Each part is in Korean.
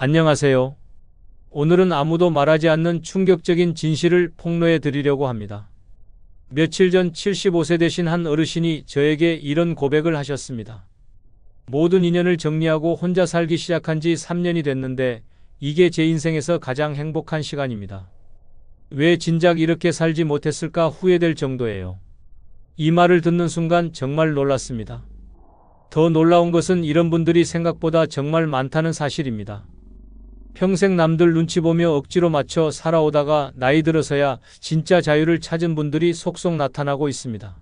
안녕하세요. 오늘은 아무도 말하지 않는 충격적인 진실을 폭로해 드리려고 합니다. 며칠 전 75세 되신 한 어르신이 저에게 이런 고백을 하셨습니다. 모든 인연을 정리하고 혼자 살기 시작한 지 3년이 됐는데 이게 제 인생에서 가장 행복한 시간입니다. 왜 진작 이렇게 살지 못했을까 후회될 정도예요. 이 말을 듣는 순간 정말 놀랐습니다. 더 놀라운 것은 이런 분들이 생각보다 정말 많다는 사실입니다. 평생 남들 눈치 보며 억지로 맞춰 살아오다가 나이 들어서야 진짜 자유를 찾은 분들이 속속 나타나고 있습니다.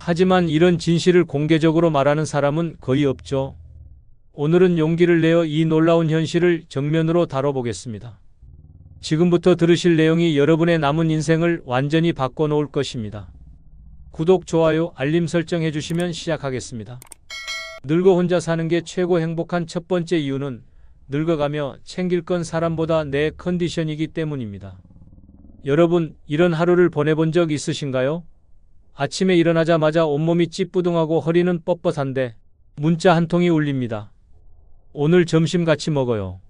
하지만 이런 진실을 공개적으로 말하는 사람은 거의 없죠. 오늘은 용기를 내어 이 놀라운 현실을 정면으로 다뤄보겠습니다. 지금부터 들으실 내용이 여러분의 남은 인생을 완전히 바꿔놓을 것입니다. 구독, 좋아요, 알림 설정 해주시면 시작하겠습니다. 늙어 혼자 사는 게 최고 행복한 첫 번째 이유는 늙어가며 챙길 건 사람보다 내 컨디션이기 때문입니다. 여러분, 이런 하루를 보내본 적 있으신가요? 아침에 일어나자마자 온몸이 찌뿌둥하고 허리는 뻣뻣한데 문자 한 통이 울립니다. 오늘 점심 같이 먹어요.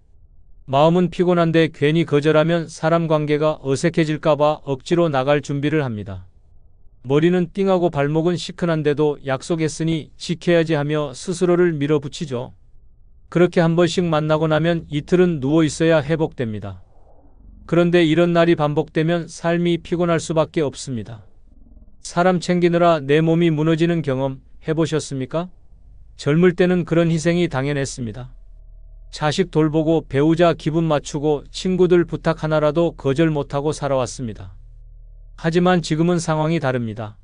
마음은 피곤한데 괜히 거절하면 사람 관계가 어색해질까봐 억지로 나갈 준비를 합니다. 머리는 띵하고 발목은 시큰한데도 약속했으니 지켜야지 하며 스스로를 밀어붙이죠. 그렇게 한 번씩 만나고 나면 이틀은 누워 있어야 회복됩니다. 그런데 이런 날이 반복되면 삶이 피곤할 수밖에 없습니다. 사람 챙기느라 내 몸이 무너지는 경험 해보셨습니까? 젊을 때는 그런 희생이 당연했습니다. 자식 돌보고 배우자 기분 맞추고 친구들 부탁 하나라도 거절 못하고 살아왔습니다. 하지만 지금은 상황이 다릅니다.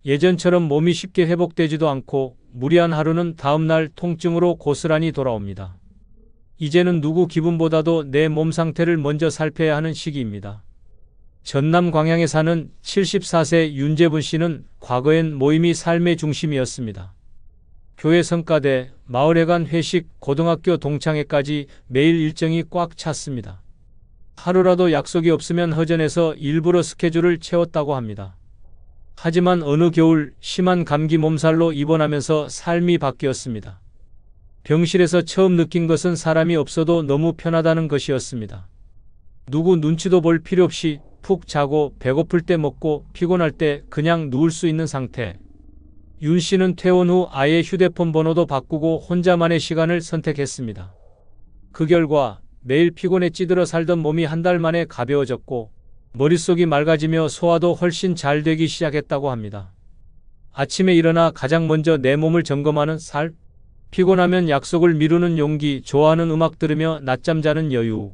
예전처럼 몸이 쉽게 회복되지도 않고 무리한 하루는 다음날 통증으로 고스란히 돌아옵니다. 이제는 누구 기분보다도 내 몸 상태를 먼저 살펴야 하는 시기입니다. 전남 광양에 사는 74세 윤재분 씨는 과거엔 모임이 삶의 중심이었습니다. 교회 성가대, 마을회관 회식, 고등학교 동창회까지 매일 일정이 꽉 찼습니다. 하루라도 약속이 없으면 허전해서 일부러 스케줄을 채웠다고 합니다. 하지만 어느 겨울 심한 감기 몸살로 입원하면서 삶이 바뀌었습니다. 병실에서 처음 느낀 것은 사람이 없어도 너무 편하다는 것이었습니다. 누구 눈치도 볼 필요 없이 푹 자고 배고플 때 먹고 피곤할 때 그냥 누울 수 있는 상태. 윤 씨는 퇴원 후 아예 휴대폰 번호도 바꾸고 혼자만의 시간을 선택했습니다. 그 결과 매일 피곤에 찌들어 살던 몸이 한 달 만에 가벼워졌고 머릿속이 맑아지며 소화도 훨씬 잘 되기 시작했다고 합니다. 아침에 일어나 가장 먼저 내 몸을 점검하는 살, 피곤하면 약속을 미루는 용기, 좋아하는 음악 들으며 낮잠 자는 여유.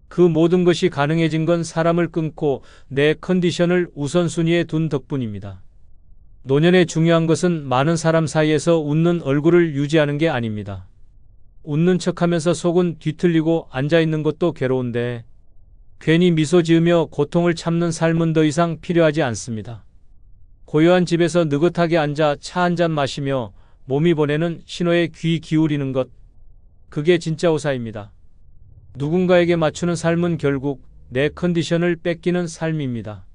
그 모든 것이 가능해진 건 사람을 끊고 내 컨디션을 우선순위에 둔 덕분입니다. 노년에 중요한 것은 많은 사람 사이에서 웃는 얼굴을 유지하는 게 아닙니다. 웃는 척하면서 속은 뒤틀리고 앉아있는 것도 괴로운데 괜히 미소 지으며 고통을 참는 삶은 더 이상 필요하지 않습니다. 고요한 집에서 느긋하게 앉아 차 한 잔 마시며 몸이 보내는 신호에 귀 기울이는 것. 그게 진짜 호사입니다. 누군가에게 맞추는 삶은 결국 내 컨디션을 뺏기는 삶입니다.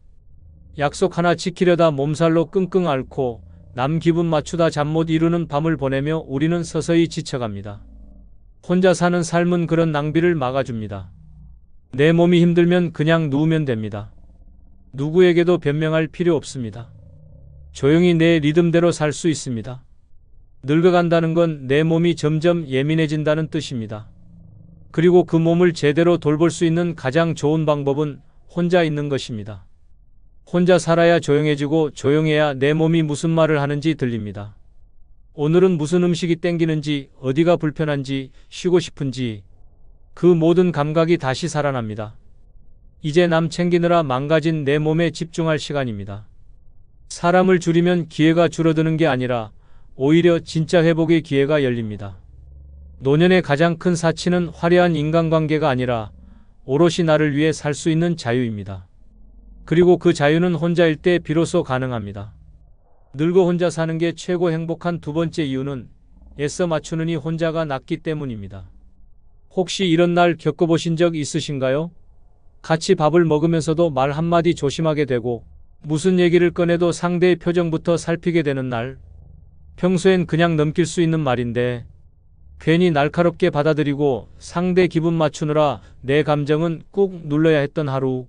약속 하나 지키려다 몸살로 끙끙 앓고 남 기분 맞추다 잠 못 이루는 밤을 보내며 우리는 서서히 지쳐갑니다. 혼자 사는 삶은 그런 낭비를 막아줍니다. 내 몸이 힘들면 그냥 누우면 됩니다. 누구에게도 변명할 필요 없습니다. 조용히 내 리듬대로 살 수 있습니다. 늙어간다는 건 내 몸이 점점 예민해진다는 뜻입니다. 그리고 그 몸을 제대로 돌볼 수 있는 가장 좋은 방법은 혼자 있는 것입니다. 혼자 살아야 조용해지고 조용해야 내 몸이 무슨 말을 하는지 들립니다. 오늘은 무슨 음식이 땡기는지, 어디가 불편한지, 쉬고 싶은지 그 모든 감각이 다시 살아납니다. 이제 남 챙기느라 망가진 내 몸에 집중할 시간입니다. 사람을 줄이면 기회가 줄어드는 게 아니라 오히려 진짜 회복의 기회가 열립니다. 노년의 가장 큰 사치는 화려한 인간관계가 아니라 오롯이 나를 위해 살 수 있는 자유입니다. 그리고 그 자유는 혼자일 때 비로소 가능합니다. 늙어 혼자 사는 게 최고 행복한 두 번째 이유는 애써 맞추느니 혼자가 낫기 때문입니다. 혹시 이런 날 겪어보신 적 있으신가요? 같이 밥을 먹으면서도 말 한마디 조심하게 되고 무슨 얘기를 꺼내도 상대의 표정부터 살피게 되는 날. 평소엔 그냥 넘길 수 있는 말인데 괜히 날카롭게 받아들이고 상대 기분 맞추느라 내 감정은 꾹 눌러야 했던 하루.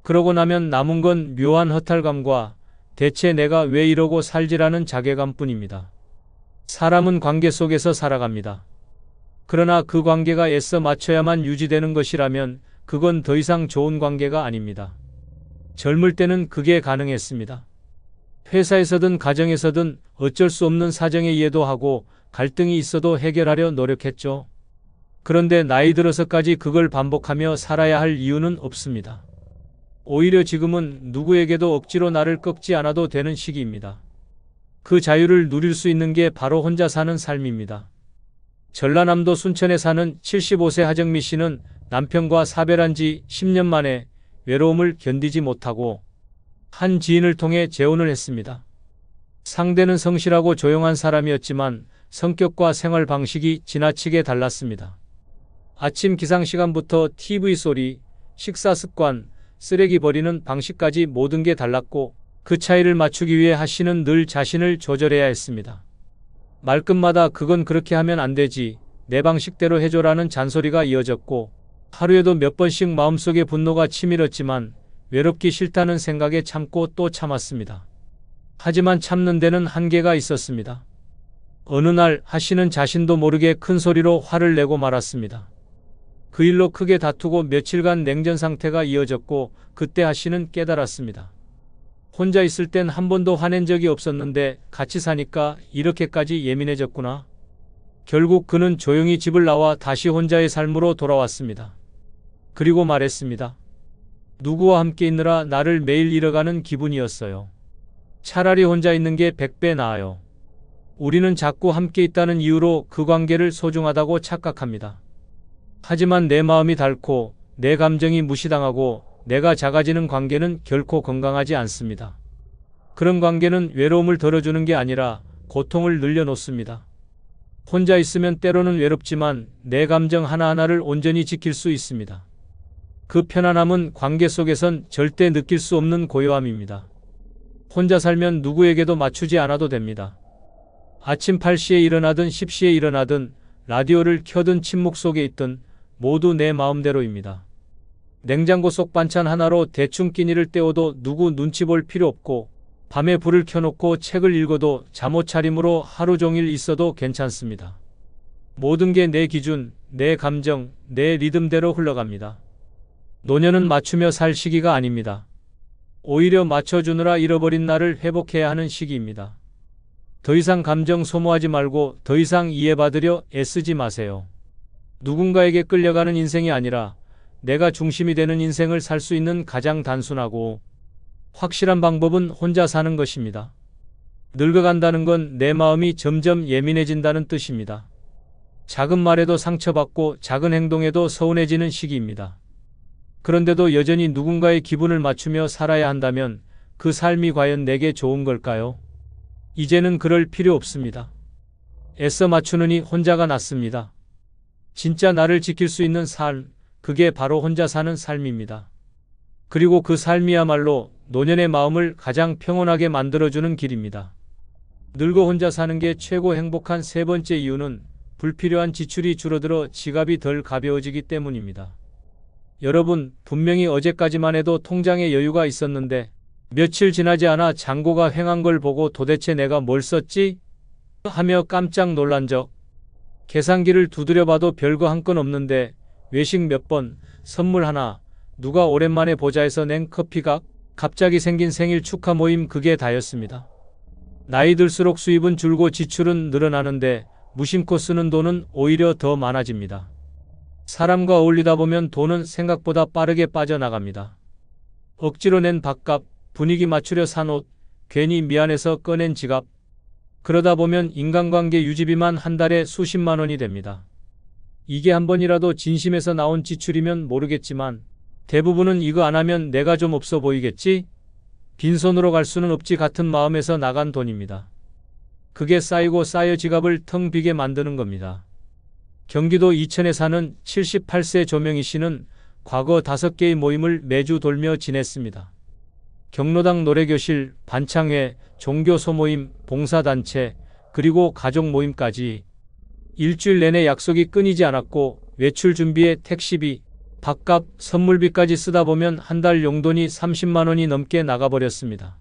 그러고 나면 남은 건 묘한 허탈감과 대체 내가 왜 이러고 살지라는 자괴감뿐입니다. 사람은 관계 속에서 살아갑니다. 그러나 그 관계가 애써 맞춰야만 유지되는 것이라면 그건 더 이상 좋은 관계가 아닙니다. 젊을 때는 그게 가능했습니다. 회사에서든 가정에서든 어쩔 수 없는 사정에 이해도 하고 갈등이 있어도 해결하려 노력했죠. 그런데 나이 들어서까지 그걸 반복하며 살아야 할 이유는 없습니다. 오히려 지금은 누구에게도 억지로 나를 꺾지 않아도 되는 시기입니다. 그 자유를 누릴 수 있는 게 바로 혼자 사는 삶입니다. 전라남도 순천에 사는 75세 하정미 씨는 남편과 사별한 지 10년 만에 외로움을 견디지 못하고 한 지인을 통해 재혼을 했습니다. 상대는 성실하고 조용한 사람이었지만 성격과 생활 방식이 지나치게 달랐습니다. 아침 기상 시간부터 TV 소리, 식사 습관, 쓰레기 버리는 방식까지 모든 게 달랐고 그 차이를 맞추기 위해 하 씨는 늘 자신을 조절해야 했습니다. 말끝마다 그건 그렇게 하면 안 되지, 내 방식대로 해줘라는 잔소리가 이어졌고 하루에도 몇 번씩 마음속에 분노가 치밀었지만 외롭기 싫다는 생각에 참고 또 참았습니다. 하지만 참는 데는 한계가 있었습니다. 어느 날 하 씨는 자신도 모르게 큰 소리로 화를 내고 말았습니다. 그 일로 크게 다투고 며칠간 냉전 상태가 이어졌고 그때 하 씨는 깨달았습니다. 혼자 있을 땐 한 번도 화낸 적이 없었는데 같이 사니까 이렇게까지 예민해졌구나. 결국 그는 조용히 집을 나와 다시 혼자의 삶으로 돌아왔습니다. 그리고 말했습니다. 누구와 함께 있느라 나를 매일 잃어가는 기분이었어요. 차라리 혼자 있는 게 100배 나아요. 우리는 자꾸 함께 있다는 이유로 그 관계를 소중하다고 착각합니다. 하지만 내 마음이 닳고 내 감정이 무시당하고 내가 작아지는 관계는 결코 건강하지 않습니다. 그런 관계는 외로움을 덜어주는 게 아니라 고통을 늘려놓습니다. 혼자 있으면 때로는 외롭지만 내 감정 하나하나를 온전히 지킬 수 있습니다. 그 편안함은 관계 속에선 절대 느낄 수 없는 고요함입니다. 혼자 살면 누구에게도 맞추지 않아도 됩니다. 아침 8시에 일어나든 10시에 일어나든 라디오를 켜든 침묵 속에 있든 모두 내 마음대로입니다. 냉장고 속 반찬 하나로 대충 끼니를 때워도 누구 눈치 볼 필요 없고 밤에 불을 켜놓고 책을 읽어도 잠옷 차림으로 하루 종일 있어도 괜찮습니다. 모든 게 내 기준, 내 감정, 내 리듬대로 흘러갑니다. 노년은 맞추며 살 시기가 아닙니다. 오히려 맞춰주느라 잃어버린 나를 회복해야 하는 시기입니다. 더 이상 감정 소모하지 말고 더 이상 이해받으려 애쓰지 마세요. 누군가에게 끌려가는 인생이 아니라 내가 중심이 되는 인생을 살 수 있는 가장 단순하고 확실한 방법은 혼자 사는 것입니다. 늙어간다는 건 내 마음이 점점 예민해진다는 뜻입니다. 작은 말에도 상처받고 작은 행동에도 서운해지는 시기입니다. 그런데도 여전히 누군가의 기분을 맞추며 살아야 한다면 그 삶이 과연 내게 좋은 걸까요? 이제는 그럴 필요 없습니다. 애써 맞추느니 혼자가 낫습니다. 진짜 나를 지킬 수 있는 삶, 그게 바로 혼자 사는 삶입니다. 그리고 그 삶이야말로 노년의 마음을 가장 평온하게 만들어주는 길입니다. 늙어 혼자 사는 게 최고 행복한 세 번째 이유는 불필요한 지출이 줄어들어 지갑이 덜 가벼워지기 때문입니다. 여러분, 분명히 어제까지만 해도 통장에 여유가 있었는데 며칠 지나지 않아 잔고가 횡한 걸 보고 도대체 내가 뭘 썼지? 하며 깜짝 놀란 적. 계산기를 두드려 봐도 별거 한 건 없는데 외식 몇 번, 선물 하나, 누가 오랜만에 보자 해서 낸 커피값, 갑자기 생긴 생일 축하 모임, 그게 다였습니다. 나이 들수록 수입은 줄고 지출은 늘어나는데 무심코 쓰는 돈은 오히려 더 많아집니다. 사람과 어울리다 보면 돈은 생각보다 빠르게 빠져나갑니다. 억지로 낸 밥값, 분위기 맞추려 산 옷, 괜히 미안해서 꺼낸 지갑. 그러다 보면 인간관계 유지비만 한 달에 수십만 원이 됩니다. 이게 한 번이라도 진심에서 나온 지출이면 모르겠지만 대부분은 이거 안 하면 내가 좀 없어 보이겠지? 빈손으로 갈 수는 없지 같은 마음에서 나간 돈입니다. 그게 쌓이고 쌓여 지갑을 텅 비게 만드는 겁니다. 경기도 이천에 사는 78세 조명희 씨는 과거 5개의 모임을 매주 돌며 지냈습니다. 경로당 노래교실, 반창회, 종교 소모임, 봉사단체, 그리고 가족 모임까지. 일주일 내내 약속이 끊이지 않았고 외출 준비에 택시비, 밥값, 선물비까지 쓰다 보면 한 달 용돈이 30만 원이 넘게 나가버렸습니다.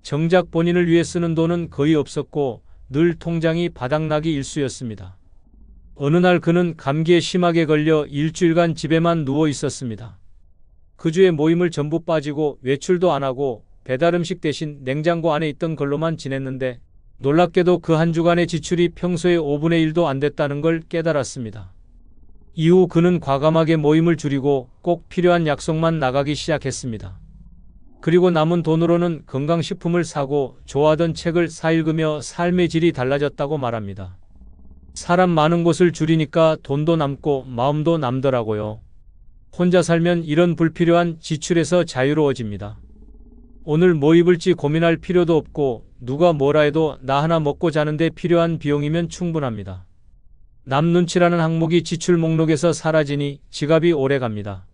정작 본인을 위해 쓰는 돈은 거의 없었고 늘 통장이 바닥나기 일쑤였습니다. 어느 날 그는 감기에 심하게 걸려 일주일간 집에만 누워 있었습니다. 그 주에 모임을 전부 빠지고 외출도 안 하고 배달음식 대신 냉장고 안에 있던 걸로만 지냈는데 놀랍게도 그 한 주간의 지출이 평소의 5분의 1도 안 됐다는 걸 깨달았습니다. 이후 그는 과감하게 모임을 줄이고 꼭 필요한 약속만 나가기 시작했습니다. 그리고 남은 돈으로는 건강식품을 사고 좋아하던 책을 사읽으며 삶의 질이 달라졌다고 말합니다. 사람 많은 곳을 줄이니까 돈도 남고 마음도 남더라고요. 혼자 살면 이런 불필요한 지출에서 자유로워집니다. 오늘 뭐 입을지 고민할 필요도 없고 누가 뭐라 해도 나 하나 먹고 자는데 필요한 비용이면 충분합니다. 남 눈치라는 항목이 지출 목록에서 사라지니 지갑이 오래 갑니다.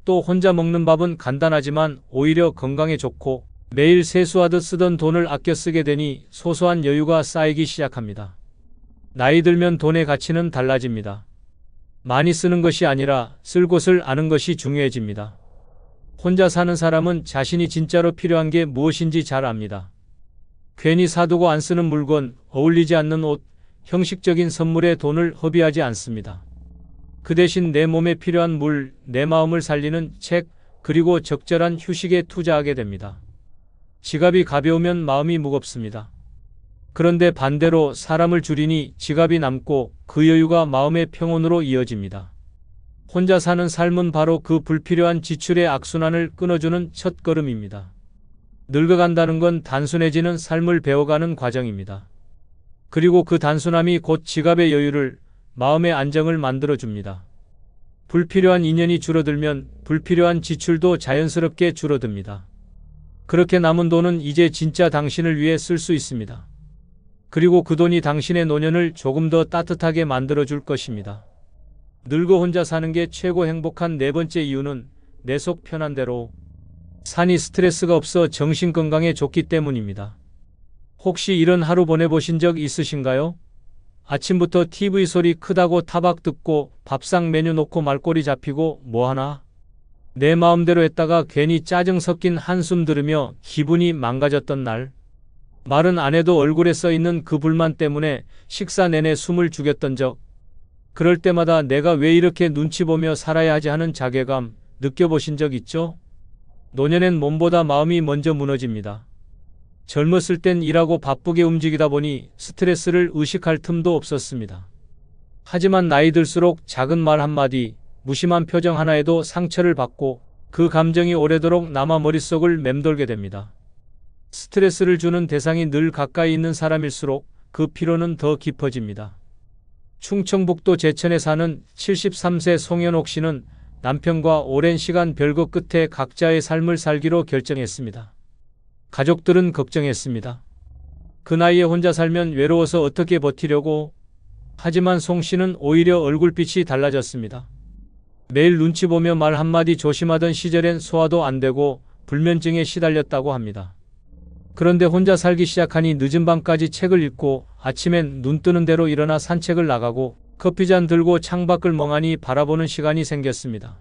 또 혼자 먹는 밥은 간단하지만 오히려 건강에 좋고 매일 세수하듯 쓰던 돈을 아껴 쓰게 되니 소소한 여유가 쌓이기 시작합니다. 나이 들면 돈의 가치는 달라집니다. 많이 쓰는 것이 아니라 쓸 곳을 아는 것이 중요해집니다. 혼자 사는 사람은 자신이 진짜로 필요한 게 무엇인지 잘 압니다. 괜히 사두고 안 쓰는 물건, 어울리지 않는 옷, 형식적인 선물에 돈을 허비하지 않습니다. 그 대신 내 몸에 필요한 물, 내 마음을 살리는 책, 그리고 적절한 휴식에 투자하게 됩니다. 지갑이 가벼우면 마음이 무겁습니다. 그런데 반대로 사람을 줄이니 지갑이 남고 그 여유가 마음의 평온으로 이어집니다. 혼자 사는 삶은 바로 그 불필요한 지출의 악순환을 끊어주는 첫걸음입니다. 늙어간다는 건 단순해지는 삶을 배워가는 과정입니다. 그리고 그 단순함이 곧 지갑의 여유를, 마음의 안정을 만들어줍니다. 불필요한 인연이 줄어들면 불필요한 지출도 자연스럽게 줄어듭니다. 그렇게 남은 돈은 이제 진짜 당신을 위해 쓸 수 있습니다. 그리고 그 돈이 당신의 노년을 조금 더 따뜻하게 만들어줄 것입니다. 늙어 혼자 사는 게 최고 행복한 네 번째 이유는 내 속 편한 대로 사니 스트레스가 없어 정신건강에 좋기 때문입니다. 혹시 이런 하루 보내보신 적 있으신가요? 아침부터 TV 소리 크다고 타박 듣고 밥상 메뉴 놓고 말꼬리 잡히고 뭐하나? 내 마음대로 했다가 괜히 짜증 섞인 한숨 들으며 기분이 망가졌던 날. 말은 안 해도 얼굴에 써있는 그 불만 때문에 식사 내내 숨을 죽였던 적. 그럴 때마다 내가 왜 이렇게 눈치 보며 살아야 하지 하는 자괴감 느껴보신 적 있죠? 노년엔 몸보다 마음이 먼저 무너집니다. 젊었을 땐 일하고 바쁘게 움직이다 보니 스트레스를 의식할 틈도 없었습니다. 하지만 나이 들수록 작은 말 한마디, 무심한 표정 하나에도 상처를 받고 그 감정이 오래도록 남아 머릿속을 맴돌게 됩니다. 스트레스를 주는 대상이 늘 가까이 있는 사람일수록 그 피로는 더 깊어집니다. 충청북도 제천에 사는 73세 송현옥 씨는 남편과 오랜 시간 별거 끝에 각자의 삶을 살기로 결정했습니다. 가족들은 걱정했습니다. 그 나이에 혼자 살면 외로워서 어떻게 버티려고? 하지만 송 씨는 오히려 얼굴빛이 달라졌습니다. 매일 눈치 보며 말 한마디 조심하던 시절엔 소화도 안 되고 불면증에 시달렸다고 합니다. 그런데 혼자 살기 시작하니 늦은 밤까지 책을 읽고 아침엔 눈 뜨는 대로 일어나 산책을 나가고 커피잔 들고 창밖을 멍하니 바라보는 시간이 생겼습니다.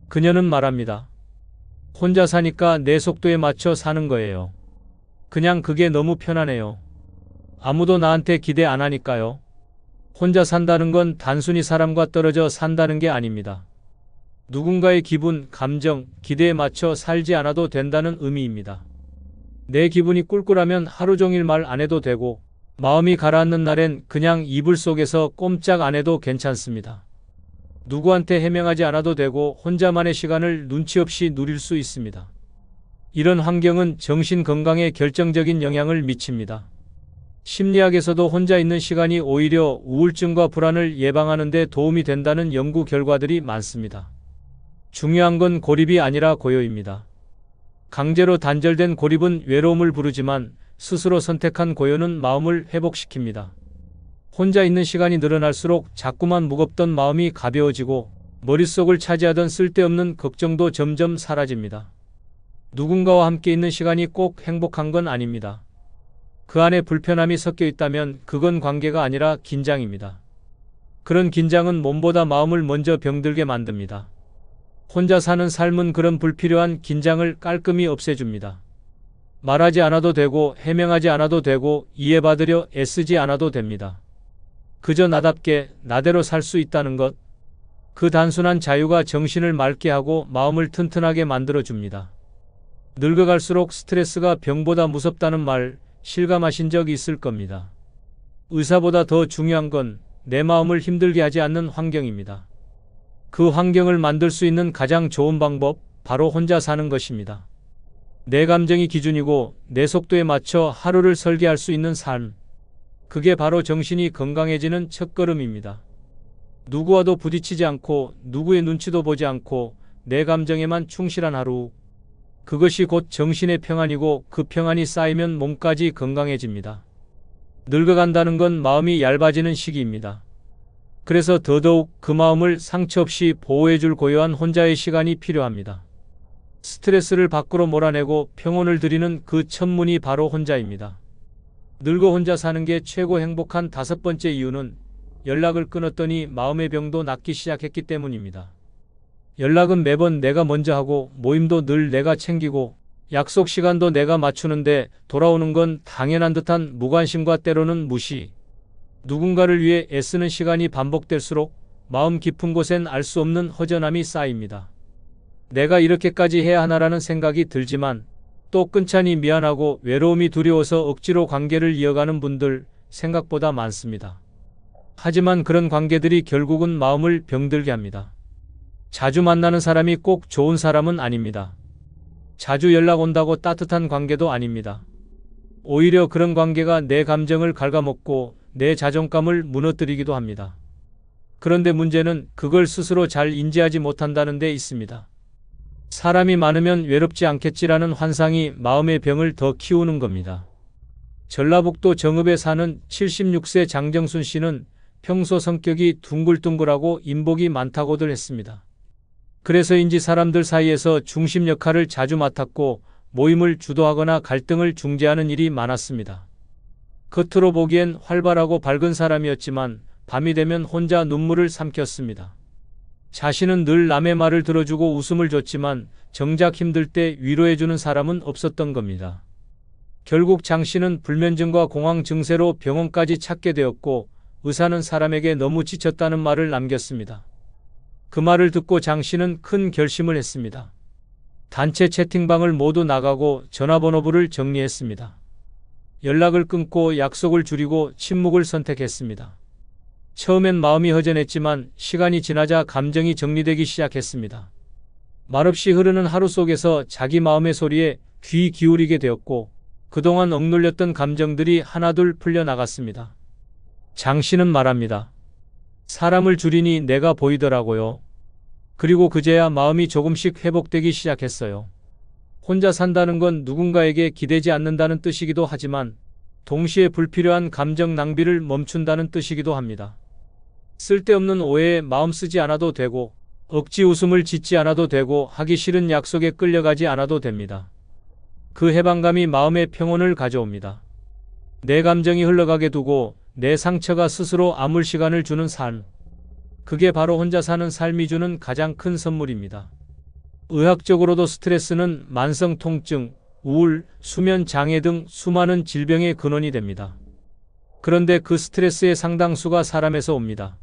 그녀는 말합니다. 혼자 사니까 내 속도에 맞춰 사는 거예요. 그냥 그게 너무 편하네요. 아무도 나한테 기대 안 하니까요. 혼자 산다는 건 단순히 사람과 떨어져 산다는 게 아닙니다. 누군가의 기분, 감정, 기대에 맞춰 살지 않아도 된다는 의미입니다. 내 기분이 꿀꿀하면 하루 종일 말 안 해도 되고 마음이 가라앉는 날엔 그냥 이불 속에서 꼼짝 안 해도 괜찮습니다. 누구한테 해명하지 않아도 되고 혼자만의 시간을 눈치 없이 누릴 수 있습니다. 이런 환경은 정신 건강에 결정적인 영향을 미칩니다. 심리학에서도 혼자 있는 시간이 오히려 우울증과 불안을 예방하는 데 도움이 된다는 연구 결과들이 많습니다. 중요한 건 고립이 아니라 고요입니다. 강제로 단절된 고립은 외로움을 부르지만 스스로 선택한 고요는 마음을 회복시킵니다. 혼자 있는 시간이 늘어날수록 자꾸만 무겁던 마음이 가벼워지고 머릿속을 차지하던 쓸데없는 걱정도 점점 사라집니다. 누군가와 함께 있는 시간이 꼭 행복한 건 아닙니다. 그 안에 불편함이 섞여 있다면 그건 관계가 아니라 긴장입니다. 그런 긴장은 몸보다 마음을 먼저 병들게 만듭니다. 혼자 사는 삶은 그런 불필요한 긴장을 깔끔히 없애줍니다. 말하지 않아도 되고 해명하지 않아도 되고 이해받으려 애쓰지 않아도 됩니다. 그저 나답게 나대로 살 수 있다는 것, 그 단순한 자유가 정신을 맑게 하고 마음을 튼튼하게 만들어줍니다. 늙어갈수록 스트레스가 병보다 무섭다는 말 실감하신 적 있을 겁니다. 의사보다 더 중요한 건 내 마음을 힘들게 하지 않는 환경입니다. 그 환경을 만들 수 있는 가장 좋은 방법, 바로 혼자 사는 것입니다. 내 감정이 기준이고 내 속도에 맞춰 하루를 설계할 수 있는 삶. 그게 바로 정신이 건강해지는 첫걸음입니다. 누구와도 부딪히지 않고 누구의 눈치도 보지 않고 내 감정에만 충실한 하루. 그것이 곧 정신의 평안이고 그 평안이 쌓이면 몸까지 건강해집니다. 늙어간다는 건 마음이 얇아지는 시기입니다. 그래서 더더욱 그 마음을 상처 없이 보호해줄 고요한 혼자의 시간이 필요합니다. 스트레스를 밖으로 몰아내고 평온을 드리는 그 천문이 바로 혼자입니다. 늙어 혼자 사는 게 최고 행복한 5번째 이유는 연락을 끊었더니 마음의 병도 낫기 시작했기 때문입니다. 연락은 매번 내가 먼저 하고 모임도 늘 내가 챙기고 약속 시간도 내가 맞추는데 돌아오는 건 당연한 듯한 무관심과 때로는 무시. 누군가를 위해 애쓰는 시간이 반복될수록 마음 깊은 곳엔 알 수 없는 허전함이 쌓입니다. 내가 이렇게까지 해야 하나라는 생각이 들지만 또 끊자니 미안하고 외로움이 두려워서 억지로 관계를 이어가는 분들 생각보다 많습니다. 하지만 그런 관계들이 결국은 마음을 병들게 합니다. 자주 만나는 사람이 꼭 좋은 사람은 아닙니다. 자주 연락 온다고 따뜻한 관계도 아닙니다. 오히려 그런 관계가 내 감정을 갉아먹고 내 자존감을 무너뜨리기도 합니다. 그런데 문제는 그걸 스스로 잘 인지하지 못한다는 데 있습니다. 사람이 많으면 외롭지 않겠지라는 환상이 마음의 병을 더 키우는 겁니다. 전라북도 정읍에 사는 76세 장정순 씨는 평소 성격이 둥글둥글하고 인복이 많다고들 했습니다. 그래서인지 사람들 사이에서 중심 역할을 자주 맡았고 모임을 주도하거나 갈등을 중재하는 일이 많았습니다. 겉으로 보기엔 활발하고 밝은 사람이었지만 밤이 되면 혼자 눈물을 삼켰습니다. 자신은 늘 남의 말을 들어주고 웃음을 줬지만 정작 힘들 때 위로해주는 사람은 없었던 겁니다. 결국 장 씨는 불면증과 공황 증세로 병원까지 찾게 되었고 의사는 사람에게 너무 지쳤다는 말을 남겼습니다. 그 말을 듣고 장 씨는 큰 결심을 했습니다. 단체 채팅방을 모두 나가고 전화번호부를 정리했습니다. 연락을 끊고 약속을 줄이고 침묵을 선택했습니다. 처음엔 마음이 허전했지만 시간이 지나자 감정이 정리되기 시작했습니다. 말없이 흐르는 하루 속에서 자기 마음의 소리에 귀 기울이게 되었고 그동안 억눌렸던 감정들이 하나둘 풀려나갔습니다. 장 씨는 말합니다. 사람을 줄이니 내가 보이더라고요. 그리고 그제야 마음이 조금씩 회복되기 시작했어요. 혼자 산다는 건 누군가에게 기대지 않는다는 뜻이기도 하지만 동시에 불필요한 감정 낭비를 멈춘다는 뜻이기도 합니다. 쓸데없는 오해에 마음 쓰지 않아도 되고 억지 웃음을 짓지 않아도 되고 하기 싫은 약속에 끌려가지 않아도 됩니다. 그 해방감이 마음의 평온을 가져옵니다. 내 감정이 흘러가게 두고 내 상처가 스스로 아물 시간을 주는 삶. 그게 바로 혼자 사는 삶이 주는 가장 큰 선물입니다. 의학적으로도 스트레스는 만성 통증, 우울, 수면 장애 등 수많은 질병의 근원이 됩니다. 그런데 그 스트레스의 상당수가 사람에서 옵니다.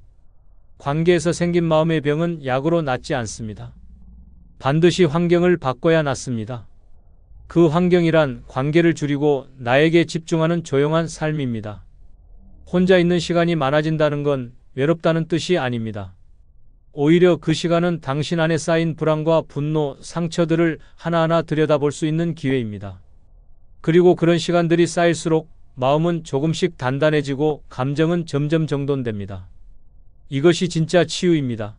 관계에서 생긴 마음의 병은 약으로 낫지 않습니다. 반드시 환경을 바꿔야 낫습니다. 그 환경이란 관계를 줄이고 나에게 집중하는 조용한 삶입니다. 혼자 있는 시간이 많아진다는 건 외롭다는 뜻이 아닙니다. 오히려 그 시간은 당신 안에 쌓인 불안과 분노, 상처들을 하나하나 들여다볼 수 있는 기회입니다. 그리고 그런 시간들이 쌓일수록 마음은 조금씩 단단해지고 감정은 점점 정돈됩니다. 이것이 진짜 치유입니다.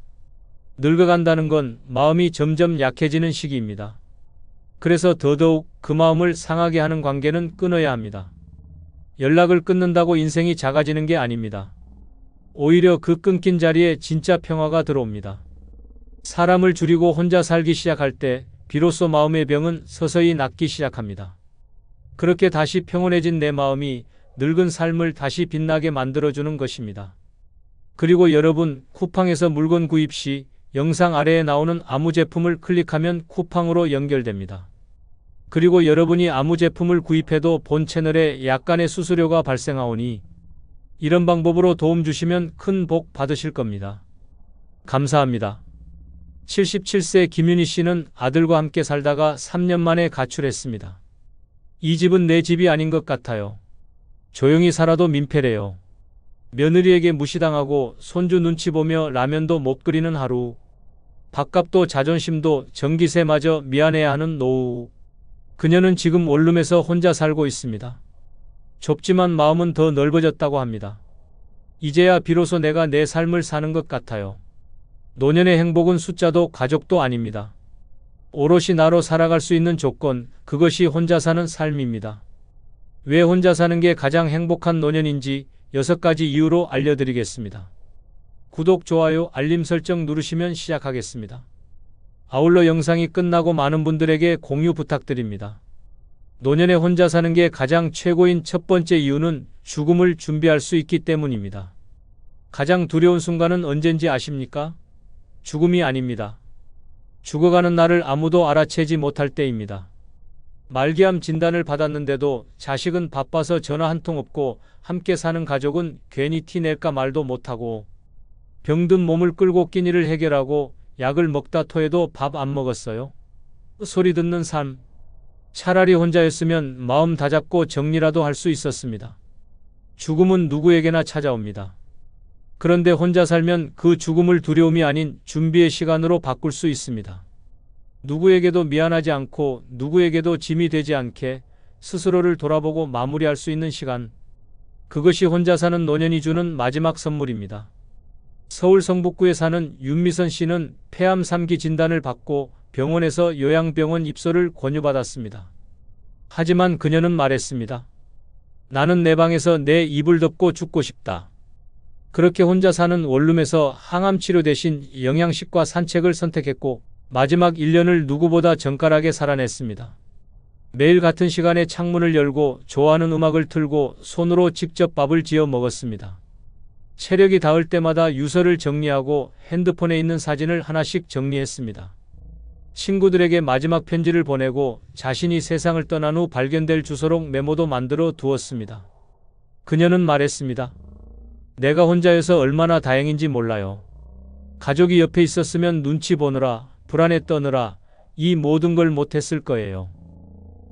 늙어간다는 건 마음이 점점 약해지는 시기입니다. 그래서 더더욱 그 마음을 상하게 하는 관계는 끊어야 합니다. 연락을 끊는다고 인생이 작아지는 게 아닙니다. 오히려 그 끊긴 자리에 진짜 평화가 들어옵니다. 사람을 줄이고 혼자 살기 시작할 때 비로소 마음의 병은 서서히 낫기 시작합니다. 그렇게 다시 평온해진 내 마음이 늙은 삶을 다시 빛나게 만들어주는 것입니다. 그리고 여러분, 쿠팡에서 물건 구입 시 영상 아래에 나오는 아무 제품을 클릭하면 쿠팡으로 연결됩니다. 그리고 여러분이 아무 제품을 구입해도 본 채널에 약간의 수수료가 발생하오니 이런 방법으로 도움 주시면 큰 복 받으실 겁니다. 감사합니다. 77세 김윤희 씨는 아들과 함께 살다가 3년 만에 가출했습니다. 이 집은 내 집이 아닌 것 같아요. 조용히 살아도 민폐래요. 며느리에게 무시당하고 손주 눈치 보며 라면도 못 끓이는 하루. 밥값도 자존심도 전기세마저 미안해야 하는 노후. 그녀는 지금 원룸에서 혼자 살고 있습니다. 좁지만 마음은 더 넓어졌다고 합니다. 이제야 비로소 내가 내 삶을 사는 것 같아요. 노년의 행복은 숫자도 가족도 아닙니다. 오롯이 나로 살아갈 수 있는 조건, 그것이 혼자 사는 삶입니다. 왜 혼자 사는 게 가장 행복한 노년인지 6가지 이유로 알려드리겠습니다. 구독, 좋아요, 알림 설정 누르시면 시작하겠습니다. 아울러 영상이 끝나고 많은 분들에게 공유 부탁드립니다. 노년에 혼자 사는 게 가장 최고인 첫 번째 이유는 죽음을 준비할 수 있기 때문입니다. 가장 두려운 순간은 언젠지 아십니까? 죽음이 아닙니다. 죽어가는 나를 아무도 알아채지 못할 때입니다. 말기암 진단을 받았는데도 자식은 바빠서 전화 한 통 없고 함께 사는 가족은 괜히 티 낼까 말도 못하고 병든 몸을 끌고 끼니를 해결하고 약을 먹다 토해도 밥 안 먹었어요. 소리 듣는 삶. 차라리 혼자였으면 마음 다잡고 정리라도 할 수 있었습니다. 죽음은 누구에게나 찾아옵니다. 그런데 혼자 살면 그 죽음을 두려움이 아닌 준비의 시간으로 바꿀 수 있습니다. 누구에게도 미안하지 않고 누구에게도 짐이 되지 않게 스스로를 돌아보고 마무리할 수 있는 시간. 그것이 혼자 사는 노년이 주는 마지막 선물입니다. 서울 성북구에 사는 윤미선 씨는 폐암 3기 진단을 받고 병원에서 요양병원 입소를 권유받았습니다. 하지만 그녀는 말했습니다. 나는 내 방에서 내 이불 덮고 죽고 싶다. 그렇게 혼자 사는 원룸에서 항암 치료 대신 영양식과 산책을 선택했고 마지막 1년을 누구보다 정갈하게 살아냈습니다. 매일 같은 시간에 창문을 열고 좋아하는 음악을 틀고 손으로 직접 밥을 지어 먹었습니다. 체력이 닿을 때마다 유서를 정리하고 핸드폰에 있는 사진을 하나씩 정리했습니다. 친구들에게 마지막 편지를 보내고 자신이 세상을 떠난 후 발견될 주소록 메모도 만들어 두었습니다. 그녀는 말했습니다. 내가 혼자여서 얼마나 다행인지 몰라요. 가족이 옆에 있었으면 눈치 보느라, 불안에 떠느라 이 모든 걸 못했을 거예요.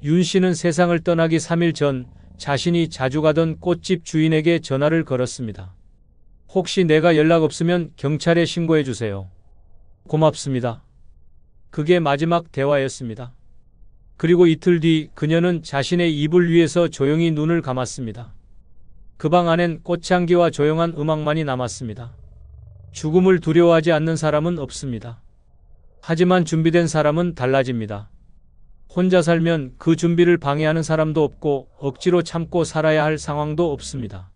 윤 씨는 세상을 떠나기 3일 전 자신이 자주 가던 꽃집 주인에게 전화를 걸었습니다. 혹시 내가 연락 없으면 경찰에 신고해 주세요. 고맙습니다. 그게 마지막 대화였습니다. 그리고 이틀 뒤 그녀는 자신의 이불 위에서 조용히 눈을 감았습니다. 그 방 안엔 꽃향기와 조용한 음악만이 남았습니다. 죽음을 두려워하지 않는 사람은 없습니다. 하지만 준비된 사람은 달라집니다. 혼자 살면 그 준비를 방해하는 사람도 없고 억지로 참고 살아야 할 상황도 없습니다.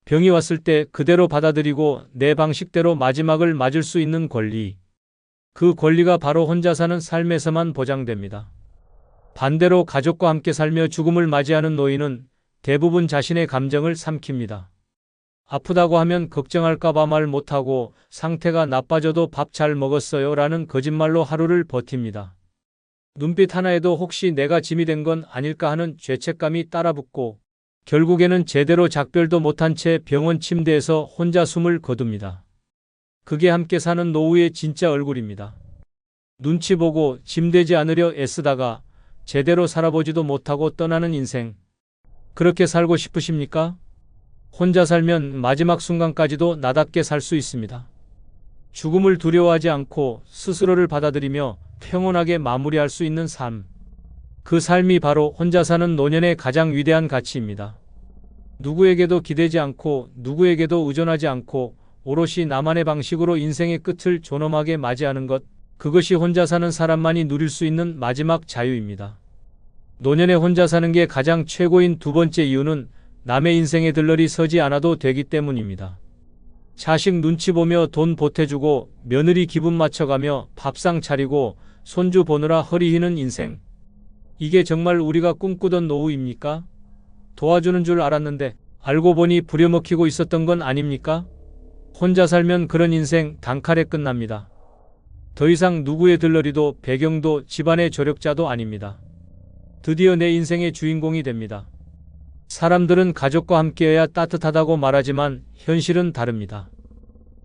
병이 왔을 때 그대로 받아들이고 내 방식대로 마지막을 맞을 수 있는 권리. 그 권리가 바로 혼자 사는 삶에서만 보장됩니다. 반대로 가족과 함께 살며 죽음을 맞이하는 노인은 대부분 자신의 감정을 삼킵니다. 아프다고 하면 걱정할까봐 말 못하고 상태가 나빠져도 밥 잘 먹었어요 라는 거짓말로 하루를 버팁니다. 눈빛 하나에도 혹시 내가 짐이 된 건 아닐까 하는 죄책감이 따라붙고 결국에는 제대로 작별도 못한 채 병원 침대에서 혼자 숨을 거둡니다. 그게 함께 사는 노후의 진짜 얼굴입니다. 눈치 보고 짐되지 않으려 애쓰다가 제대로 살아보지도 못하고 떠나는 인생. 그렇게 살고 싶으십니까? 혼자 살면 마지막 순간까지도 나답게 살 수 있습니다. 죽음을 두려워하지 않고 스스로를 받아들이며 평온하게 마무리할 수 있는 삶. 그 삶이 바로 혼자 사는 노년의 가장 위대한 가치입니다. 누구에게도 기대지 않고 누구에게도 의존하지 않고 오롯이 나만의 방식으로 인생의 끝을 존엄하게 맞이하는 것. 그것이 혼자 사는 사람만이 누릴 수 있는 마지막 자유입니다. 노년에 혼자 사는 게 가장 최고인 두 번째 이유는 남의 인생에 들러리 서지 않아도 되기 때문입니다. 자식 눈치 보며 돈 보태주고 며느리 기분 맞춰가며 밥상 차리고 손주 보느라 허리 휘는 인생. 이게 정말 우리가 꿈꾸던 노후입니까? 도와주는 줄 알았는데 알고 보니 부려먹히고 있었던 건 아닙니까? 혼자 살면 그런 인생 단칼에 끝납니다. 더 이상 누구의 들러리도 배경도 집안의 조력자도 아닙니다. 드디어 내 인생의 주인공이 됩니다. 사람들은 가족과 함께해야 따뜻하다고 말하지만 현실은 다릅니다.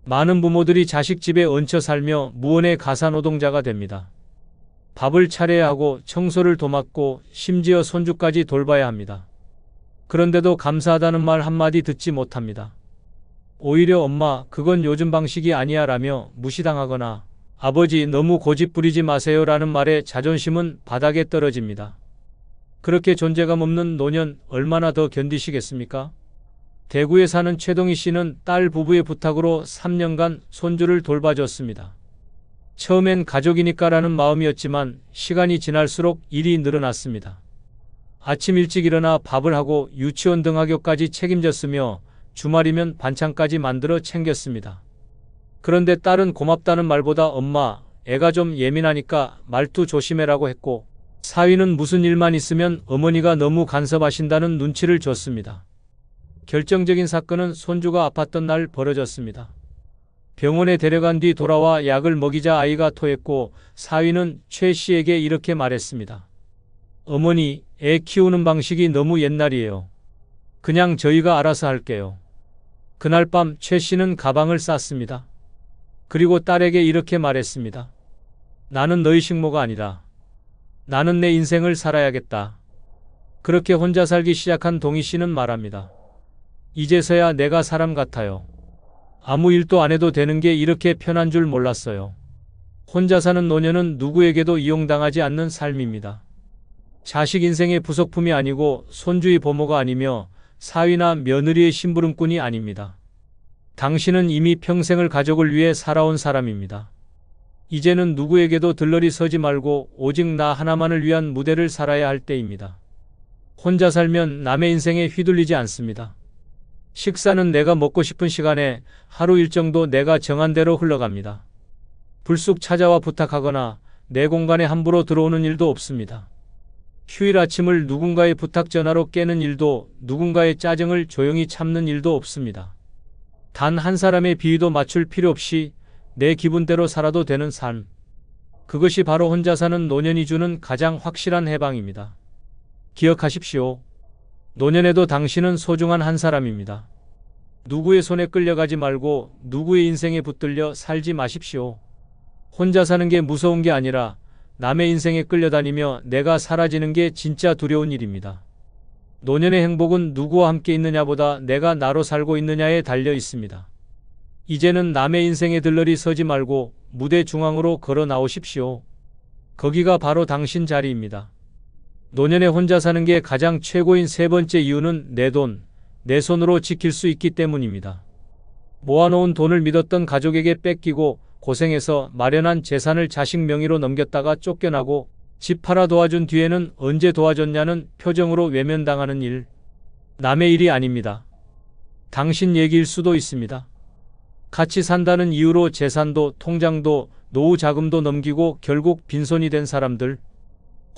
많은 부모들이 자식 집에 얹혀 살며 무언의 가사노동자가 됩니다. 밥을 차려야 하고 청소를 도맡고 심지어 손주까지 돌봐야 합니다. 그런데도 감사하다는 말 한마디 듣지 못합니다. 오히려 엄마, 그건 요즘 방식이 아니야 라며 무시당하거나 아버지, 너무 고집 부리지 마세요 라는 말에 자존심은 바닥에 떨어집니다. 그렇게 존재감 없는 노년 얼마나 더 견디시겠습니까? 대구에 사는 최동희 씨는 딸 부부의 부탁으로 3년간 손주를 돌봐줬습니다. 처음엔 가족이니까라는 마음이었지만 시간이 지날수록 일이 늘어났습니다. 아침 일찍 일어나 밥을 하고 유치원 등하교까지 책임졌으며 주말이면 반찬까지 만들어 챙겼습니다. 그런데 딸은 고맙다는 말보다 엄마, 애가 좀 예민하니까 말투 조심해라고 했고, 사위는 무슨 일만 있으면 어머니가 너무 간섭하신다는 눈치를 줬습니다. 결정적인 사건은 손주가 아팠던 날 벌어졌습니다. 병원에 데려간 뒤 돌아와 약을 먹이자 아이가 토했고 사위는 최 씨에게 이렇게 말했습니다. 어머니, 애 키우는 방식이 너무 옛날이에요. 그냥 저희가 알아서 할게요. 그날 밤 최 씨는 가방을 쌌습니다. 그리고 딸에게 이렇게 말했습니다. 나는 너희 식모가 아니라 나는 내 인생을 살아야겠다. 그렇게 혼자 살기 시작한 동희 씨는 말합니다. 이제서야 내가 사람 같아요. 아무 일도 안 해도 되는 게 이렇게 편한 줄 몰랐어요. 혼자 사는 노년은 누구에게도 이용당하지 않는 삶입니다. 자식 인생의 부속품이 아니고 손주의 보모가 아니며 사위나 며느리의 심부름꾼이 아닙니다. 당신은 이미 평생을 가족을 위해 살아온 사람입니다. 이제는 누구에게도 들러리 서지 말고 오직 나 하나만을 위한 무대를 살아야 할 때입니다. 혼자 살면 남의 인생에 휘둘리지 않습니다. 식사는 내가 먹고 싶은 시간에 하루 일정도 내가 정한 대로 흘러갑니다. 불쑥 찾아와 부탁하거나 내 공간에 함부로 들어오는 일도 없습니다. 휴일 아침을 누군가의 부탁 전화로 깨는 일도 누군가의 짜증을 조용히 참는 일도 없습니다. 단 한 사람의 비위도 맞출 필요 없이 내 기분대로 살아도 되는 삶. 그것이 바로 혼자 사는 노년이 주는 가장 확실한 해방입니다. 기억하십시오. 노년에도 당신은 소중한 한 사람입니다. 누구의 손에 끌려가지 말고 누구의 인생에 붙들려 살지 마십시오. 혼자 사는 게 무서운 게 아니라 남의 인생에 끌려다니며 내가 사라지는 게 진짜 두려운 일입니다. 노년의 행복은 누구와 함께 있느냐보다 내가 나로 살고 있느냐에 달려 있습니다. 이제는 남의 인생에 들러리 서지 말고 무대 중앙으로 걸어 나오십시오. 거기가 바로 당신 자리입니다. 노년에 혼자 사는 게 가장 최고인 세 번째 이유는 내 돈, 내 손으로 지킬 수 있기 때문입니다. 모아놓은 돈을 믿었던 가족에게 뺏기고 고생해서 마련한 재산을 자식 명의로 넘겼다가 쫓겨나고 집 팔아 도와준 뒤에는 언제 도와줬냐는 표정으로 외면당하는 일. 남의 일이 아닙니다. 당신 얘기일 수도 있습니다. 같이 산다는 이유로 재산도 통장도 노후 자금도 넘기고 결국 빈손이 된 사람들.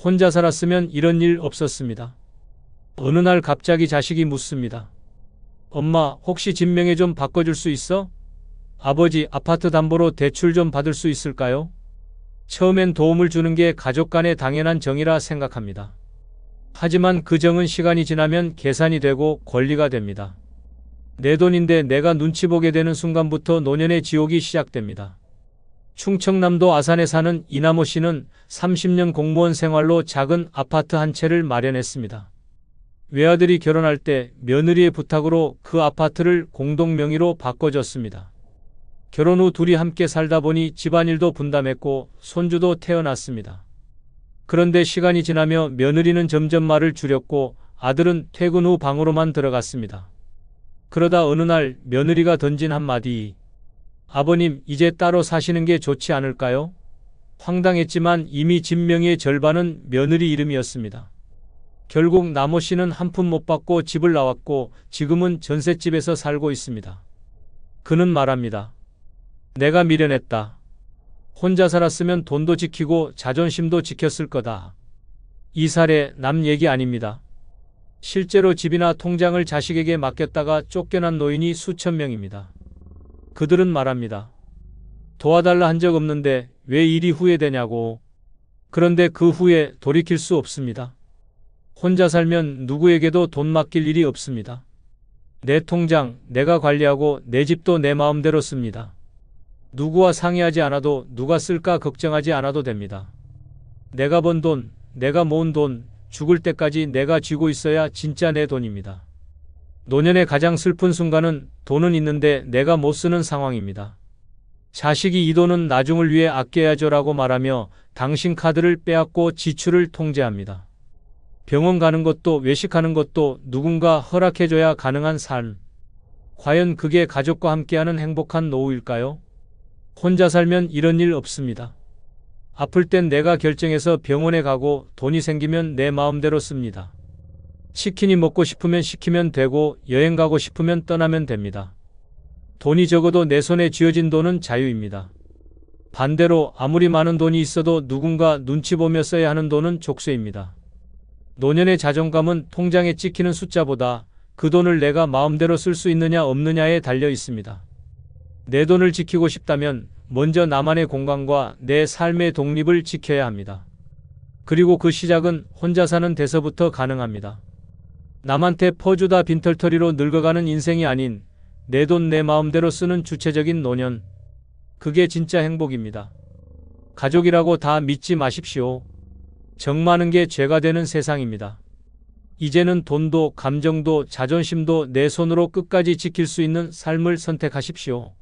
혼자 살았으면 이런 일 없었습니다. 어느 날 갑자기 자식이 묻습니다. 엄마, 혹시 집 명의 좀 바꿔줄 수 있어? 아버지, 아파트 담보로 대출 좀 받을 수 있을까요? 처음엔 도움을 주는 게 가족 간의 당연한 정이라 생각합니다. 하지만 그 정은 시간이 지나면 계산이 되고 권리가 됩니다. 내 돈인데 내가 눈치 보게 되는 순간부터 노년의 지옥이 시작됩니다. 충청남도 아산에 사는 이남호 씨는 30년 공무원 생활로 작은 아파트 한 채를 마련했습니다. 외아들이 결혼할 때 며느리의 부탁으로 그 아파트를 공동 명의로 바꿔줬습니다. 결혼 후 둘이 함께 살다 보니 집안일도 분담했고 손주도 태어났습니다. 그런데 시간이 지나며 며느리는 점점 말을 줄였고 아들은 퇴근 후 방으로만 들어갔습니다. 그러다 어느 날 며느리가 던진 한마디. 아버님, 이제 따로 사시는 게 좋지 않을까요? 황당했지만 이미 집 명의의 절반은 며느리 이름이었습니다. 결국 남호 씨는 한 푼 못 받고 집을 나왔고 지금은 전셋집에서 살고 있습니다. 그는 말합니다. 내가 미련했다. 혼자 살았으면 돈도 지키고 자존심도 지켰을 거다. 이 사례 남 얘기 아닙니다. 실제로 집이나 통장을 자식에게 맡겼다가 쫓겨난 노인이 수천 명입니다. 그들은 말합니다. 도와달라 한 적 없는데 왜 일이 후회되냐고. 그런데 그 후에 돌이킬 수 없습니다. 혼자 살면 누구에게도 돈 맡길 일이 없습니다. 내 통장 내가 관리하고 내 집도 내 마음대로 씁니다. 누구와 상의하지 않아도 누가 쓸까 걱정하지 않아도 됩니다. 내가 번 돈, 내가 모은 돈, 죽을 때까지 내가 쥐고 있어야 진짜 내 돈입니다. 노년의 가장 슬픈 순간은 돈은 있는데 내가 못 쓰는 상황입니다. 자식이 이 돈은 나중을 위해 아껴야죠라고 말하며 당신 카드를 빼앗고 지출을 통제합니다. 병원 가는 것도 외식하는 것도 누군가 허락해줘야 가능한 삶. 과연 그게 가족과 함께하는 행복한 노후일까요? 혼자 살면 이런 일 없습니다. 아플 땐 내가 결정해서 병원에 가고 돈이 생기면 내 마음대로 씁니다. 치킨이 먹고 싶으면 시키면 되고 여행 가고 싶으면 떠나면 됩니다. 돈이 적어도 내 손에 쥐어진 돈은 자유입니다. 반대로 아무리 많은 돈이 있어도 누군가 눈치 보며 써야 하는 돈은 족쇄입니다. 노년의 자존감은 통장에 찍히는 숫자보다 그 돈을 내가 마음대로 쓸 수 있느냐 없느냐에 달려 있습니다. 내 돈을 지키고 싶다면 먼저 나만의 공간과 내 삶의 독립을 지켜야 합니다. 그리고 그 시작은 혼자 사는 데서부터 가능합니다. 남한테 퍼주다 빈털터리로 늙어가는 인생이 아닌 내 돈 내 마음대로 쓰는 주체적인 노년. 그게 진짜 행복입니다. 가족이라고 다 믿지 마십시오. 정 많은 게 죄가 되는 세상입니다. 이제는 돈도 감정도 자존심도 내 손으로 끝까지 지킬 수 있는 삶을 선택하십시오.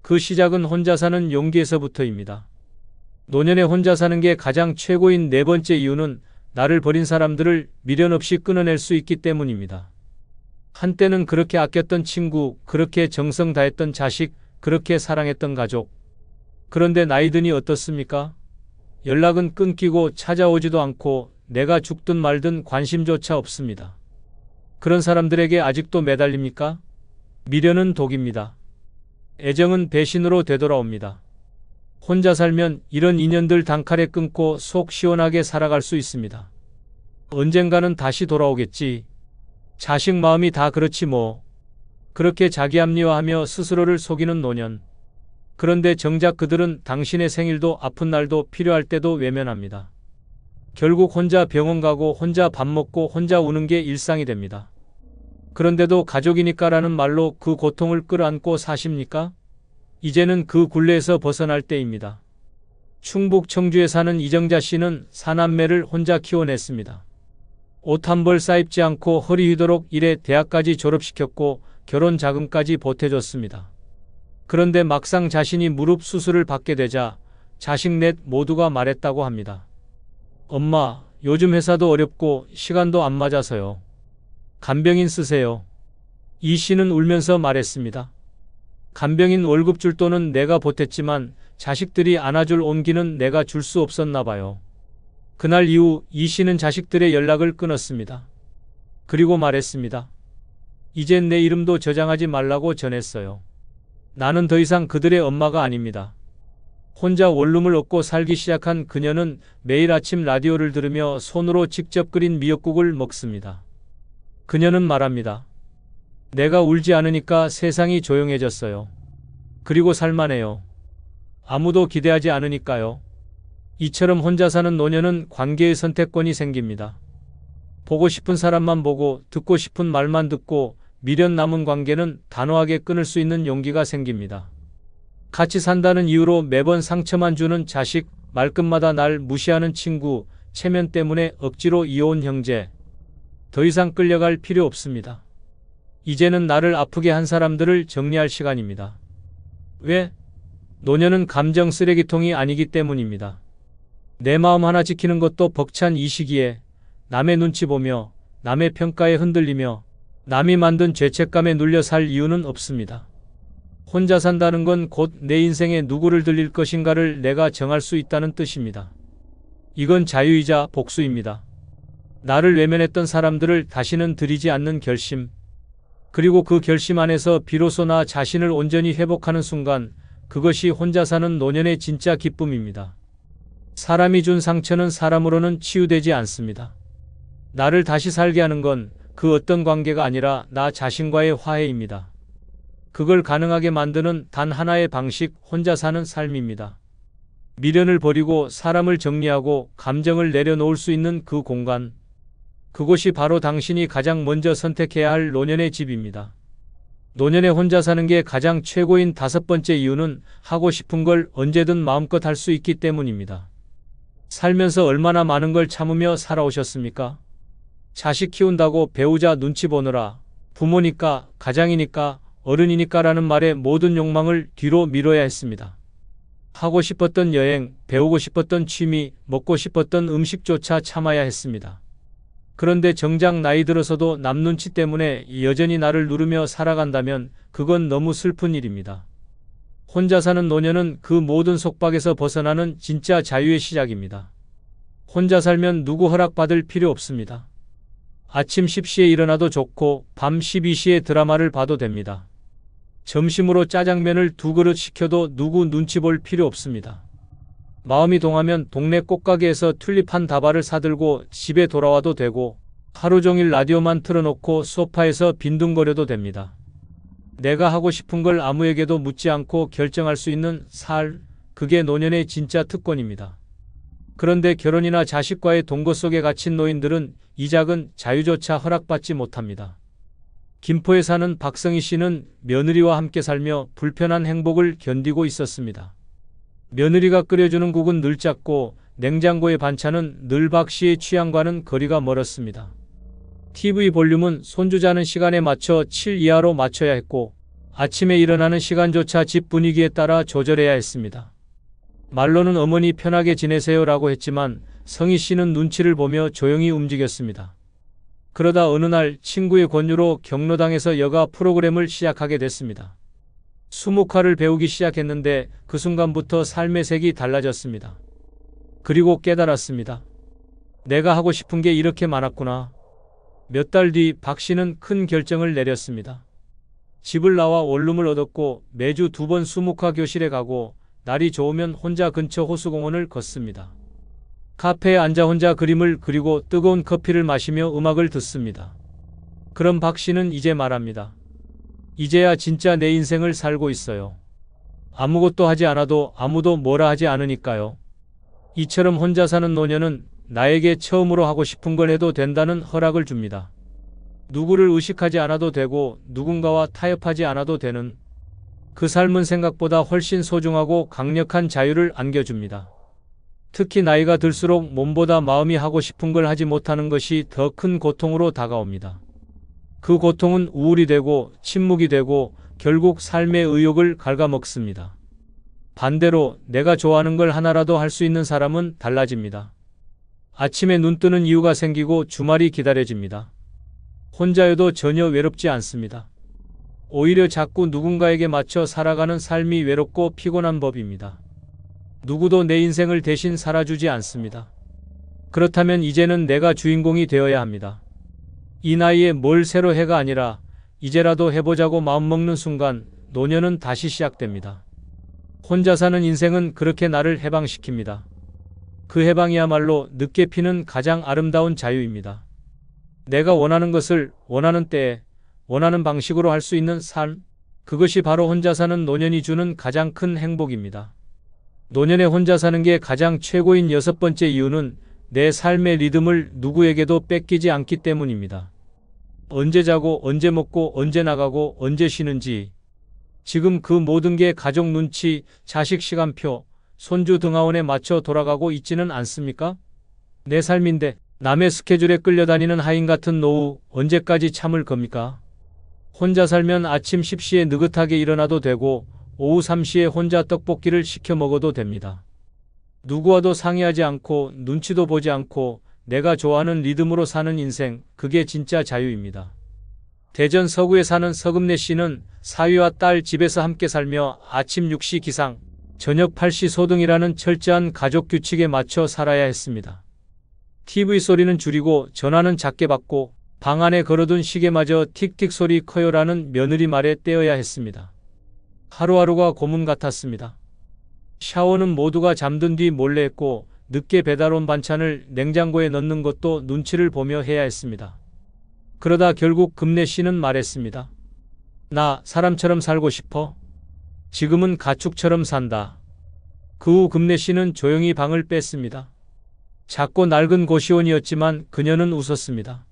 그 시작은 혼자 사는 용기에서부터입니다. 노년에 혼자 사는 게 가장 최고인 네 번째 이유는 나를 버린 사람들을 미련 없이 끊어낼 수 있기 때문입니다. 한때는 그렇게 아꼈던 친구, 그렇게 정성 다했던 자식, 그렇게 사랑했던 가족. 그런데 나이 드니 어떻습니까? 연락은 끊기고 찾아오지도 않고 내가 죽든 말든 관심조차 없습니다. 그런 사람들에게 아직도 매달립니까? 미련은 독입니다. 애정은 배신으로 되돌아옵니다. 혼자 살면 이런 인연들 단칼에 끊고 속 시원하게 살아갈 수 있습니다. 언젠가는 다시 돌아오겠지. 자식 마음이 다 그렇지 뭐. 그렇게 자기 합리화하며 스스로를 속이는 노년. 그런데 정작 그들은 당신의 생일도 아픈 날도 필요할 때도 외면합니다. 결국 혼자 병원 가고 혼자 밥 먹고 혼자 우는 게 일상이 됩니다. 그런데도 가족이니까라는 말로 그 고통을 끌어안고 사십니까? 이제는 그 굴레에서 벗어날 때입니다. 충북 청주에 사는 이정자 씨는 사남매를 혼자 키워냈습니다. 옷 한 벌 싸입지 않고 허리 휘도록 일해 대학까지 졸업시켰고 결혼 자금까지 보태줬습니다. 그런데 막상 자신이 무릎 수술을 받게 되자 자식 넷 모두가 말했다고 합니다. 엄마, 요즘 회사도 어렵고 시간도 안 맞아서요. 간병인 쓰세요. 이 씨는 울면서 말했습니다. 간병인 월급 줄 돈은 내가 보탰지만 자식들이 안아줄 온기는 내가 줄 수 없었나 봐요. 그날 이후 이 씨는 자식들의 연락을 끊었습니다. 그리고 말했습니다. 이젠 내 이름도 저장하지 말라고 전했어요. 나는 더 이상 그들의 엄마가 아닙니다. 혼자 원룸을 얻고 살기 시작한 그녀는 매일 아침 라디오를 들으며 손으로 직접 끓인 미역국을 먹습니다. 그녀는 말합니다. 내가 울지 않으니까 세상이 조용해졌어요. 그리고 살만해요. 아무도 기대하지 않으니까요. 이처럼 혼자 사는 노년은 관계의 선택권이 생깁니다. 보고 싶은 사람만 보고 듣고 싶은 말만 듣고 미련 남은 관계는 단호하게 끊을 수 있는 용기가 생깁니다. 같이 산다는 이유로 매번 상처만 주는 자식, 말끝마다 날 무시하는 친구, 체면 때문에 억지로 이어온 형제. 더 이상 끌려갈 필요 없습니다. 이제는 나를 아프게 한 사람들을 정리할 시간입니다. 왜? 노년은 감정 쓰레기통이 아니기 때문입니다. 내 마음 하나 지키는 것도 벅찬 이 시기에 남의 눈치 보며 남의 평가에 흔들리며 남이 만든 죄책감에 눌려 살 이유는 없습니다. 혼자 산다는 건 곧 내 인생에 누구를 들릴 것인가를 내가 정할 수 있다는 뜻입니다. 이건 자유이자 복수입니다. 나를 외면했던 사람들을 다시는 들이지 않는 결심. 그리고 그 결심 안에서 비로소 나 자신을 온전히 회복하는 순간 그것이 혼자 사는 노년의 진짜 기쁨입니다. 사람이 준 상처는 사람으로는 치유되지 않습니다. 나를 다시 살게 하는 건 그 어떤 관계가 아니라 나 자신과의 화해입니다. 그걸 가능하게 만드는 단 하나의 방식, 혼자 사는 삶입니다. 미련을 버리고 사람을 정리하고 감정을 내려놓을 수 있는 그 공간. 그곳이 바로 당신이 가장 먼저 선택해야 할 노년의 집입니다. 노년에 혼자 사는 게 가장 최고인 5번째 이유는 하고 싶은 걸 언제든 마음껏 할 수 있기 때문입니다. 살면서 얼마나 많은 걸 참으며 살아오셨습니까? 자식 키운다고 배우자 눈치 보느라, 부모니까, 가장이니까, 어른이니까라는 말에 모든 욕망을 뒤로 미뤄야 했습니다. 하고 싶었던 여행, 배우고 싶었던 취미, 먹고 싶었던 음식조차 참아야 했습니다. 그런데 정작 나이 들어서도 남 눈치 때문에 여전히 나를 누르며 살아간다면 그건 너무 슬픈 일입니다. 혼자 사는 노년은 그 모든 속박에서 벗어나는 진짜 자유의 시작입니다. 혼자 살면 누구 허락받을 필요 없습니다. 아침 10시에 일어나도 좋고 밤 12시에 드라마를 봐도 됩니다. 점심으로 짜장면을 2그릇 시켜도 누구 눈치 볼 필요 없습니다. 마음이 동하면 동네 꽃가게에서 튤립 한 다발을 사들고 집에 돌아와도 되고 하루 종일 라디오만 틀어놓고 소파에서 빈둥거려도 됩니다. 내가 하고 싶은 걸 아무에게도 묻지 않고 결정할 수 있는 그게 노년의 진짜 특권입니다. 그런데 결혼이나 자식과의 동거 속에 갇힌 노인들은 이 작은 자유조차 허락받지 못합니다. 김포에 사는 박성희 씨는 며느리와 함께 살며 불편한 행복을 견디고 있었습니다. 며느리가 끓여주는 국은 늘 짰고 냉장고의 반찬은 늘 박 씨의 취향과는 거리가 멀었습니다. TV 볼륨은 손주 자는 시간에 맞춰 7 이하로 맞춰야 했고 아침에 일어나는 시간조차 집 분위기에 따라 조절해야 했습니다. 말로는 어머니 편하게 지내세요라고 했지만 성희 씨는 눈치를 보며 조용히 움직였습니다. 그러다 어느 날 친구의 권유로 경로당에서 여가 프로그램을 시작하게 됐습니다. 수묵화를 배우기 시작했는데 그 순간부터 삶의 색이 달라졌습니다. 그리고 깨달았습니다. 내가 하고 싶은 게 이렇게 많았구나. 몇 달 뒤 박 씨는 큰 결정을 내렸습니다. 집을 나와 원룸을 얻었고 매주 2번 수묵화 교실에 가고 날이 좋으면 혼자 근처 호수공원을 걷습니다. 카페에 앉아 혼자 그림을 그리고 뜨거운 커피를 마시며 음악을 듣습니다. 그럼 박 씨는 이제 말합니다. 이제야 진짜 내 인생을 살고 있어요. 아무것도 하지 않아도 아무도 뭐라 하지 않으니까요. 이처럼 혼자 사는 노년은 나에게 처음으로 하고 싶은 걸 해도 된다는 허락을 줍니다. 누구를 의식하지 않아도 되고 누군가와 타협하지 않아도 되는 그 삶은 생각보다 훨씬 소중하고 강력한 자유를 안겨줍니다. 특히 나이가 들수록 몸보다 마음이 하고 싶은 걸 하지 못하는 것이 더 큰 고통으로 다가옵니다. 그 고통은 우울이 되고 침묵이 되고 결국 삶의 의욕을 갉아먹습니다. 반대로 내가 좋아하는 걸 하나라도 할 수 있는 사람은 달라집니다. 아침에 눈 뜨는 이유가 생기고 주말이 기다려집니다. 혼자여도 전혀 외롭지 않습니다. 오히려 자꾸 누군가에게 맞춰 살아가는 삶이 외롭고 피곤한 법입니다. 누구도 내 인생을 대신 살아주지 않습니다. 그렇다면 이제는 내가 주인공이 되어야 합니다. 이 나이에 뭘 새로 해가 아니라 이제라도 해보자고 마음먹는 순간 노년은 다시 시작됩니다. 혼자 사는 인생은 그렇게 나를 해방시킵니다. 그 해방이야말로 늦게 피는 가장 아름다운 자유입니다. 내가 원하는 것을 원하는 때에 원하는 방식으로 할 수 있는 삶, 그것이 바로 혼자 사는 노년이 주는 가장 큰 행복입니다. 노년에 혼자 사는 게 가장 최고인 6번째 이유는 내 삶의 리듬을 누구에게도 뺏기지 않기 때문입니다. 언제 자고 언제 먹고 언제 나가고 언제 쉬는지, 지금 그 모든 게 가족 눈치, 자식 시간표, 손주 등하원에 맞춰 돌아가고 있지는 않습니까? 내 삶인데 남의 스케줄에 끌려다니는 하인 같은 노후 언제까지 참을 겁니까? 혼자 살면 아침 10시에 느긋하게 일어나도 되고 오후 3시에 혼자 떡볶이를 시켜 먹어도 됩니다. 누구와도 상의하지 않고 눈치도 보지 않고 내가 좋아하는 리듬으로 사는 인생, 그게 진짜 자유입니다. 대전 서구에 사는 서금래 씨는 사위와 딸 집에서 함께 살며 아침 6시 기상, 저녁 8시 소등이라는 철저한 가족 규칙에 맞춰 살아야 했습니다. TV 소리는 줄이고 전화는 작게 받고 방 안에 걸어둔 시계마저 틱틱 소리 커요라는 며느리 말에 떼어야 했습니다. 하루하루가 고문 같았습니다. 샤워는 모두가 잠든 뒤 몰래 했고 늦게 배달 온 반찬을 냉장고에 넣는 것도 눈치를 보며 해야 했습니다. 그러다 결국 금래 씨는 말했습니다. 나 사람처럼 살고 싶어. 지금은 가축처럼 산다. 그 후 금래 씨는 조용히 방을 뺐습니다. 작고 낡은 고시원이었지만 그녀는 웃었습니다.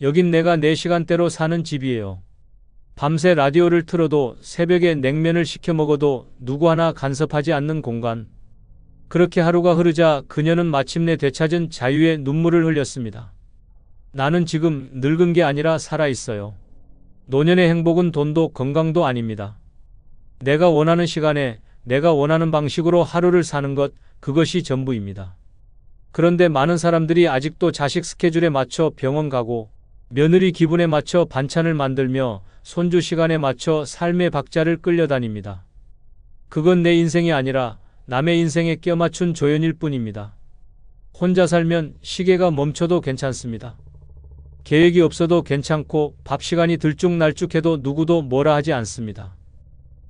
여긴 내가 내 시간대로 사는 집이에요. 밤새 라디오를 틀어도 새벽에 냉면을 시켜 먹어도 누구 하나 간섭하지 않는 공간. 그렇게 하루가 흐르자 그녀는 마침내 되찾은 자유의 눈물을 흘렸습니다. 나는 지금 늙은 게 아니라 살아있어요. 노년의 행복은 돈도 건강도 아닙니다. 내가 원하는 시간에 내가 원하는 방식으로 하루를 사는 것, 그것이 전부입니다. 그런데 많은 사람들이 아직도 자식 스케줄에 맞춰 병원 가고 며느리 기분에 맞춰 반찬을 만들며 손주 시간에 맞춰 삶의 박자를 끌려다닙니다. 그건 내 인생이 아니라 남의 인생에 껴맞춘 조연일 뿐입니다. 혼자 살면 시계가 멈춰도 괜찮습니다. 계획이 없어도 괜찮고 밥 시간이 들쭉날쭉해도 누구도 뭐라 하지 않습니다.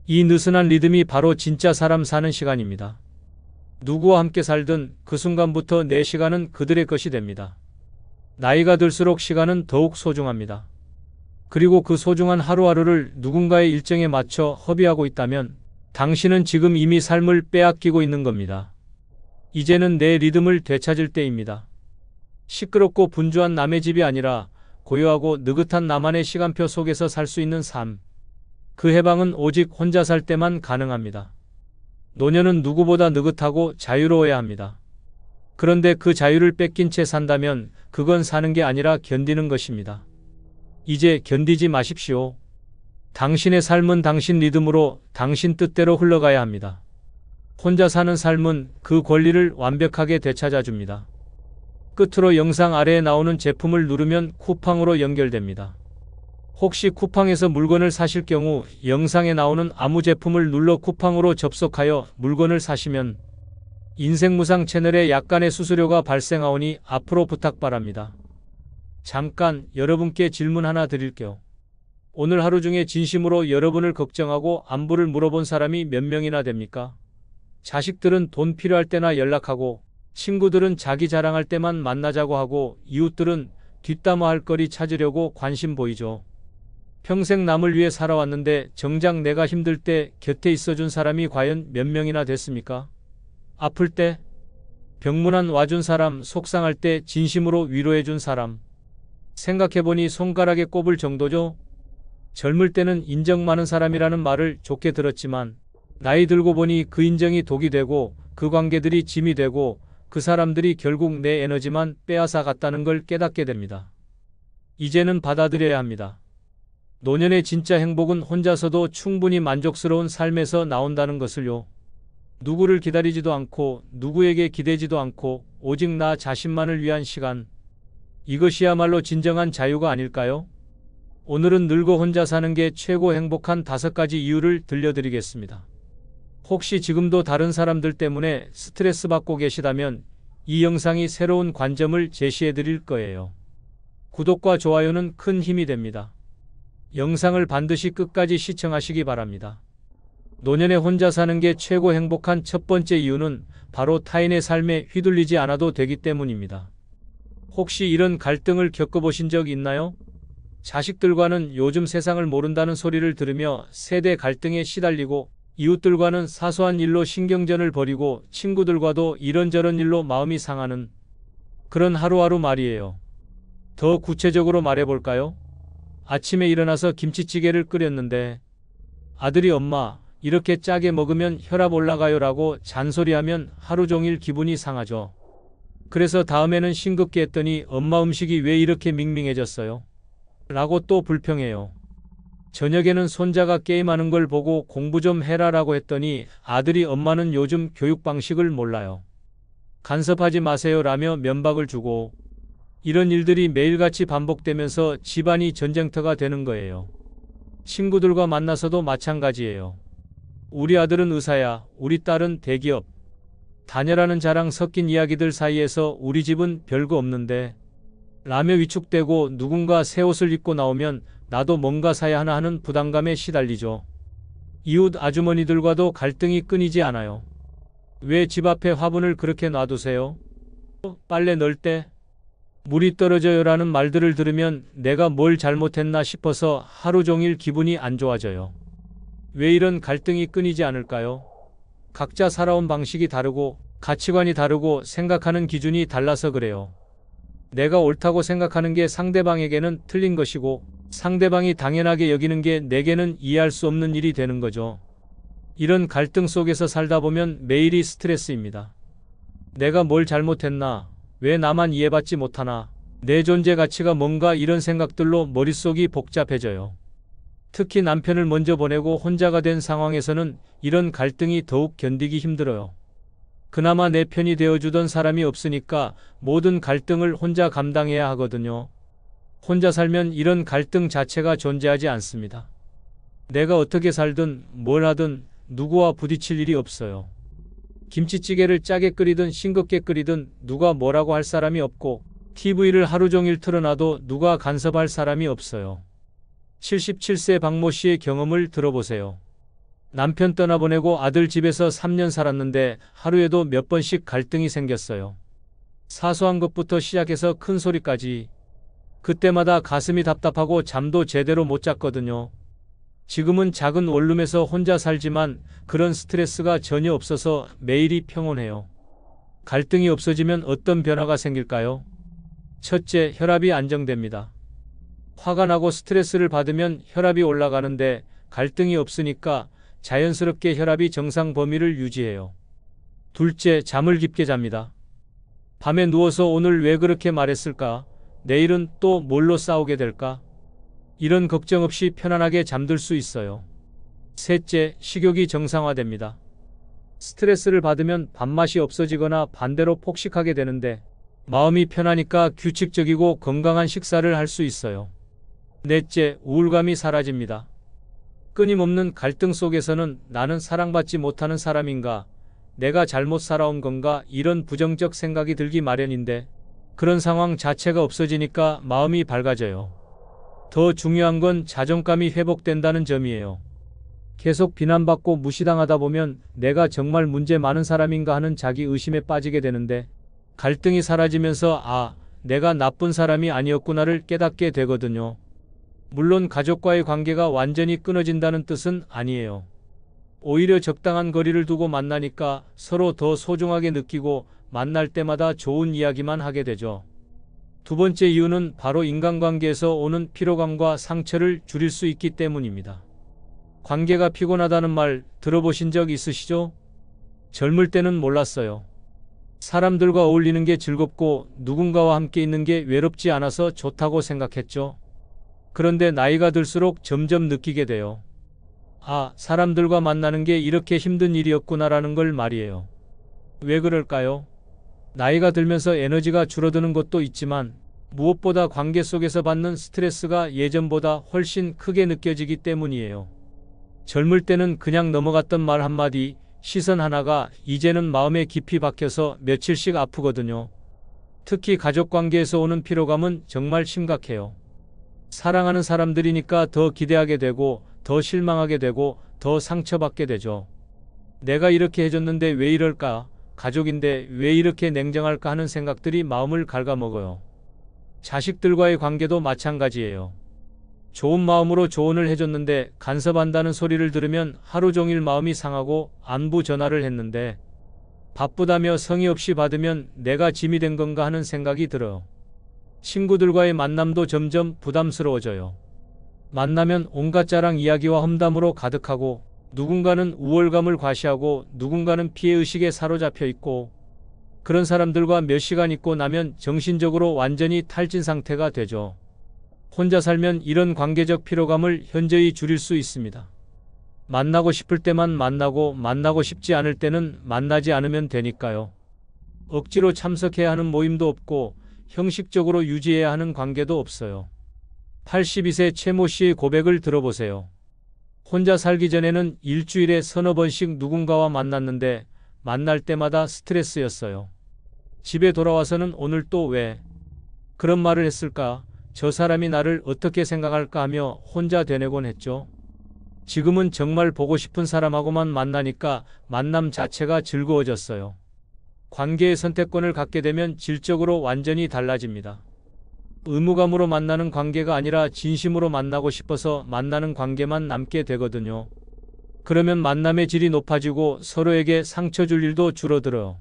이 느슨한 리듬이 바로 진짜 사람 사는 시간입니다. 누구와 함께 살든 그 순간부터 내 시간은 그들의 것이 됩니다. 나이가 들수록 시간은 더욱 소중합니다. 그리고 그 소중한 하루하루를 누군가의 일정에 맞춰 허비하고 있다면 당신은 지금 이미 삶을 빼앗기고 있는 겁니다. 이제는 내 리듬을 되찾을 때입니다. 시끄럽고 분주한 남의 집이 아니라 고요하고 느긋한 나만의 시간표 속에서 살 수 있는 삶. 그 해방은 오직 혼자 살 때만 가능합니다. 노년은 누구보다 느긋하고 자유로워야 합니다. 그런데 그 자유를 뺏긴 채 산다면 그건 사는 게 아니라 견디는 것입니다. 이제 견디지 마십시오. 당신의 삶은 당신 리듬으로 당신 뜻대로 흘러가야 합니다. 혼자 사는 삶은 그 권리를 완벽하게 되찾아 줍니다. 끝으로 영상 아래에 나오는 제품을 누르면 쿠팡으로 연결됩니다. 혹시 쿠팡에서 물건을 사실 경우 영상에 나오는 아무 제품을 눌러 쿠팡으로 접속하여 물건을 사시면 인생무상 채널에 약간의 수수료가 발생하오니 앞으로 부탁 바랍니다. 잠깐 여러분께 질문 하나 드릴게요. 오늘 하루 중에 진심으로 여러분을 걱정하고 안부를 물어본 사람이 몇 명이나 됩니까? 자식들은 돈 필요할 때나 연락하고, 친구들은 자기 자랑할 때만 만나자고 하고, 이웃들은 뒷담화할 거리 찾으려고 관심 보이죠. 평생 남을 위해 살아왔는데 정작 내가 힘들 때 곁에 있어준 사람이 과연 몇 명이나 됐습니까? 아플 때, 병문안 와준 사람, 속상할 때 진심으로 위로해준 사람. 생각해보니 손가락에 꼽을 정도죠. 젊을 때는 인정 많은 사람이라는 말을 좋게 들었지만 나이 들고 보니 그 인정이 독이 되고 그 관계들이 짐이 되고 그 사람들이 결국 내 에너지만 빼앗아 갔다는 걸 깨닫게 됩니다. 이제는 받아들여야 합니다. 노년의 진짜 행복은 혼자서도 충분히 만족스러운 삶에서 나온다는 것을요. 누구를 기다리지도 않고 누구에게 기대지도 않고 오직 나 자신만을 위한 시간. 이것이야말로 진정한 자유가 아닐까요? 오늘은 늙어 혼자 사는 게 최고 행복한 5가지 이유를 들려드리겠습니다. 혹시 지금도 다른 사람들 때문에 스트레스 받고 계시다면 이 영상이 새로운 관점을 제시해 드릴 거예요. 구독과 좋아요는 큰 힘이 됩니다. 영상을 반드시 끝까지 시청하시기 바랍니다. 노년에 혼자 사는 게 최고 행복한 첫 번째 이유는 바로 타인의 삶에 휘둘리지 않아도 되기 때문입니다. 혹시 이런 갈등을 겪어보신 적 있나요? 자식들과는 요즘 세상을 모른다는 소리를 들으며 세대 갈등에 시달리고, 이웃들과는 사소한 일로 신경전을 벌이고 친구들과도 이런저런 일로 마음이 상하는 그런 하루하루 말이에요. 더 구체적으로 말해볼까요? 아침에 일어나서 김치찌개를 끓였는데 아들이 엄마 이렇게 짜게 먹으면 혈압 올라가요 라고 잔소리하면 하루 종일 기분이 상하죠. 그래서 다음에는 싱겁게 했더니 엄마 음식이 왜 이렇게 밍밍해졌어요? 라고 또 불평해요. 저녁에는 손자가 게임하는 걸 보고 공부 좀 해라 라고 했더니 아들이 엄마는 요즘 교육 방식을 몰라요. 간섭하지 마세요 라며 면박을 주고, 이런 일들이 매일같이 반복되면서 집안이 전쟁터가 되는 거예요. 친구들과 만나서도 마찬가지예요. 우리 아들은 의사야, 우리 딸은 대기업 다녀라는 자랑 섞인 이야기들 사이에서 우리 집은 별거 없는데 라며 위축되고, 누군가 새 옷을 입고 나오면 나도 뭔가 사야 하나 하는 부담감에 시달리죠. 이웃 아주머니들과도 갈등이 끊이지 않아요. 왜 집 앞에 화분을 그렇게 놔두세요? 빨래 넣을 때? 물이 떨어져요라는 말들을 들으면 내가 뭘 잘못했나 싶어서 하루 종일 기분이 안 좋아져요. 왜 이런 갈등이 끊이지 않을까요? 각자 살아온 방식이 다르고 가치관이 다르고 생각하는 기준이 달라서 그래요. 내가 옳다고 생각하는 게 상대방에게는 틀린 것이고 상대방이 당연하게 여기는 게 내게는 이해할 수 없는 일이 되는 거죠. 이런 갈등 속에서 살다 보면 매일이 스트레스입니다. 내가 뭘 잘못했나? 왜 나만 이해받지 못하나? 내 존재 가치가 뭔가 이런 생각들로 머릿속이 복잡해져요. 특히 남편을 먼저 보내고 혼자가 된 상황에서는 이런 갈등이 더욱 견디기 힘들어요. 그나마 내 편이 되어주던 사람이 없으니까 모든 갈등을 혼자 감당해야 하거든요. 혼자 살면 이런 갈등 자체가 존재하지 않습니다. 내가 어떻게 살든 뭘 하든 누구와 부딪힐 일이 없어요. 김치찌개를 짜게 끓이든 싱겁게 끓이든 누가 뭐라고 할 사람이 없고 TV를 하루 종일 틀어놔도 누가 간섭할 사람이 없어요. 77세 박모 씨의 경험을 들어보세요. 남편 떠나보내고 아들 집에서 3년 살았는데 하루에도 몇 번씩 갈등이 생겼어요. 사소한 것부터 시작해서 큰 소리까지. 그때마다 가슴이 답답하고 잠도 제대로 못 잤거든요. 지금은 작은 원룸에서 혼자 살지만 그런 스트레스가 전혀 없어서 매일이 평온해요. 갈등이 없어지면 어떤 변화가 생길까요? 첫째, 혈압이 안정됩니다. 화가 나고 스트레스를 받으면 혈압이 올라가는데 갈등이 없으니까 자연스럽게 혈압이 정상 범위를 유지해요. 둘째, 잠을 깊게 잡니다. 밤에 누워서 오늘 왜 그렇게 말했을까? 내일은 또 뭘로 싸우게 될까? 이런 걱정 없이 편안하게 잠들 수 있어요. 셋째, 식욕이 정상화됩니다. 스트레스를 받으면 밥맛이 없어지거나 반대로 폭식하게 되는데 마음이 편하니까 규칙적이고 건강한 식사를 할 수 있어요. 넷째, 우울감이 사라집니다. 끊임없는 갈등 속에서는 나는 사랑받지 못하는 사람인가? 내가 잘못 살아온 건가? 이런 부정적 생각이 들기 마련인데 그런 상황 자체가 없어지니까 마음이 밝아져요. 더 중요한 건 자존감이 회복된다는 점이에요. 계속 비난받고 무시당하다 보면 내가 정말 문제 많은 사람인가 하는 자기 의심에 빠지게 되는데 갈등이 사라지면서 내가 나쁜 사람이 아니었구나를 깨닫게 되거든요. 물론 가족과의 관계가 완전히 끊어진다는 뜻은 아니에요. 오히려 적당한 거리를 두고 만나니까 서로 더 소중하게 느끼고 만날 때마다 좋은 이야기만 하게 되죠. 두 번째 이유는 바로 인간관계에서 오는 피로감과 상처를 줄일 수 있기 때문입니다. 관계가 피곤하다는 말 들어보신 적 있으시죠? 젊을 때는 몰랐어요. 사람들과 어울리는 게 즐겁고 누군가와 함께 있는 게 외롭지 않아서 좋다고 생각했죠. 그런데 나이가 들수록 점점 느끼게 돼요. 사람들과 만나는 게 이렇게 힘든 일이었구나라는 걸 말이에요. 왜 그럴까요? 나이가 들면서 에너지가 줄어드는 것도 있지만 무엇보다 관계 속에서 받는 스트레스가 예전보다 훨씬 크게 느껴지기 때문이에요. 젊을 때는 그냥 넘어갔던 말 한마디, 시선 하나가 이제는 마음에 깊이 박혀서 며칠씩 아프거든요. 특히 가족관계에서 오는 피로감은 정말 심각해요. 사랑하는 사람들이니까 더 기대하게 되고 더 실망하게 되고 더 상처받게 되죠. 내가 이렇게 해줬는데 왜 이럴까? 가족인데 왜 이렇게 냉정할까 하는 생각들이 마음을 갉아먹어요. 자식들과의 관계도 마찬가지예요. 좋은 마음으로 조언을 해줬는데 간섭한다는 소리를 들으면 하루 종일 마음이 상하고 안부 전화를 했는데 바쁘다며 성의 없이 받으면 내가 짐이 된 건가 하는 생각이 들어요. 친구들과의 만남도 점점 부담스러워져요. 만나면 온갖 자랑 이야기와 험담으로 가득하고 누군가는 우월감을 과시하고 누군가는 피해의식에 사로잡혀 있고 그런 사람들과 몇 시간 있고 나면 정신적으로 완전히 탈진 상태가 되죠. 혼자 살면 이런 관계적 피로감을 현저히 줄일 수 있습니다. 만나고 싶을 때만 만나고 싶지 않을 때는 만나지 않으면 되니까요. 억지로 참석해야 하는 모임도 없고 형식적으로 유지해야 하는 관계도 없어요. 82세 최모 씨의 고백을 들어보세요. 혼자 살기 전에는 일주일에 서너 번씩 누군가와 만났는데 만날 때마다 스트레스였어요. 집에 돌아와서는 오늘 또 왜 그런 말을 했을까? 저 사람이 나를 어떻게 생각할까 하며 혼자 되뇌곤 했죠. 지금은 정말 보고 싶은 사람하고만 만나니까 만남 자체가 즐거워졌어요. 관계의 선택권을 갖게 되면 질적으로 완전히 달라집니다. 의무감으로 만나는 관계가 아니라 진심으로 만나고 싶어서 만나는 관계만 남게 되거든요. 그러면 만남의 질이 높아지고 서로에게 상처 줄 일도 줄어들어요.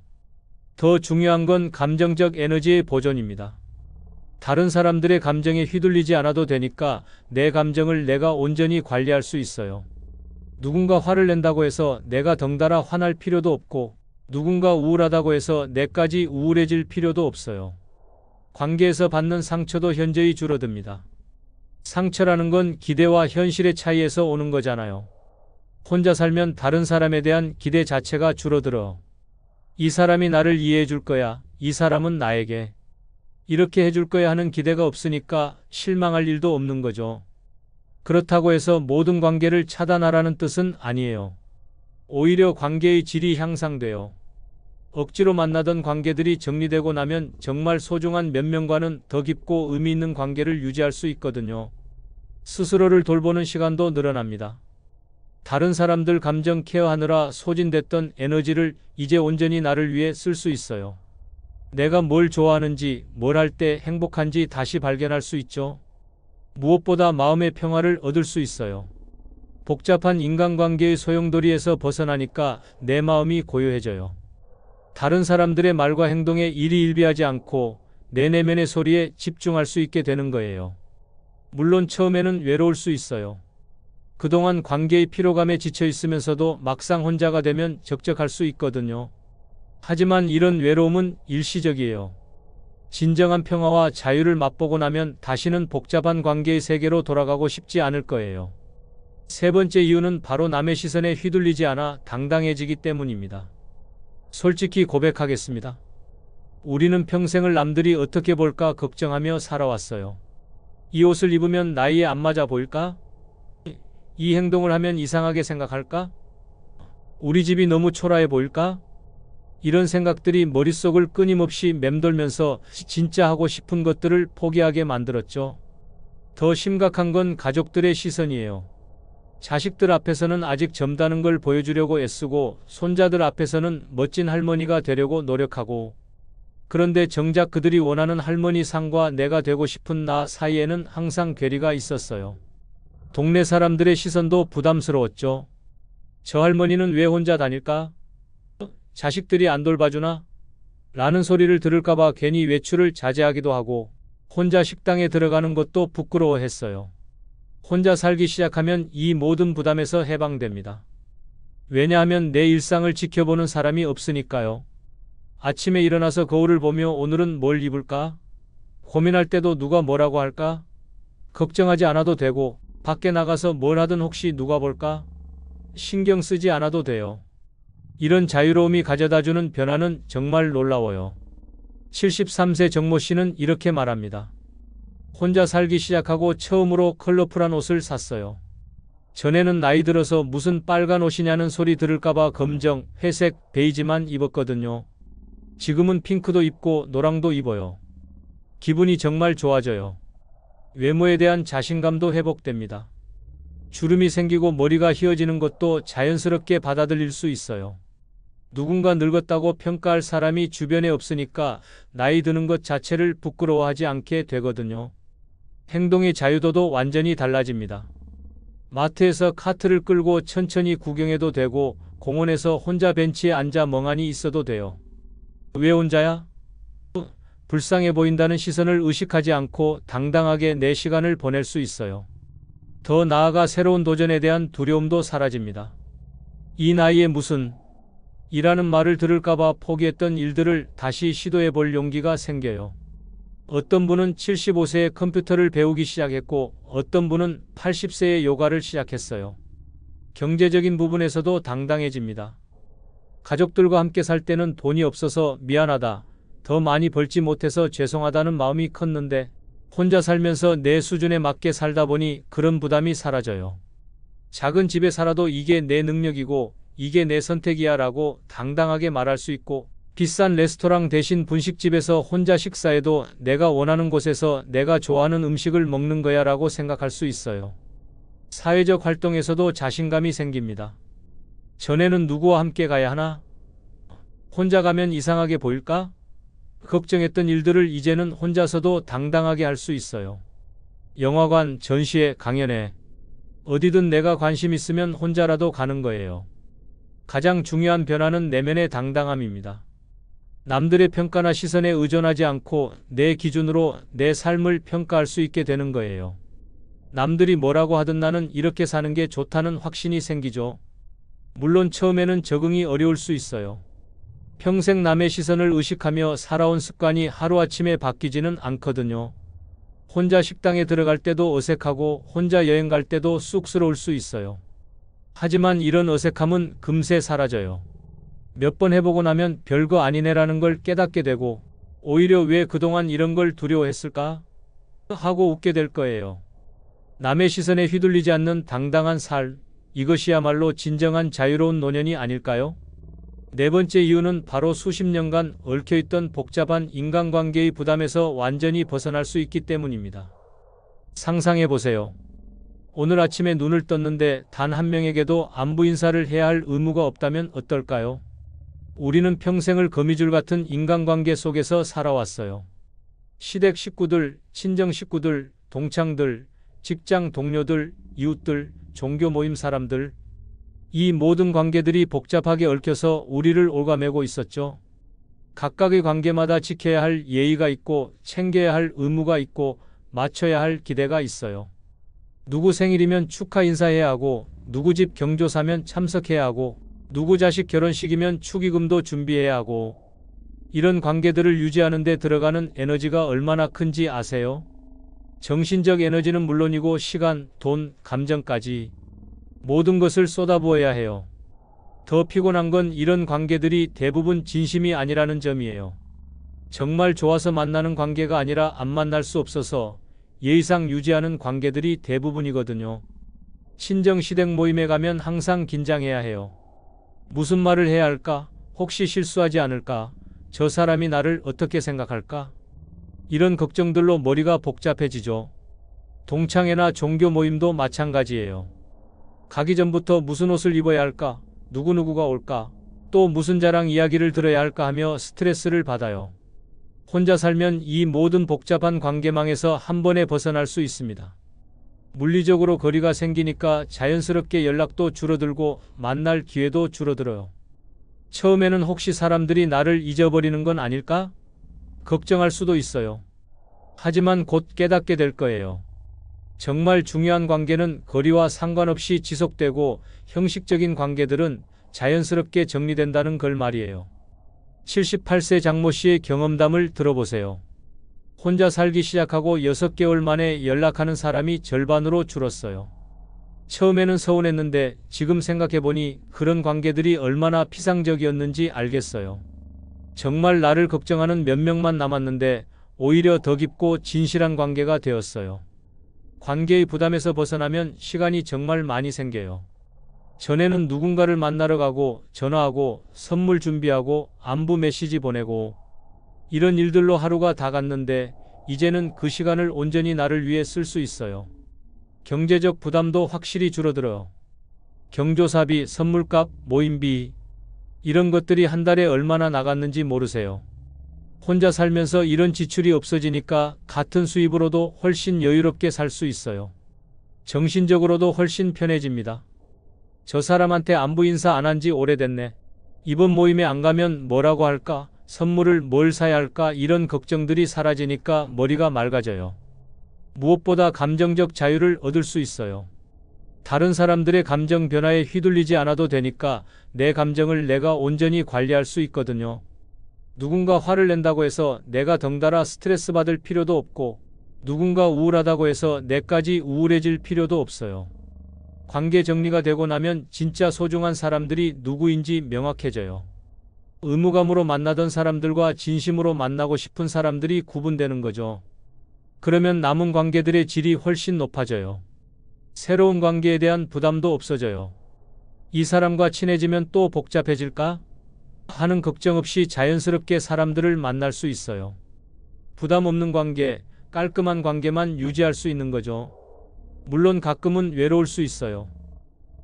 더 중요한 건 감정적 에너지의 보존입니다. 다른 사람들의 감정에 휘둘리지 않아도 되니까 내 감정을 내가 온전히 관리할 수 있어요. 누군가 화를 낸다고 해서 내가 덩달아 화날 필요도 없고, 누군가 우울하다고 해서 내까지 우울해질 필요도 없어요. 관계에서 받는 상처도 현저히 줄어듭니다. 상처라는 건 기대와 현실의 차이에서 오는 거잖아요. 혼자 살면 다른 사람에 대한 기대 자체가 줄어들어. 이 사람이 나를 이해해 줄 거야. 이 사람은 나에게 이렇게 해줄 거야 하는 기대가 없으니까 실망할 일도 없는 거죠. 그렇다고 해서 모든 관계를 차단하라는 뜻은 아니에요. 오히려 관계의 질이 향상돼요. 억지로 만나던 관계들이 정리되고 나면 정말 소중한 몇 명과는 더 깊고 의미 있는 관계를 유지할 수 있거든요. 스스로를 돌보는 시간도 늘어납니다. 다른 사람들 감정 케어하느라 소진됐던 에너지를 이제 온전히 나를 위해 쓸 수 있어요. 내가 뭘 좋아하는지, 뭘 할 때 행복한지 다시 발견할 수 있죠. 무엇보다 마음의 평화를 얻을 수 있어요. 복잡한 인간관계의 소용돌이에서 벗어나니까 내 마음이 고요해져요. 다른 사람들의 말과 행동에 일희일비하지 않고 내 내면의 소리에 집중할 수 있게 되는 거예요. 물론 처음에는 외로울 수 있어요. 그동안 관계의 피로감에 지쳐 있으면서도 막상 혼자가 되면 적적할 수 있거든요. 하지만 이런 외로움은 일시적이에요. 진정한 평화와 자유를 맛보고 나면 다시는 복잡한 관계의 세계로 돌아가고 싶지 않을 거예요. 세 번째 이유는 바로 남의 시선에 휘둘리지 않아 당당해지기 때문입니다. 솔직히 고백하겠습니다. 우리는 평생을 남들이 어떻게 볼까 걱정하며 살아왔어요. 이 옷을 입으면 나이에 안 맞아 보일까? 이 행동을 하면 이상하게 생각할까? 우리 집이 너무 초라해 보일까? 이런 생각들이 머릿속을 끊임없이 맴돌면서 진짜 하고 싶은 것들을 포기하게 만들었죠. 더 심각한 건 가족들의 시선이에요. 자식들 앞에서는 아직 젊다는 걸 보여주려고 애쓰고 손자들 앞에서는 멋진 할머니가 되려고 노력하고, 그런데 정작 그들이 원하는 할머니 상과 내가 되고 싶은 나 사이에는 항상 괴리가 있었어요. 동네 사람들의 시선도 부담스러웠죠. 저 할머니는 왜 혼자 다닐까? 자식들이 안 돌봐주나? 라는 소리를 들을까봐 괜히 외출을 자제하기도 하고 혼자 식당에 들어가는 것도 부끄러워했어요. 혼자 살기 시작하면 이 모든 부담에서 해방됩니다. 왜냐하면 내 일상을 지켜보는 사람이 없으니까요. 아침에 일어나서 거울을 보며 오늘은 뭘 입을까? 고민할 때도 누가 뭐라고 할까? 걱정하지 않아도 되고 밖에 나가서 뭘 하든 혹시 누가 볼까? 신경 쓰지 않아도 돼요. 이런 자유로움이 가져다주는 변화는 정말 놀라워요. 73세 정모 씨는 이렇게 말합니다. 혼자 살기 시작하고 처음으로 컬러풀한 옷을 샀어요. 전에는 나이 들어서 무슨 빨간 옷이냐는 소리 들을까봐 검정, 회색, 베이지만 입었거든요. 지금은 핑크도 입고 노랑도 입어요. 기분이 정말 좋아져요. 외모에 대한 자신감도 회복됩니다. 주름이 생기고 머리가 휘어지는 것도 자연스럽게 받아들일 수 있어요. 누군가 늙었다고 평가할 사람이 주변에 없으니까 나이 드는 것 자체를 부끄러워하지 않게 되거든요. 행동의 자유도도 완전히 달라집니다. 마트에서 카트를 끌고 천천히 구경해도 되고 공원에서 혼자 벤치에 앉아 멍하니 있어도 돼요. 왜 혼자야? 불쌍해 보인다는 시선을 의식하지 않고 당당하게 내 시간을 보낼 수 있어요. 더 나아가 새로운 도전에 대한 두려움도 사라집니다. 이 나이에 무슨 이라는 말을 들을까봐 포기했던 일들을 다시 시도해 볼 용기가 생겨요. 어떤 분은 75세에 컴퓨터를 배우기 시작했고 어떤 분은 80세에 요가를 시작했어요. 경제적인 부분에서도 당당해집니다. 가족들과 함께 살 때는 돈이 없어서 미안하다, 더 많이 벌지 못해서 죄송하다는 마음이 컸는데 혼자 살면서 내 수준에 맞게 살다 보니 그런 부담이 사라져요. 작은 집에 살아도 이게 내 능력이고 이게 내 선택이야 라고 당당하게 말할 수 있고, 비싼 레스토랑 대신 분식집에서 혼자 식사해도 내가 원하는 곳에서 내가 좋아하는 음식을 먹는 거야 라고 생각할 수 있어요. 사회적 활동에서도 자신감이 생깁니다. 전에는 누구와 함께 가야 하나? 혼자 가면 이상하게 보일까? 걱정했던 일들을 이제는 혼자서도 당당하게 할 수 있어요. 영화관, 전시회, 강연회. 어디든 내가 관심 있으면 혼자라도 가는 거예요. 가장 중요한 변화는 내면의 당당함입니다. 남들의 평가나 시선에 의존하지 않고 내 기준으로 내 삶을 평가할 수 있게 되는 거예요. 남들이 뭐라고 하든 나는 이렇게 사는 게 좋다는 확신이 생기죠. 물론 처음에는 적응이 어려울 수 있어요. 평생 남의 시선을 의식하며 살아온 습관이 하루아침에 바뀌지는 않거든요. 혼자 식당에 들어갈 때도 어색하고 혼자 여행 갈 때도 쑥스러울 수 있어요. 하지만 이런 어색함은 금세 사라져요. 몇 번 해보고 나면 별거 아니네라는 걸 깨닫게 되고 오히려 왜 그동안 이런 걸 두려워했을까? 하고 웃게 될 거예요. 남의 시선에 휘둘리지 않는 당당한 삶, 이것이야말로 진정한 자유로운 노년이 아닐까요? 네 번째 이유는 바로 수십 년간 얽혀있던 복잡한 인간관계의 부담에서 완전히 벗어날 수 있기 때문입니다. 상상해 보세요. 오늘 아침에 눈을 떴는데 단 한 명에게도 안부 인사를 해야 할 의무가 없다면 어떨까요? 우리는 평생을 거미줄 같은 인간관계 속에서 살아왔어요. 시댁 식구들, 친정 식구들, 동창들, 직장 동료들, 이웃들, 종교 모임 사람들. 이 모든 관계들이 복잡하게 얽혀서 우리를 옭아매고 있었죠. 각각의 관계마다 지켜야 할 예의가 있고 챙겨야 할 의무가 있고 맞춰야 할 기대가 있어요. 누구 생일이면 축하 인사해야 하고 누구 집 경조사면 참석해야 하고 누구 자식 결혼식이면 축의금도 준비해야 하고 이런 관계들을 유지하는 데 들어가는 에너지가 얼마나 큰지 아세요? 정신적 에너지는 물론이고 시간, 돈, 감정까지 모든 것을 쏟아부어야 해요. 더 피곤한 건 이런 관계들이 대부분 진심이 아니라는 점이에요. 정말 좋아서 만나는 관계가 아니라 안 만날 수 없어서 예의상 유지하는 관계들이 대부분이거든요. 친정 시댁 모임에 가면 항상 긴장해야 해요. 무슨 말을 해야 할까? 혹시 실수하지 않을까? 저 사람이 나를 어떻게 생각할까? 이런 걱정들로 머리가 복잡해지죠. 동창회나 종교 모임도 마찬가지예요. 가기 전부터 무슨 옷을 입어야 할까? 누구누구가 올까? 또 무슨 자랑 이야기를 들어야 할까 하며 스트레스를 받아요. 혼자 살면 이 모든 복잡한 관계망에서 한 번에 벗어날 수 있습니다. 물리적으로 거리가 생기니까 자연스럽게 연락도 줄어들고 만날 기회도 줄어들어요. 처음에는 혹시 사람들이 나를 잊어버리는 건 아닐까? 걱정할 수도 있어요. 하지만 곧 깨닫게 될 거예요. 정말 중요한 관계는 거리와 상관없이 지속되고 형식적인 관계들은 자연스럽게 정리된다는 걸 말이에요. 78세 장모 씨의 경험담을 들어보세요. 혼자 살기 시작하고 6개월 만에 연락하는 사람이 절반으로 줄었어요. 처음에는 서운했는데 지금 생각해보니 그런 관계들이 얼마나 피상적이었는지 알겠어요. 정말 나를 걱정하는 몇 명만 남았는데 오히려 더 깊고 진실한 관계가 되었어요. 관계의 부담에서 벗어나면 시간이 정말 많이 생겨요. 전에는 누군가를 만나러 가고 전화하고 선물 준비하고 안부 메시지 보내고 이런 일들로 하루가 다 갔는데 이제는 그 시간을 온전히 나를 위해 쓸 수 있어요. 경제적 부담도 확실히 줄어들어요. 경조사비, 선물값, 모임비 이런 것들이 한 달에 얼마나 나갔는지 모르세요. 혼자 살면서 이런 지출이 없어지니까 같은 수입으로도 훨씬 여유롭게 살 수 있어요. 정신적으로도 훨씬 편해집니다. 저 사람한테 안부 인사 안 한 지 오래됐네. 이번 모임에 안 가면 뭐라고 할까? 선물을 뭘 사야 할까? 이런 걱정들이 사라지니까 머리가 맑아져요. 무엇보다 감정적 자유를 얻을 수 있어요. 다른 사람들의 감정 변화에 휘둘리지 않아도 되니까 내 감정을 내가 온전히 관리할 수 있거든요. 누군가 화를 낸다고 해서 내가 덩달아 스트레스 받을 필요도 없고 누군가 우울하다고 해서 내까지 우울해질 필요도 없어요. 관계 정리가 되고 나면 진짜 소중한 사람들이 누구인지 명확해져요. 의무감으로 만나던 사람들과 진심으로 만나고 싶은 사람들이 구분되는 거죠. 그러면 남은 관계들의 질이 훨씬 높아져요. 새로운 관계에 대한 부담도 없어져요. 이 사람과 친해지면 또 복잡해질까? 하는 걱정 없이 자연스럽게 사람들을 만날 수 있어요. 부담 없는 관계, 깔끔한 관계만 유지할 수 있는 거죠. 물론 가끔은 외로울 수 있어요.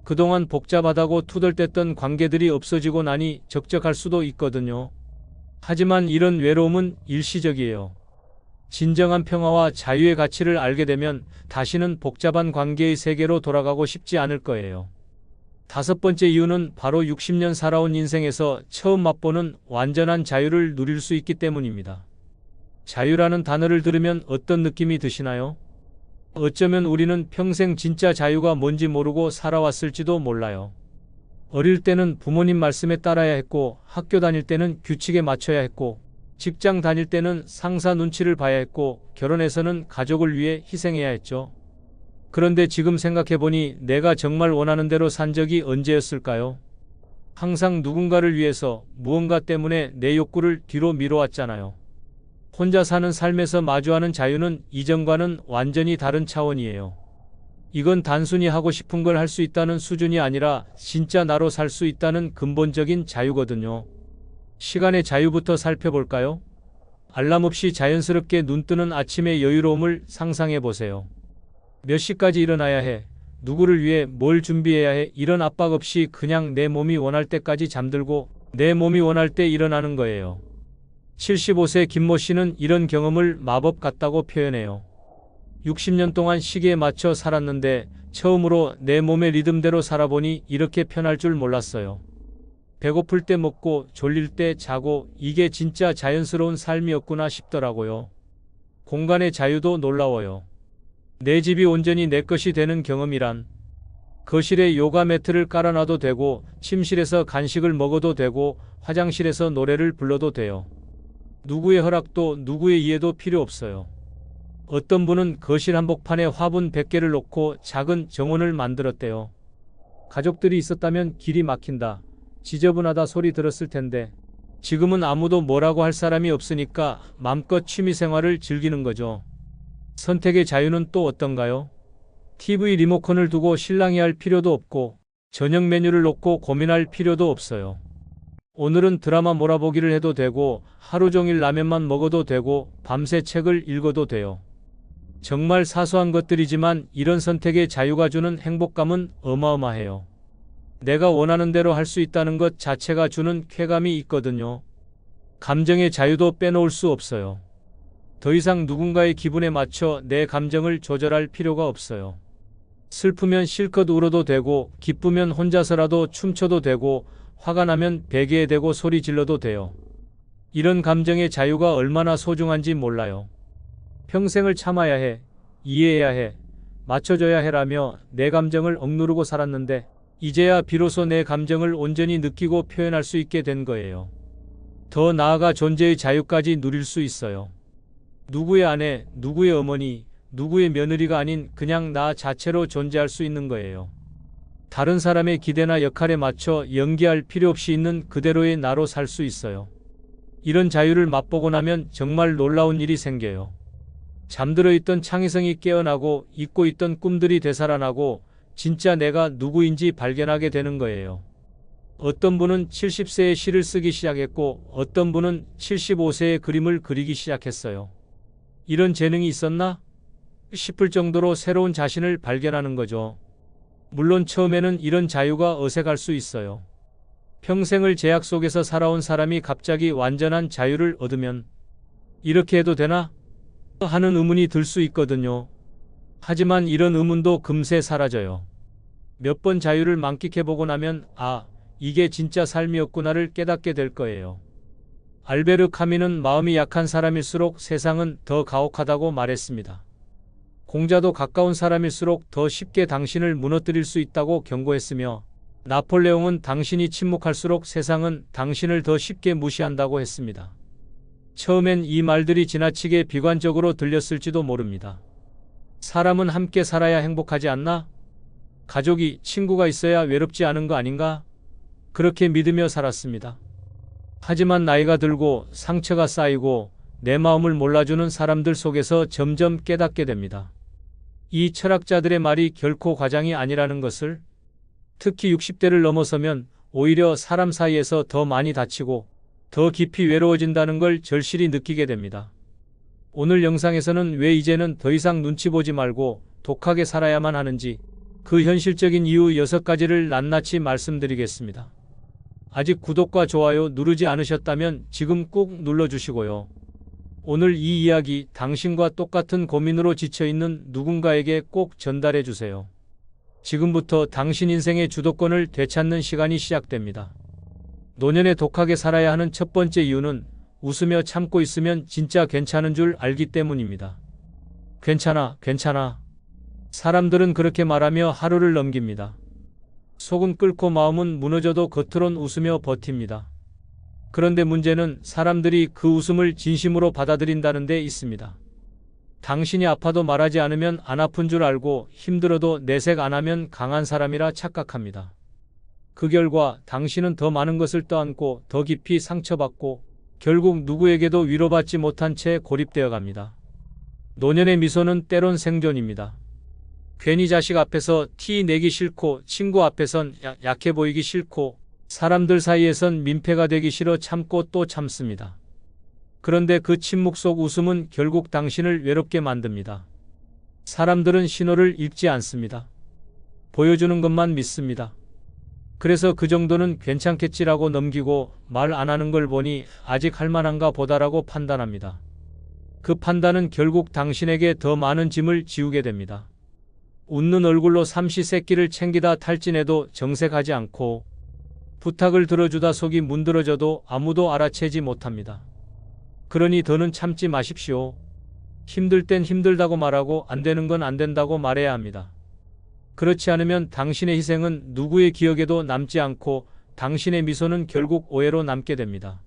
그동안 복잡하다고 투덜댔던 관계들이 없어지고 나니 적적할 수도 있거든요. 하지만 이런 외로움은 일시적이에요. 진정한 평화와 자유의 가치를 알게 되면 다시는 복잡한 관계의 세계로 돌아가고 싶지 않을 거예요. 다섯 번째 이유는 바로 60년 살아온 인생에서 처음 맛보는 완전한 자유를 누릴 수 있기 때문입니다. 자유라는 단어를 들으면 어떤 느낌이 드시나요? 어쩌면 우리는 평생 진짜 자유가 뭔지 모르고 살아왔을지도 몰라요. 어릴 때는 부모님 말씀에 따라야 했고, 학교 다닐 때는 규칙에 맞춰야 했고, 직장 다닐 때는 상사 눈치를 봐야 했고, 결혼해서는 가족을 위해 희생해야 했죠. 그런데 지금 생각해보니 내가 정말 원하는 대로 산 적이 언제였을까요? 항상 누군가를 위해서 무언가 때문에 내 욕구를 뒤로 미뤄왔잖아요. 혼자 사는 삶에서 마주하는 자유는 이전과는 완전히 다른 차원이에요. 이건 단순히 하고 싶은 걸 할 수 있다는 수준이 아니라 진짜 나로 살 수 있다는 근본적인 자유거든요. 시간의 자유부터 살펴볼까요? 알람 없이 자연스럽게 눈뜨는 아침의 여유로움을 상상해 보세요. 몇 시까지 일어나야 해? 누구를 위해 뭘 준비해야 해? 이런 압박 없이 그냥 내 몸이 원할 때까지 잠들고 내 몸이 원할 때 일어나는 거예요. 75세 김모 씨는 이런 경험을 마법 같다고 표현해요. 60년 동안 시계에 맞춰 살았는데 처음으로 내 몸의 리듬대로 살아보니 이렇게 편할 줄 몰랐어요. 배고플 때 먹고 졸릴 때 자고 이게 진짜 자연스러운 삶이었구나 싶더라고요. 공간의 자유도 놀라워요. 내 집이 온전히 내 것이 되는 경험이란 거실에 요가 매트를 깔아놔도 되고 침실에서 간식을 먹어도 되고 화장실에서 노래를 불러도 돼요. 누구의 허락도 누구의 이해도 필요 없어요. 어떤 분은 거실 한복판에 화분 100개를 놓고 작은 정원을 만들었대요. 가족들이 있었다면 길이 막힌다, 지저분하다 소리 들었을 텐데 지금은 아무도 뭐라고 할 사람이 없으니까 맘껏 취미생활을 즐기는 거죠. 선택의 자유는 또 어떤가요? TV 리모컨을 두고 실랑이 할 필요도 없고 저녁 메뉴를 놓고 고민할 필요도 없어요. 오늘은 드라마 몰아보기를 해도 되고 하루 종일 라면만 먹어도 되고 밤새 책을 읽어도 돼요. 정말 사소한 것들이지만 이런 선택의 자유가 주는 행복감은 어마어마해요. 내가 원하는 대로 할 수 있다는 것 자체가 주는 쾌감이 있거든요. 감정의 자유도 빼놓을 수 없어요. 더 이상 누군가의 기분에 맞춰 내 감정을 조절할 필요가 없어요. 슬프면 실컷 울어도 되고 기쁘면 혼자서라도 춤춰도 되고 화가 나면 베개에 대고 소리 질러도 돼요. 이런 감정의 자유가 얼마나 소중한지 몰라요. 평생을 참아야 해, 이해해야 해, 맞춰줘야 해라며 내 감정을 억누르고 살았는데 이제야 비로소 내 감정을 온전히 느끼고 표현할 수 있게 된 거예요. 더 나아가 존재의 자유까지 누릴 수 있어요. 누구의 아내, 누구의 어머니, 누구의 며느리가 아닌 그냥 나 자체로 존재할 수 있는 거예요. 다른 사람의 기대나 역할에 맞춰 연기할 필요 없이 있는 그대로의 나로 살 수 있어요. 이런 자유를 맛보고 나면 정말 놀라운 일이 생겨요. 잠들어 있던 창의성이 깨어나고 잊고 있던 꿈들이 되살아나고 진짜 내가 누구인지 발견하게 되는 거예요. 어떤 분은 70세에 시를 쓰기 시작했고 어떤 분은 75세에 그림을 그리기 시작했어요. 이런 재능이 있었나? 싶을 정도로 새로운 자신을 발견하는 거죠. 물론 처음에는 이런 자유가 어색할 수 있어요. 평생을 제약 속에서 살아온 사람이 갑자기 완전한 자유를 얻으면 이렇게 해도 되나? 하는 의문이 들 수 있거든요. 하지만 이런 의문도 금세 사라져요. 몇 번 자유를 만끽해보고 나면 이게 진짜 삶이었구나를 깨닫게 될 거예요. 알베르 카뮈는 마음이 약한 사람일수록 세상은 더 가혹하다고 말했습니다. 공자도 가까운 사람일수록 더 쉽게 당신을 무너뜨릴 수 있다고 경고했으며 나폴레옹은 당신이 침묵할수록 세상은 당신을 더 쉽게 무시한다고 했습니다. 처음엔 이 말들이 지나치게 비관적으로 들렸을지도 모릅니다. 사람은 함께 살아야 행복하지 않나? 가족이, 친구가 있어야 외롭지 않은 거 아닌가? 그렇게 믿으며 살았습니다. 하지만 나이가 들고 상처가 쌓이고 내 마음을 몰라주는 사람들 속에서 점점 깨닫게 됩니다. 이 철학자들의 말이 결코 과장이 아니라는 것을, 특히 60대를 넘어서면 오히려 사람 사이에서 더 많이 다치고 더 깊이 외로워진다는 걸 절실히 느끼게 됩니다. 오늘 영상에서는 왜 이제는 더 이상 눈치 보지 말고 독하게 살아야만 하는지 그 현실적인 이유 6가지를 낱낱이 말씀드리겠습니다. 아직 구독과 좋아요 누르지 않으셨다면 지금 꾹 눌러주시고요. 오늘 이 이야기 당신과 똑같은 고민으로 지쳐있는 누군가에게 꼭 전달해 주세요. 지금부터 당신 인생의 주도권을 되찾는 시간이 시작됩니다. 노년에 독하게 살아야 하는 첫 번째 이유는 웃으며 참고 있으면 진짜 괜찮은 줄 알기 때문입니다. 괜찮아, 괜찮아. 사람들은 그렇게 말하며 하루를 넘깁니다. 속은 끓고 마음은 무너져도 겉으론 웃으며 버팁니다. 그런데 문제는 사람들이 그 웃음을 진심으로 받아들인다는 데 있습니다. 당신이 아파도 말하지 않으면 안 아픈 줄 알고 힘들어도 내색 안 하면 강한 사람이라 착각합니다. 그 결과 당신은 더 많은 것을 떠안고 더 깊이 상처받고 결국 누구에게도 위로받지 못한 채 고립되어 갑니다. 노년의 미소는 때론 생존입니다. 괜히 자식 앞에서 티 내기 싫고 친구 앞에선 약해 보이기 싫고 사람들 사이에선 민폐가 되기 싫어 참고 또 참습니다. 그런데 그 침묵 속 웃음은 결국 당신을 외롭게 만듭니다. 사람들은 신호를 읽지 않습니다. 보여주는 것만 믿습니다. 그래서 그 정도는 괜찮겠지라고 넘기고 말 안 하는 걸 보니 아직 할만한가 보다라고 판단합니다. 그 판단은 결국 당신에게 더 많은 짐을 지우게 됩니다. 웃는 얼굴로 삼시세끼를 챙기다 탈진해도 정색하지 않고 부탁을 들어주다 속이 문드러져도 아무도 알아채지 못합니다. 그러니 더는 참지 마십시오. 힘들 땐 힘들다고 말하고 안 되는 건 안 된다고 말해야 합니다. 그렇지 않으면 당신의 희생은 누구의 기억에도 남지 않고 당신의 미소는 결국 오해로 남게 됩니다.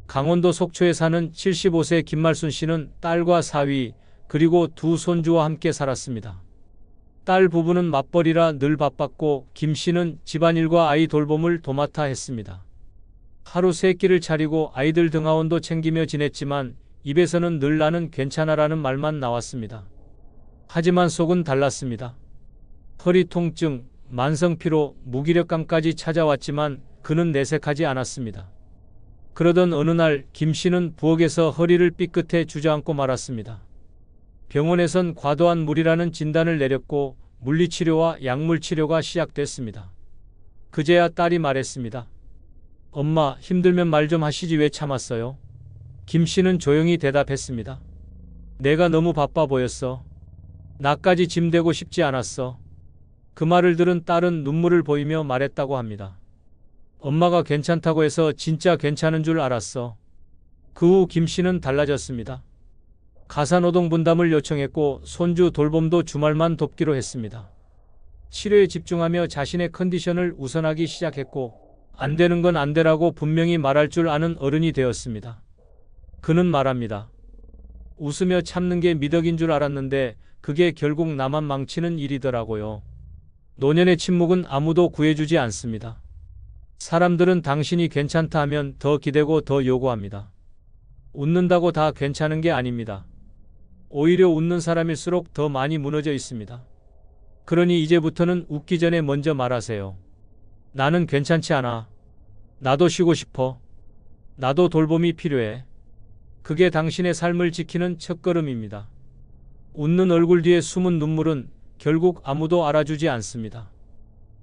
강원도 속초에 사는 75세 김말순 씨는 딸과 사위 그리고 두 손주와 함께 살았습니다. 딸 부부는 맞벌이라 늘 바빴고 김 씨는 집안일과 아이 돌봄을 도맡아 했습니다. 하루 세 끼를 차리고 아이들 등하원도 챙기며 지냈지만 입에서는 늘 나는 괜찮아라는 말만 나왔습니다. 하지만 속은 달랐습니다. 허리 통증, 만성 피로, 무기력감까지 찾아왔지만 그는 내색하지 않았습니다. 그러던 어느 날 김 씨는 부엌에서 허리를 삐끗해 주저앉고 말았습니다. 병원에선 과도한 무리라는 진단을 내렸고 물리치료와 약물치료가 시작됐습니다. 그제야 딸이 말했습니다. 엄마, 힘들면 말 좀 하시지 왜 참았어요? 김 씨는 조용히 대답했습니다. 내가 너무 바빠 보였어. 나까지 짐 되고 싶지 않았어. 그 말을 들은 딸은 눈물을 보이며 말했다고 합니다. 엄마가 괜찮다고 해서 진짜 괜찮은 줄 알았어. 그 후 김 씨는 달라졌습니다. 가사노동 분담을 요청했고 손주 돌봄도 주말만 돕기로 했습니다. 치료에 집중하며 자신의 컨디션을 우선하기 시작했고 안 되는 건 안 되라고 분명히 말할 줄 아는 어른이 되었습니다. 그는 말합니다. 웃으며 참는 게 미덕인 줄 알았는데 그게 결국 나만 망치는 일이더라고요. 노년의 침묵은 아무도 구해주지 않습니다. 사람들은 당신이 괜찮다 하면 더 기대고 더 요구합니다. 웃는다고 다 괜찮은 게 아닙니다. 오히려 웃는 사람일수록 더 많이 무너져 있습니다. 그러니 이제부터는 웃기 전에 먼저 말하세요. 나는 괜찮지 않아. 나도 쉬고 싶어. 나도 돌봄이 필요해. 그게 당신의 삶을 지키는 첫걸음입니다. 웃는 얼굴 뒤에 숨은 눈물은 결국 아무도 알아주지 않습니다.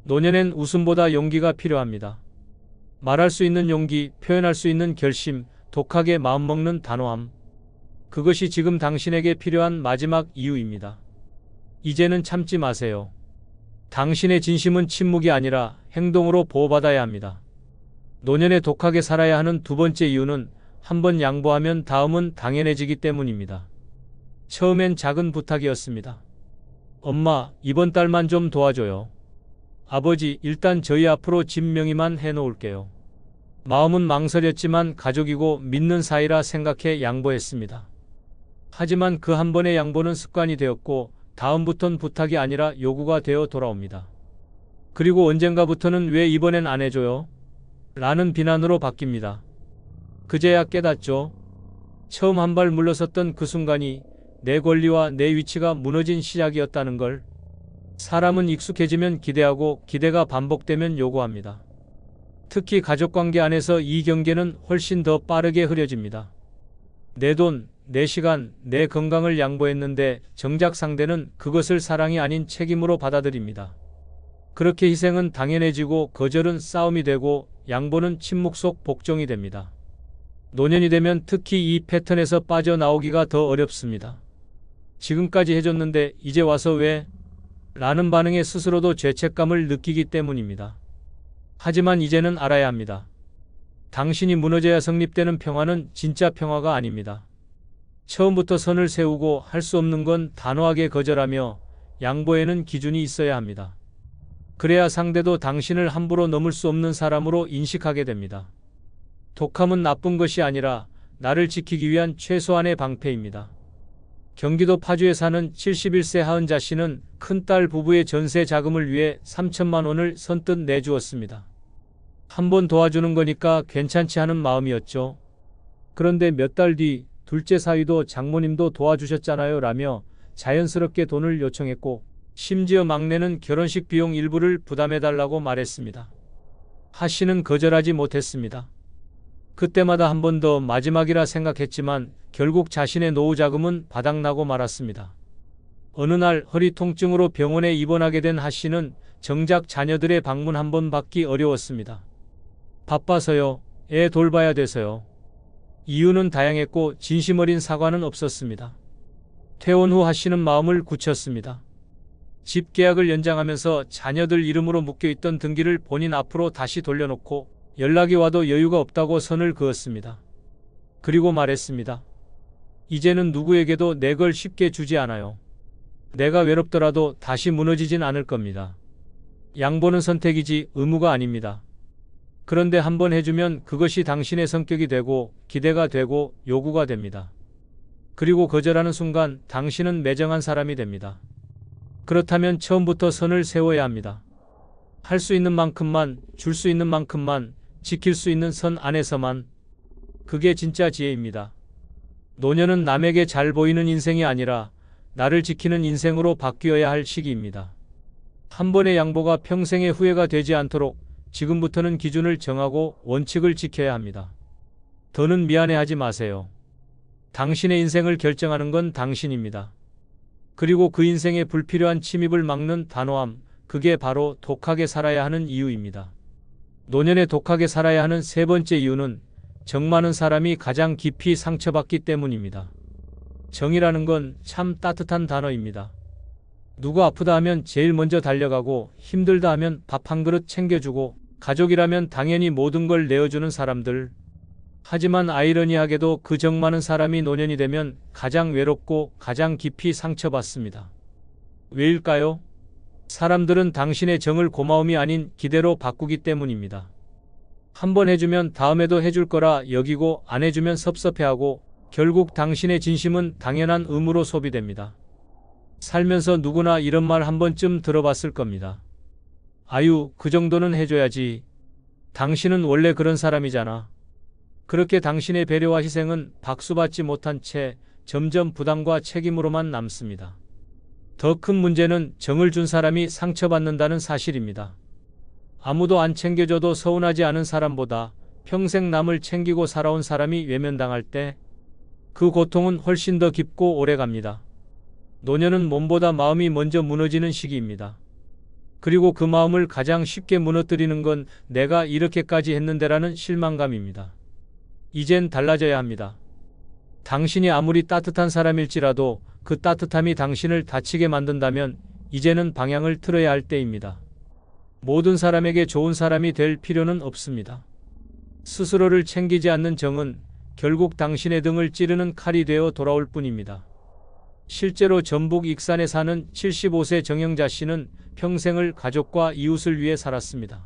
노년엔 웃음보다 용기가 필요합니다. 말할 수 있는 용기, 표현할 수 있는 결심, 독하게 마음먹는 단호함. 그것이 지금 당신에게 필요한 마지막 이유입니다. 이제는 참지 마세요. 당신의 진심은 침묵이 아니라 행동으로 보호받아야 합니다. 노년에 독하게 살아야 하는 두 번째 이유는 한번 양보하면 다음은 당연해지기 때문입니다. 처음엔 작은 부탁이었습니다. 엄마, 이번 달만 좀 도와줘요. 아버지, 일단 저희 앞으로 집 명의만 해놓을게요. 마음은 망설였지만 가족이고 믿는 사이라 생각해 양보했습니다. 하지만 그 한 번의 양보는 습관이 되었고 다음부턴 부탁이 아니라 요구가 되어 돌아옵니다. 그리고 언젠가부터는 왜 이번엔 안 해줘요? 라는 비난으로 바뀝니다. 그제야 깨닫죠. 처음 한 발 물러섰던 그 순간이 내 권리와 내 위치가 무너진 시작이었다는 걸. 사람은 익숙해지면 기대하고 기대가 반복되면 요구합니다. 특히 가족관계 안에서 이 경계는 훨씬 더 빠르게 흐려집니다. 내 돈, 내 시간, 내 건강을 양보했는데 정작 상대는 그것을 사랑이 아닌 책임으로 받아들입니다. 그렇게 희생은 당연해지고 거절은 싸움이 되고 양보는 침묵 속 복종이 됩니다. 노년이 되면 특히 이 패턴에서 빠져나오기가 더 어렵습니다. 지금까지 해줬는데 이제 와서 왜? 라는 반응에 스스로도 죄책감을 느끼기 때문입니다. 하지만 이제는 알아야 합니다. 당신이 무너져야 성립되는 평화는 진짜 평화가 아닙니다. 처음부터 선을 세우고 할 수 없는 건 단호하게 거절하며 양보에는 기준이 있어야 합니다. 그래야 상대도 당신을 함부로 넘을 수 없는 사람으로 인식하게 됩니다. 독함은 나쁜 것이 아니라 나를 지키기 위한 최소한의 방패입니다. 경기도 파주에 사는 71세 하은자 씨는 큰딸 부부의 전세 자금을 위해 3천만 원을 선뜻 내주었습니다. 한 번 도와주는 거니까 괜찮지 하는 마음이었죠. 그런데 몇 달 뒤 둘째 사위도 장모님도 도와주셨잖아요 라며 자연스럽게 돈을 요청했고 심지어 막내는 결혼식 비용 일부를 부담해달라고 말했습니다. 하 씨는 거절하지 못했습니다. 그때마다 한 번 더 마지막이라 생각했지만 결국 자신의 노후 자금은 바닥나고 말았습니다. 어느 날 허리 통증으로 병원에 입원하게 된 하 씨는 정작 자녀들의 방문 한 번 받기 어려웠습니다. 바빠서요. 애 돌봐야 돼서요. 이유는 다양했고 진심 어린 사과는 없었습니다. 퇴원 후 하 씨는 마음을 굳혔습니다. 집 계약을 연장하면서 자녀들 이름으로 묶여있던 등기를 본인 앞으로 다시 돌려놓고 연락이 와도 여유가 없다고 선을 그었습니다. 그리고 말했습니다. 이제는 누구에게도 내 걸 쉽게 주지 않아요. 내가 외롭더라도 다시 무너지진 않을 겁니다. 양보는 선택이지 의무가 아닙니다. 그런데 한번 해주면 그것이 당신의 성격이 되고 기대가 되고 요구가 됩니다. 그리고 거절하는 순간 당신은 매정한 사람이 됩니다. 그렇다면 처음부터 선을 세워야 합니다. 할 수 있는 만큼만, 줄 수 있는 만큼만, 지킬 수 있는 선 안에서만. 그게 진짜 지혜입니다. 노년은 남에게 잘 보이는 인생이 아니라 나를 지키는 인생으로 바뀌어야 할 시기입니다. 한 번의 양보가 평생의 후회가 되지 않도록 지금부터는 기준을 정하고 원칙을 지켜야 합니다. 더는 미안해하지 마세요. 당신의 인생을 결정하는 건 당신입니다. 그리고 그 인생에 불필요한 침입을 막는 단호함, 그게 바로 독하게 살아야 하는 이유입니다. 노년에 독하게 살아야 하는 세 번째 이유는 정 많은 사람이 가장 깊이 상처받기 때문입니다. 정이라는 건 참 따뜻한 단어입니다. 누구 아프다 하면 제일 먼저 달려가고 힘들다 하면 밥 한 그릇 챙겨주고 가족이라면 당연히 모든 걸 내어주는 사람들. 하지만 아이러니하게도 그 정 많은 사람이 노년이 되면 가장 외롭고 가장 깊이 상처받습니다. 왜일까요? 사람들은 당신의 정을 고마움이 아닌 기대로 바꾸기 때문입니다. 한 번 해주면 다음에도 해줄 거라 여기고 안 해주면 섭섭해하고 결국 당신의 진심은 당연한 의무로 소비됩니다. 살면서 누구나 이런 말 한 번쯤 들어봤을 겁니다. 아유, 그 정도는 해줘야지. 당신은 원래 그런 사람이잖아. 그렇게 당신의 배려와 희생은 박수받지 못한 채 점점 부담과 책임으로만 남습니다. 더 큰 문제는 정을 준 사람이 상처받는다는 사실입니다. 아무도 안 챙겨줘도 서운하지 않은 사람보다 평생 남을 챙기고 살아온 사람이 외면당할 때 그 고통은 훨씬 더 깊고 오래갑니다. 노년은 몸보다 마음이 먼저 무너지는 시기입니다. 그리고 그 마음을 가장 쉽게 무너뜨리는 건 내가 이렇게까지 했는데라는 실망감입니다. 이젠 달라져야 합니다. 당신이 아무리 따뜻한 사람일지라도 그 따뜻함이 당신을 다치게 만든다면 이제는 방향을 틀어야 할 때입니다. 모든 사람에게 좋은 사람이 될 필요는 없습니다. 스스로를 챙기지 않는 정은 결국 당신의 등을 찌르는 칼이 되어 돌아올 뿐입니다. 실제로 전북 익산에 사는 75세 정영자 씨는 평생을 가족과 이웃을 위해 살았습니다.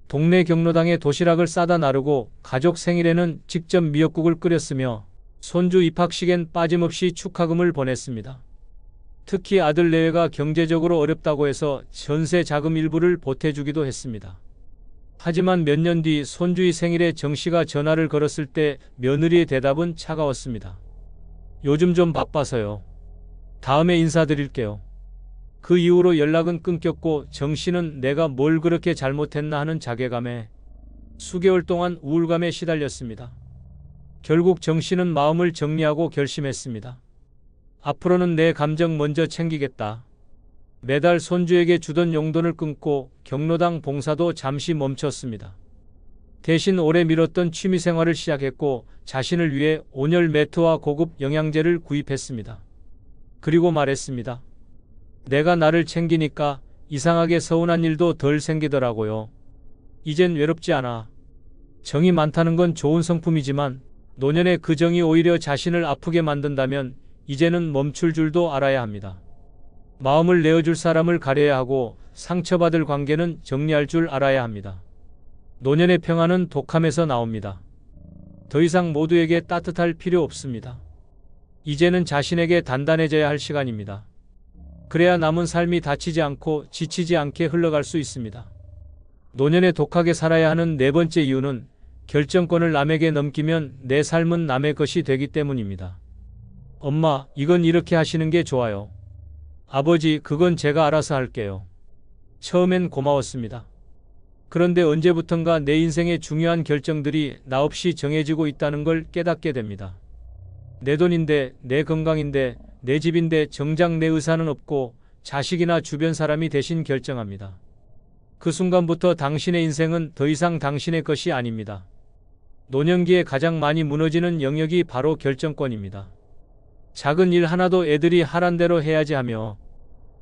동네 경로당에 도시락을 싸다 나르고 가족 생일에는 직접 미역국을 끓였으며 손주 입학식엔 빠짐없이 축하금을 보냈습니다. 특히 아들 내외가 경제적으로 어렵다고 해서 전세 자금 일부를 보태주기도 했습니다. 하지만 몇 년 뒤 손주의 생일에 정 씨가 전화를 걸었을 때 며느리의 대답은 차가웠습니다. 요즘 좀 바빠서요. 다음에 인사드릴게요. 그 이후로 연락은 끊겼고 정 씨는 내가 뭘 그렇게 잘못했나 하는 자괴감에 수개월 동안 우울감에 시달렸습니다. 결국 정 씨는 마음을 정리하고 결심했습니다. 앞으로는 내 감정 먼저 챙기겠다. 매달 손주에게 주던 용돈을 끊고 경로당 봉사도 잠시 멈췄습니다. 대신 오래 미뤘던 취미생활을 시작했고 자신을 위해 온열 매트와 고급 영양제를 구입했습니다. 그리고 말했습니다. 내가 나를 챙기니까 이상하게 서운한 일도 덜 생기더라고요. 이젠 외롭지 않아. 정이 많다는 건 좋은 성품이지만 노년의 그 정이 오히려 자신을 아프게 만든다면 이제는 멈출 줄도 알아야 합니다. 마음을 내어줄 사람을 가려야 하고 상처받을 관계는 정리할 줄 알아야 합니다. 노년의 평화는 독함에서 나옵니다. 더 이상 모두에게 따뜻할 필요 없습니다. 이제는 자신에게 단단해져야 할 시간입니다. 그래야 남은 삶이 다치지 않고 지치지 않게 흘러갈 수 있습니다. 노년에 독하게 살아야 하는 네 번째 이유는 결정권을 남에게 넘기면 내 삶은 남의 것이 되기 때문입니다. 엄마, 이건 이렇게 하시는 게 좋아요. 아버지, 그건 제가 알아서 할게요. 처음엔 고마웠습니다. 그런데 언제부턴가 내 인생의 중요한 결정들이 나 없이 정해지고 있다는 걸 깨닫게 됩니다. 내 돈인데, 내 건강인데, 내 집인데 정작 내 의사는 없고 자식이나 주변 사람이 대신 결정합니다. 그 순간부터 당신의 인생은 더 이상 당신의 것이 아닙니다. 노년기에 가장 많이 무너지는 영역이 바로 결정권입니다. 작은 일 하나도 애들이 하란 대로 해야지 하며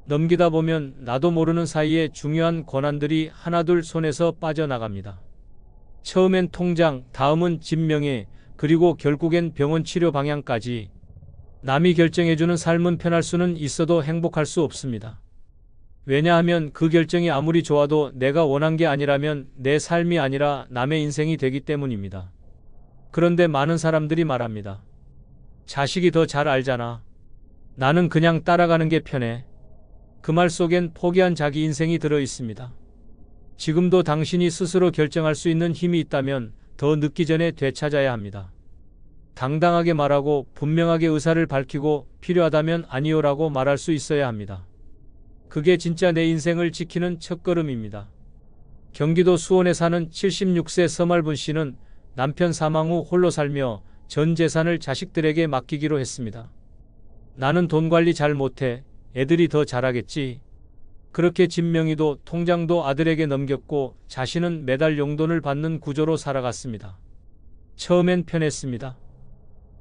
넘기다 보면 나도 모르는 사이에 중요한 권한들이 하나둘 손에서 빠져나갑니다. 처음엔 통장, 다음은 집 명예, 그리고 결국엔 병원 치료 방향까지. 남이 결정해주는 삶은 편할 수는 있어도 행복할 수 없습니다. 왜냐하면 그 결정이 아무리 좋아도 내가 원한 게 아니라면 내 삶이 아니라 남의 인생이 되기 때문입니다. 그런데 많은 사람들이 말합니다. 자식이 더 잘 알잖아. 나는 그냥 따라가는 게 편해. 그 말 속엔 포기한 자기 인생이 들어 있습니다. 지금도 당신이 스스로 결정할 수 있는 힘이 있다면 더 늦기 전에 되찾아야 합니다. 당당하게 말하고 분명하게 의사를 밝히고 필요하다면 아니요라고 말할 수 있어야 합니다. 그게 진짜 내 인생을 지키는 첫걸음입니다. 경기도 수원에 사는 76세 서말분 씨는 남편 사망 후 홀로 살며 전 재산을 자식들에게 맡기기로 했습니다. 나는 돈 관리 잘 못해. 애들이 더 잘하겠지. 그렇게 집 명의도 통장도 아들에게 넘겼고 자신은 매달 용돈을 받는 구조로 살아갔습니다. 처음엔 편했습니다.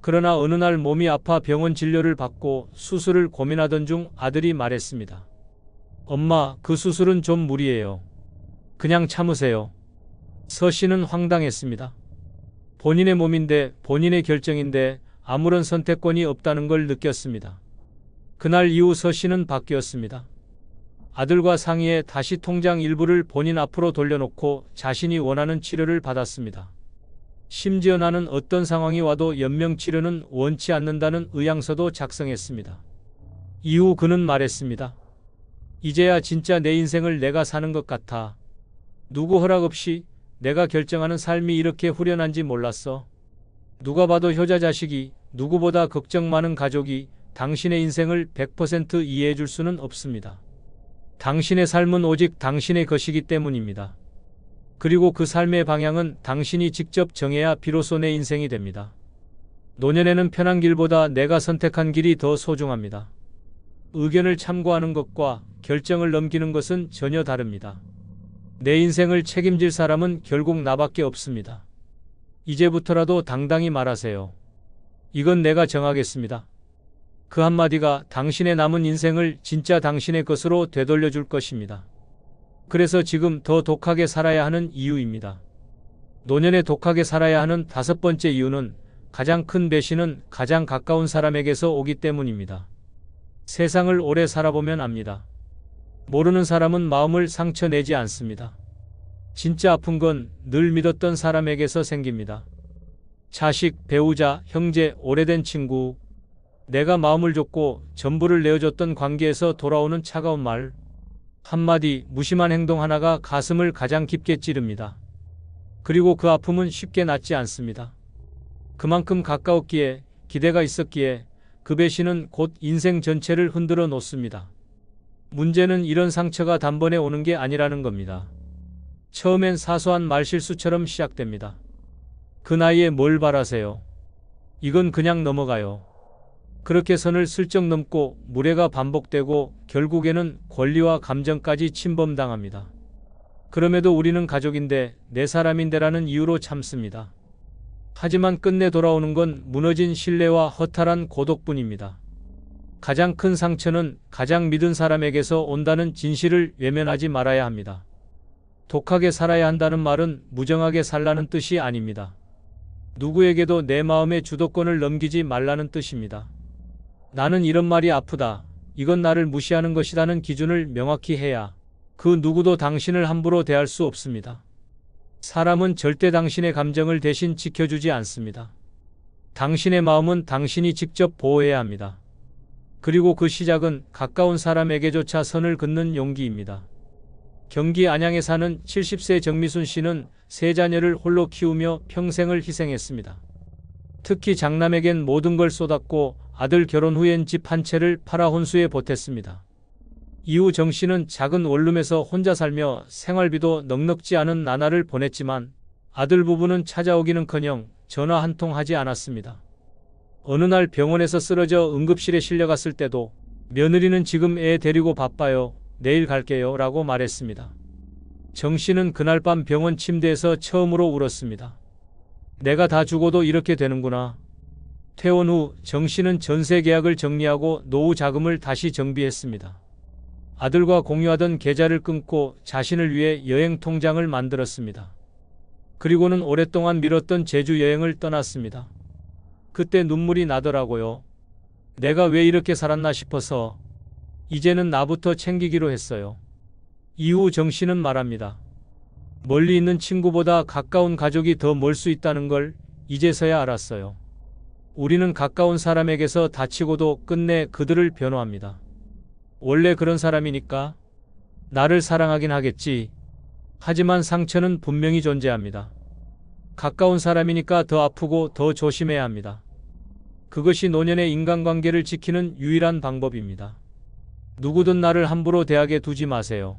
그러나 어느 날 몸이 아파 병원 진료를 받고 수술을 고민하던 중 아들이 말했습니다. 엄마, 그 수술은 좀 무리예요. 그냥 참으세요. 서 씨는 황당했습니다. 본인의 몸인데 본인의 결정인데 아무런 선택권이 없다는 걸 느꼈습니다. 그날 이후 서 씨는 바뀌었습니다. 아들과 상의해 다시 통장 일부를 본인 앞으로 돌려놓고 자신이 원하는 치료를 받았습니다. 심지어 나는 어떤 상황이 와도 연명치료는 원치 않는다는 의향서도 작성했습니다. 이후 그는 말했습니다. 이제야 진짜 내 인생을 내가 사는 것 같아. 누구 허락 없이 내가 결정하는 삶이 이렇게 후련한지 몰랐어. 누가 봐도 효자 자식이, 누구보다 걱정 많은 가족이 당신의 인생을 100% 이해해 줄 수는 없습니다. 당신의 삶은 오직 당신의 것이기 때문입니다. 그리고 그 삶의 방향은 당신이 직접 정해야 비로소 내 인생이 됩니다. 노년에는 편한 길보다 내가 선택한 길이 더 소중합니다. 의견을 참고하는 것과 결정을 넘기는 것은 전혀 다릅니다. 내 인생을 책임질 사람은 결국 나밖에 없습니다. 이제부터라도 당당히 말하세요. 이건 내가 정하겠습니다. 그 한마디가 당신의 남은 인생을 진짜 당신의 것으로 되돌려 줄 것입니다. 그래서 지금 더 독하게 살아야 하는 이유입니다. 노년에 독하게 살아야 하는 다섯 번째 이유는 가장 큰 배신은 가장 가까운 사람에게서 오기 때문입니다. 세상을 오래 살아보면 압니다. 모르는 사람은 마음을 상처내지 않습니다. 진짜 아픈 건 늘 믿었던 사람에게서 생깁니다. 자식, 배우자, 형제, 오래된 친구, 내가 마음을 줬고 전부를 내어줬던 관계에서 돌아오는 차가운 말, 한마디, 무심한 행동 하나가 가슴을 가장 깊게 찌릅니다. 그리고 그 아픔은 쉽게 낫지 않습니다. 그만큼 가까웠기에, 기대가 있었기에 그 배신은 곧 인생 전체를 흔들어 놓습니다. 문제는 이런 상처가 단번에 오는 게 아니라는 겁니다. 처음엔 사소한 말실수처럼 시작됩니다. 그 나이에 뭘 바라세요? 이건 그냥 넘어가요. 그렇게 선을 슬쩍 넘고 무례가 반복되고 결국에는 권리와 감정까지 침범당합니다. 그럼에도 우리는 가족인데 내 사람인데라는 이유로 참습니다. 하지만 끝내 돌아오는 건 무너진 신뢰와 허탈한 고독뿐입니다. 가장 큰 상처는 가장 믿은 사람에게서 온다는 진실을 외면하지 말아야 합니다. 독하게 살아야 한다는 말은 무정하게 살라는 뜻이 아닙니다. 누구에게도 내 마음의 주도권을 넘기지 말라는 뜻입니다. 나는 이런 말이 아프다. 이건 나를 무시하는 것이라는 기준을 명확히 해야 그 누구도 당신을 함부로 대할 수 없습니다. 사람은 절대 당신의 감정을 대신 지켜주지 않습니다. 당신의 마음은 당신이 직접 보호해야 합니다. 그리고 그 시작은 가까운 사람에게조차 선을 긋는 용기입니다. 경기 안양에 사는 70세 정미순 씨는 세 자녀를 홀로 키우며 평생을 희생했습니다. 특히 장남에겐 모든 걸 쏟았고 아들 결혼 후엔 집 한 채를 팔아 혼수에 보탰습니다. 이후 정 씨는 작은 원룸에서 혼자 살며 생활비도 넉넉지 않은 나날을 보냈지만 아들 부부는 찾아오기는커녕 전화 한 통 하지 않았습니다. 어느 날 병원에서 쓰러져 응급실에 실려갔을 때도 며느리는 지금 애 데리고 바빠요. 내일 갈게요. 라고 말했습니다. 정 씨는 그날 밤 병원 침대에서 처음으로 울었습니다. 내가 다 죽어도 이렇게 되는구나. 퇴원 후 정 씨는 전세 계약을 정리하고 노후 자금을 다시 정비했습니다. 아들과 공유하던 계좌를 끊고 자신을 위해 여행 통장을 만들었습니다. 그리고는 오랫동안 미뤘던 제주 여행을 떠났습니다. 그때 눈물이 나더라고요. 내가 왜 이렇게 살았나 싶어서 이제는 나부터 챙기기로 했어요. 이후 정 씨는 말합니다. 멀리 있는 친구보다 가까운 가족이 더 멀 수 있다는 걸 이제서야 알았어요. 우리는 가까운 사람에게서 다치고도 끝내 그들을 변호합니다. 원래 그런 사람이니까 나를 사랑하긴 하겠지. 하지만 상처는 분명히 존재합니다. 가까운 사람이니까 더 아프고 더 조심해야 합니다. 그것이 노년의 인간관계를 지키는 유일한 방법입니다. 누구든 나를 함부로 대하게 두지 마세요.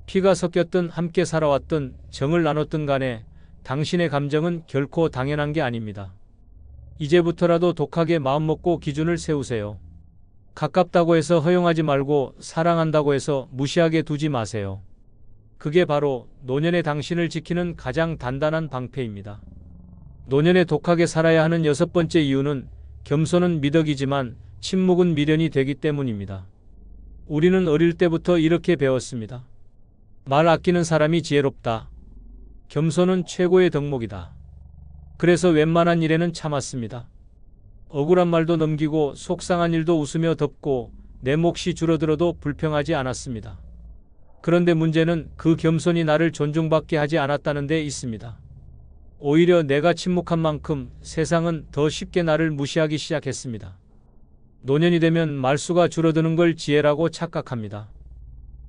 피가 섞였든 함께 살아왔든 정을 나눴든 간에 당신의 감정은 결코 당연한 게 아닙니다. 이제부터라도 독하게 마음먹고 기준을 세우세요. 가깝다고 해서 허용하지 말고 사랑한다고 해서 무시하게 두지 마세요. 그게 바로 노년의 당신을 지키는 가장 단단한 방패입니다. 노년에 독하게 살아야 하는 6번째 이유는 겸손은 미덕이지만 침묵은 미련이 되기 때문입니다. 우리는 어릴 때부터 이렇게 배웠습니다. 말 아끼는 사람이 지혜롭다. 겸손은 최고의 덕목이다. 그래서 웬만한 일에는 참았습니다. 억울한 말도 넘기고 속상한 일도 웃으며 덮고 내 몫이 줄어들어도 불평하지 않았습니다. 그런데 문제는 그 겸손이 나를 존중받게 하지 않았다는 데 있습니다. 오히려 내가 침묵한 만큼 세상은 더 쉽게 나를 무시하기 시작했습니다. 노년이 되면 말수가 줄어드는 걸 지혜라고 착각합니다.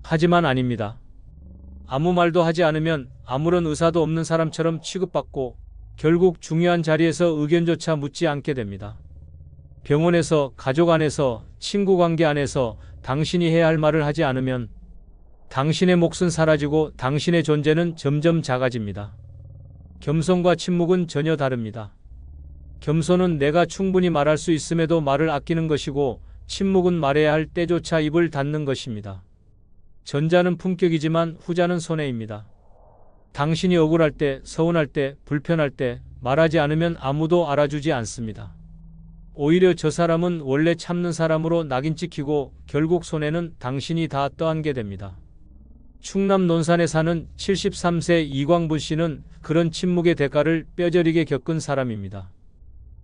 하지만 아닙니다. 아무 말도 하지 않으면 아무런 의사도 없는 사람처럼 취급받고 결국 중요한 자리에서 의견조차 묻지 않게 됩니다. 병원에서, 가족 안에서, 친구 관계 안에서 당신이 해야 할 말을 하지 않으면 당신의 몫은 사라지고 당신의 존재는 점점 작아집니다. 겸손과 침묵은 전혀 다릅니다. 겸손은 내가 충분히 말할 수 있음에도 말을 아끼는 것이고 침묵은 말해야 할 때조차 입을 닫는 것입니다. 전자는 품격이지만 후자는 손해입니다. 당신이 억울할 때, 서운할 때, 불편할 때 말하지 않으면 아무도 알아주지 않습니다. 오히려 저 사람은 원래 참는 사람으로 낙인 찍히고 결국 손해는 당신이 다 떠안게 됩니다. 충남 논산에 사는 73세 이광분 씨는 그런 침묵의 대가를 뼈저리게 겪은 사람입니다.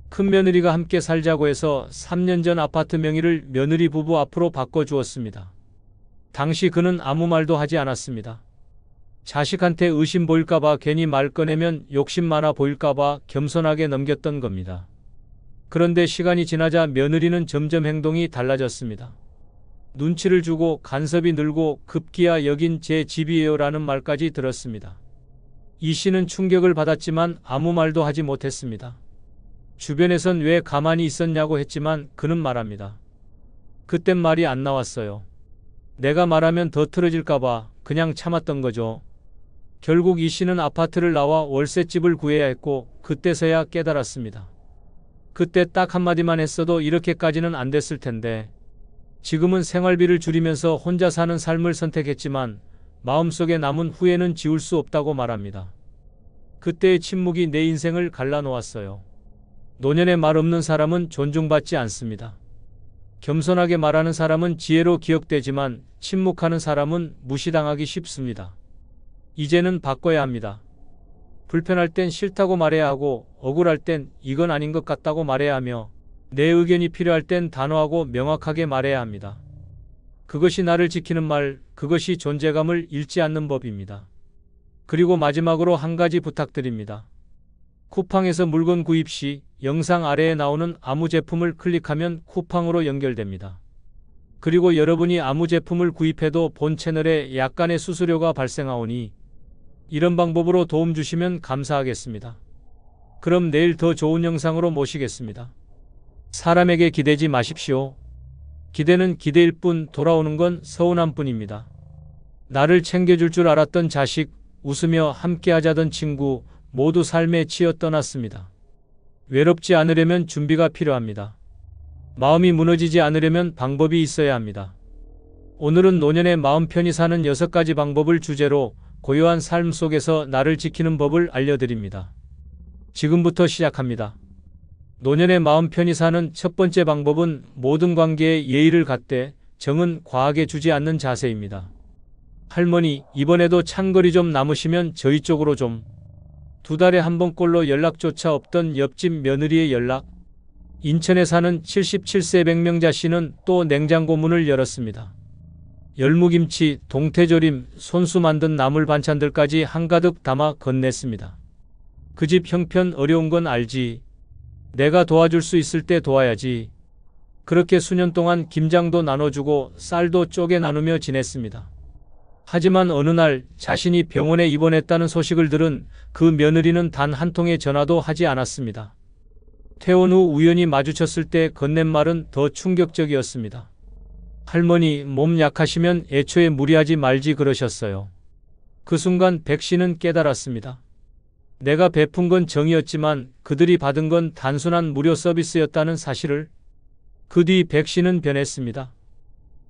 큰며느리가 함께 살자고 해서 3년 전 아파트 명의를 며느리 부부 앞으로 바꿔주었습니다. 당시 그는 아무 말도 하지 않았습니다. 자식한테 의심 보일까봐 괜히 말 꺼내면 욕심 많아 보일까봐 겸손하게 넘겼던 겁니다. 그런데 시간이 지나자 며느리는 점점 행동이 달라졌습니다. 눈치를 주고 간섭이 늘고 급기야 여긴 제 집이에요 라는 말까지 들었습니다. 이 씨는 충격을 받았지만 아무 말도 하지 못했습니다. 주변에선 왜 가만히 있었냐고 했지만 그는 말합니다. 그땐 말이 안 나왔어요. 내가 말하면 더 틀어질까봐 그냥 참았던 거죠. 결국 이 씨는 아파트를 나와 월세집을 구해야 했고 그때서야 깨달았습니다. 그때 딱 한마디만 했어도 이렇게까지는 안 됐을 텐데 지금은 생활비를 줄이면서 혼자 사는 삶을 선택했지만 마음속에 남은 후회는 지울 수 없다고 말합니다. 그때의 침묵이 내 인생을 갈라놓았어요. 노년의 말 없는 사람은 존중받지 않습니다. 겸손하게 말하는 사람은 지혜로 기억되지만 침묵하는 사람은 무시당하기 쉽습니다. 이제는 바꿔야 합니다. 불편할 땐 싫다고 말해야 하고 억울할 땐 이건 아닌 것 같다고 말해야 하며 내 의견이 필요할 땐 단호하고 명확하게 말해야 합니다. 그것이 나를 지키는 말, 그것이 존재감을 잃지 않는 법입니다. 그리고 마지막으로 한 가지 부탁드립니다. 쿠팡에서 물건 구입 시 영상 아래에 나오는 아무 제품을 클릭하면 쿠팡으로 연결됩니다. 그리고 여러분이 아무 제품을 구입해도 본 채널에 약간의 수수료가 발생하오니 이런 방법으로 도움 주시면 감사하겠습니다. 그럼 내일 더 좋은 영상으로 모시겠습니다. 사람에게 기대지 마십시오. 기대는 기대일 뿐 돌아오는 건 서운함 뿐입니다. 나를 챙겨줄 줄 알았던 자식, 웃으며 함께하자던 친구 모두 삶에 치여 떠났습니다. 외롭지 않으려면 준비가 필요합니다. 마음이 무너지지 않으려면 방법이 있어야 합니다. 오늘은 노년의 마음 편히 사는 6가지 방법을 주제로 고요한 삶 속에서 나를 지키는 법을 알려드립니다. 지금부터 시작합니다. 노년의 마음 편히 사는 첫 번째 방법은 모든 관계에 예의를 갖되 정은 과하게 주지 않는 자세입니다. 할머니, 이번에도 찬거리 좀 남으시면 저희 쪽으로 좀. 2달에 한 번꼴로 연락조차 없던 옆집 며느리의 연락. 인천에 사는 77세 백명자 씨는 또 냉장고 문을 열었습니다. 열무김치, 동태조림, 손수 만든 나물 반찬들까지 한가득 담아 건넸습니다. 그 집 형편 어려운 건 알지. 내가 도와줄 수 있을 때 도와야지. 그렇게 수년 동안 김장도 나눠주고 쌀도 쪼개 나누며 지냈습니다. 하지만 어느 날 자신이 병원에 입원했다는 소식을 들은 그 며느리는 단 한 통의 전화도 하지 않았습니다. 퇴원 후 우연히 마주쳤을 때 건넨 말은 더 충격적이었습니다. 할머니, 몸 약하시면 애초에 무리하지 말지 그러셨어요. 그 순간 백 씨는 깨달았습니다. 내가 베푼 건 정이었지만 그들이 받은 건 단순한 무료 서비스였다는 사실을. 그 뒤 백 씨는 변했습니다.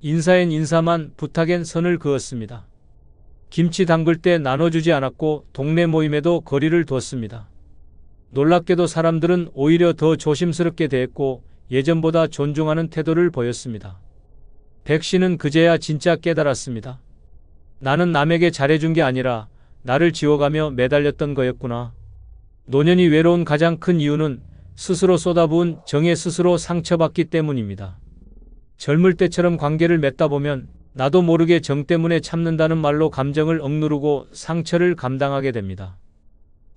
인사엔 인사만, 부탁엔 선을 그었습니다. 김치 담글 때 나눠주지 않았고 동네 모임에도 거리를 뒀습니다. 놀랍게도 사람들은 오히려 더 조심스럽게 대했고 예전보다 존중하는 태도를 보였습니다. 백 씨는 그제야 진짜 깨달았습니다. 나는 남에게 잘해준 게 아니라 나를 지워가며 매달렸던 거였구나. 노년이 외로운 가장 큰 이유는 스스로 쏟아부은 정에 스스로 상처받기 때문입니다. 젊을 때처럼 관계를 맺다 보면 나도 모르게 정 때문에 참는다는 말로 감정을 억누르고 상처를 감당하게 됩니다.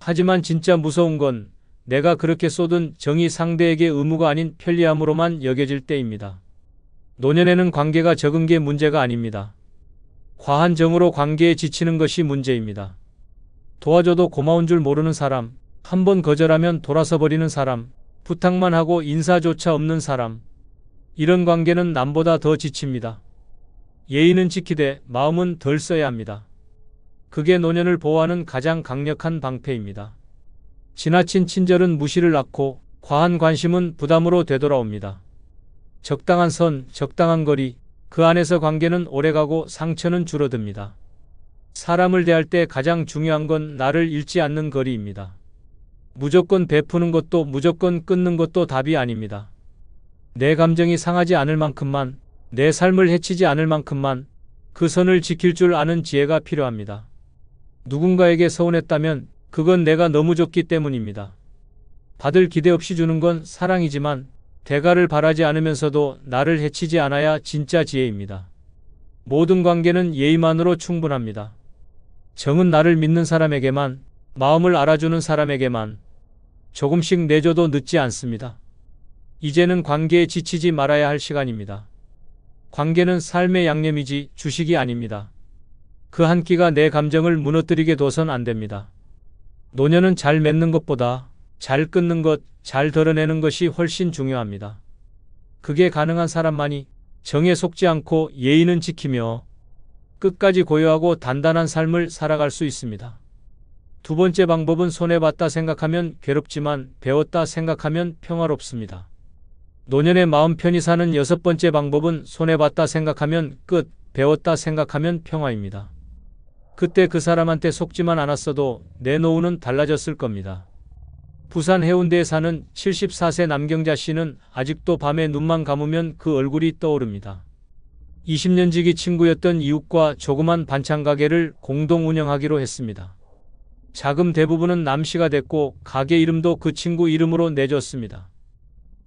하지만 진짜 무서운 건 내가 그렇게 쏟은 정이 상대에게 의무가 아닌 편리함으로만 여겨질 때입니다. 노년에는 관계가 적은 게 문제가 아닙니다. 과한 정으로 관계에 지치는 것이 문제입니다. 도와줘도 고마운 줄 모르는 사람, 한 번 거절하면 돌아서 버리는 사람, 부탁만 하고 인사조차 없는 사람. 이런 관계는 남보다 더 지칩니다. 예의는 지키되 마음은 덜 써야 합니다. 그게 노년을 보호하는 가장 강력한 방패입니다. 지나친 친절은 무시를 낳고 과한 관심은 부담으로 되돌아옵니다. 적당한 선, 적당한 거리, 그 안에서 관계는 오래가고 상처는 줄어듭니다. 사람을 대할 때 가장 중요한 건 나를 잃지 않는 거리입니다. 무조건 베푸는 것도 무조건 끊는 것도 답이 아닙니다. 내 감정이 상하지 않을 만큼만, 내 삶을 해치지 않을 만큼만 그 선을 지킬 줄 아는 지혜가 필요합니다. 누군가에게 서운했다면 그건 내가 너무 줬기 때문입니다. 받을 기대 없이 주는 건 사랑이지만 대가를 바라지 않으면서도 나를 해치지 않아야 진짜 지혜입니다. 모든 관계는 예의만으로 충분합니다. 정은 나를 믿는 사람에게만, 마음을 알아주는 사람에게만 조금씩 내줘도 늦지 않습니다. 이제는 관계에 지치지 말아야 할 시간입니다. 관계는 삶의 양념이지 주식이 아닙니다. 그 한 끼가 내 감정을 무너뜨리게 둬선 안 됩니다. 노년은 잘 맺는 것보다 잘 끊는 것, 잘 덜어내는 것이 훨씬 중요합니다. 그게 가능한 사람만이 정에 속지 않고 예의는 지키며 끝까지 고요하고 단단한 삶을 살아갈 수 있습니다. 두 번째 방법은 손해봤다 생각하면 괴롭지만 배웠다 생각하면 평화롭습니다. 노년의 마음 편히 사는 6번째 방법은 손해봤다 생각하면 끝, 배웠다 생각하면 평화입니다. 그때 그 사람한테 속지만 않았어도 내 노후는 달라졌을 겁니다. 부산 해운대에 사는 74세 남경자 씨는 아직도 밤에 눈만 감으면 그 얼굴이 떠오릅니다. 20년 지기 친구였던 이웃과 조그만 반찬 가게를 공동 운영하기로 했습니다. 자금 대부분은 남 씨가 됐고 가게 이름도 그 친구 이름으로 내줬습니다.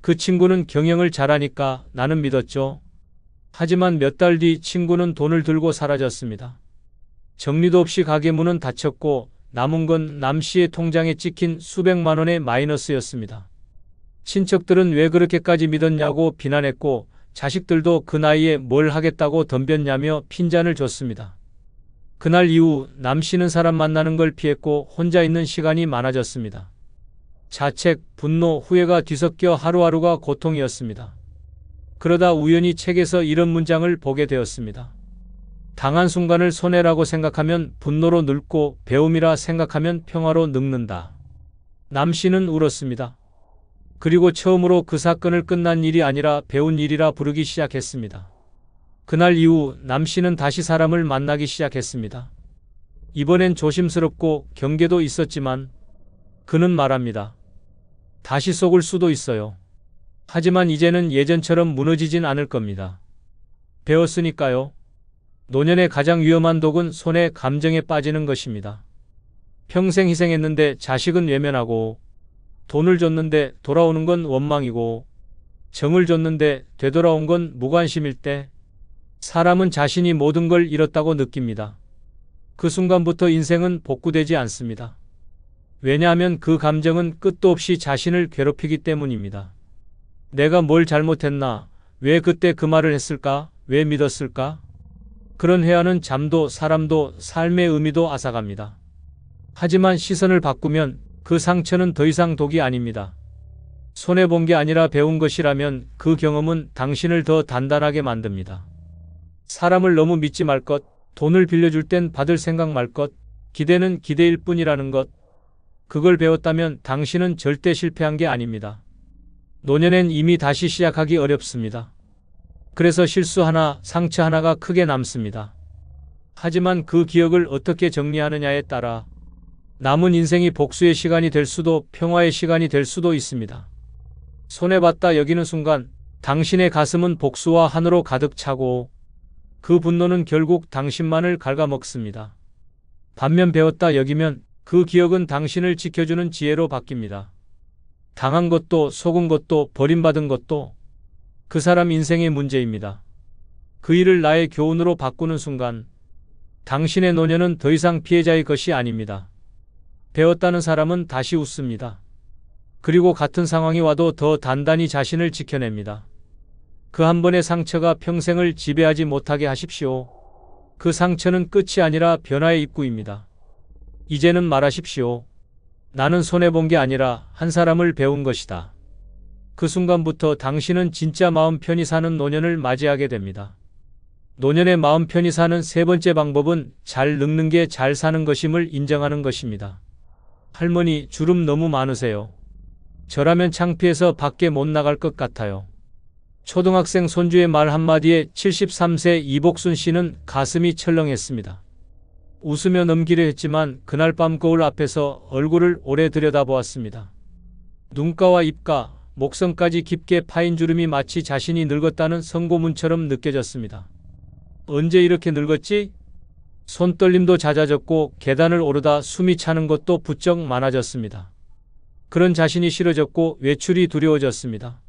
그 친구는 경영을 잘하니까 나는 믿었죠. 하지만 몇 달 뒤 친구는 돈을 들고 사라졌습니다. 정리도 없이 가게 문은 닫혔고 남은 건 남 씨의 통장에 찍힌 수백만 원의 마이너스였습니다. 친척들은 왜 그렇게까지 믿었냐고 비난했고 자식들도 그 나이에 뭘 하겠다고 덤볐냐며 핀잔을 줬습니다. 그날 이후 남 씨는 사람 만나는 걸 피했고 혼자 있는 시간이 많아졌습니다. 자책, 분노, 후회가 뒤섞여 하루하루가 고통이었습니다. 그러다 우연히 책에서 이런 문장을 보게 되었습니다. 당한 순간을 손해라고 생각하면 분노로 늙고 배움이라 생각하면 평화로 늙는다. 남 씨는 울었습니다. 그리고 처음으로 그 사건을 끝난 일이 아니라 배운 일이라 부르기 시작했습니다. 그날 이후 남 씨는 다시 사람을 만나기 시작했습니다. 이번엔 조심스럽고 경계도 있었지만 그는 말합니다. 다시 속을 수도 있어요. 하지만 이제는 예전처럼 무너지진 않을 겁니다. 배웠으니까요. 노년의 가장 위험한 독은 손해 감정에 빠지는 것입니다. 평생 희생했는데 자식은 외면하고 돈을 줬는데 돌아오는 건 원망이고 정을 줬는데 되돌아온 건 무관심일 때 사람은 자신이 모든 걸 잃었다고 느낍니다. 그 순간부터 인생은 복구되지 않습니다. 왜냐하면 그 감정은 끝도 없이 자신을 괴롭히기 때문입니다. 내가 뭘 잘못했나? 왜 그때 그 말을 했을까? 왜 믿었을까? 그런 회화는 잠도 사람도 삶의 의미도 앗아갑니다. 하지만 시선을 바꾸면 그 상처는 더 이상 독이 아닙니다. 손해본 게 아니라 배운 것이라면 그 경험은 당신을 더 단단하게 만듭니다. 사람을 너무 믿지 말 것, 돈을 빌려줄 땐 받을 생각 말 것, 기대는 기대일 뿐이라는 것. 그걸 배웠다면 당신은 절대 실패한 게 아닙니다. 노년엔 이미 다시 시작하기 어렵습니다. 그래서 실수 하나, 상처 하나가 크게 남습니다. 하지만 그 기억을 어떻게 정리하느냐에 따라 남은 인생이 복수의 시간이 될 수도 평화의 시간이 될 수도 있습니다. 손해봤다 여기는 순간 당신의 가슴은 복수와 한으로 가득 차고 그 분노는 결국 당신만을 갉아먹습니다. 반면 배웠다 여기면 그 기억은 당신을 지켜주는 지혜로 바뀝니다. 당한 것도 속은 것도 버림받은 것도 그 사람 인생의 문제입니다. 그 일을 나의 교훈으로 바꾸는 순간 당신의 노년은 더 이상 피해자의 것이 아닙니다. 배웠다는 사람은 다시 웃습니다. 그리고 같은 상황이 와도 더 단단히 자신을 지켜냅니다. 그 한 번의 상처가 평생을 지배하지 못하게 하십시오. 그 상처는 끝이 아니라 변화의 입구입니다. 이제는 말하십시오. 나는 손해본 게 아니라 한 사람을 배운 것이다. 그 순간부터 당신은 진짜 마음 편히 사는 노년을 맞이하게 됩니다. 노년의 마음 편히 사는 세 번째 방법은 잘 늙는 게 잘 사는 것임을 인정하는 것입니다. 할머니, 주름 너무 많으세요. 저라면 창피해서 밖에 못 나갈 것 같아요. 초등학생 손주의 말 한마디에 73세 이복순 씨는 가슴이 철렁했습니다. 웃으며 넘기려 했지만 그날 밤 거울 앞에서 얼굴을 오래 들여다보았습니다. 눈가와 입가, 목선까지 깊게 파인 주름이 마치 자신이 늙었다는 선고문처럼 느껴졌습니다. 언제 이렇게 늙었지? 손떨림도 잦아졌고 계단을 오르다 숨이 차는 것도 부쩍 많아졌습니다. 그런 자신이 싫어졌고 외출이 두려워졌습니다.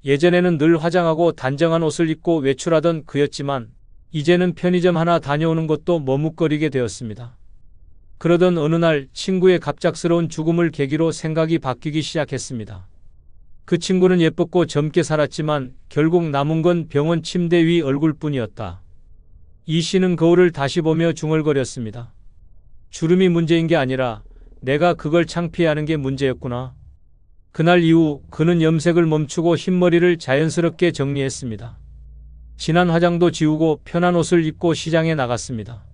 예전에는 늘 화장하고 단정한 옷을 입고 외출하던 그였지만 이제는 편의점 하나 다녀오는 것도 머뭇거리게 되었습니다. 그러던 어느 날 친구의 갑작스러운 죽음을 계기로 생각이 바뀌기 시작했습니다. 그 친구는 예뻤고 젊게 살았지만 결국 남은 건 병원 침대 위 얼굴뿐이었다. 이 씨는 거울을 다시 보며 중얼거렸습니다. 주름이 문제인 게 아니라 내가 그걸 창피해하는 게 문제였구나. 그날 이후 그는 염색을 멈추고 흰머리를 자연스럽게 정리했습니다. 진한 화장도 지우고 편한 옷을 입고 시장에 나갔습니다.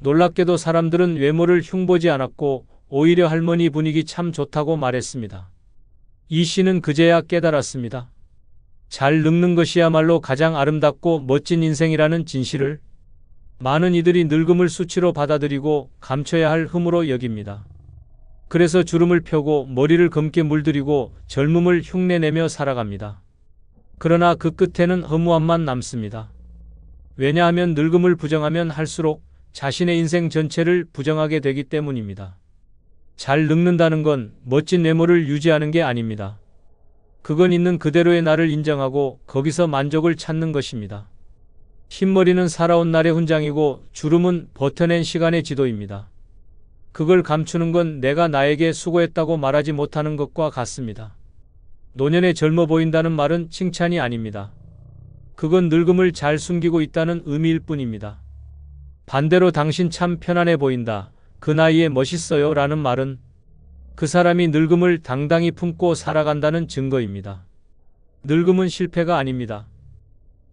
놀랍게도 사람들은 외모를 흉보지 않았고 오히려 할머니 분위기 참 좋다고 말했습니다. 이 씨는 그제야 깨달았습니다. 잘 늙는 것이야말로 가장 아름답고 멋진 인생이라는 진실을. 많은 이들이 늙음을 수치로 받아들이고 감춰야 할 흠으로 여깁니다. 그래서 주름을 펴고 머리를 검게 물들이고 젊음을 흉내내며 살아갑니다. 그러나 그 끝에는 허무함만 남습니다. 왜냐하면 늙음을 부정하면 할수록 자신의 인생 전체를 부정하게 되기 때문입니다. 잘 늙는다는 건 멋진 외모를 유지하는 게 아닙니다. 그건 있는 그대로의 나를 인정하고 거기서 만족을 찾는 것입니다. 흰머리는 살아온 날의 훈장이고 주름은 버텨낸 시간의 지도입니다. 그걸 감추는 건 내가 나에게 수고했다고 말하지 못하는 것과 같습니다. 노년에 젊어 보인다는 말은 칭찬이 아닙니다. 그건 늙음을 잘 숨기고 있다는 의미일 뿐입니다. 반대로 당신 참 편안해 보인다. 그 나이에 멋있어요. 라는 말은 그 사람이 늙음을 당당히 품고 살아간다는 증거입니다. 늙음은 실패가 아닙니다.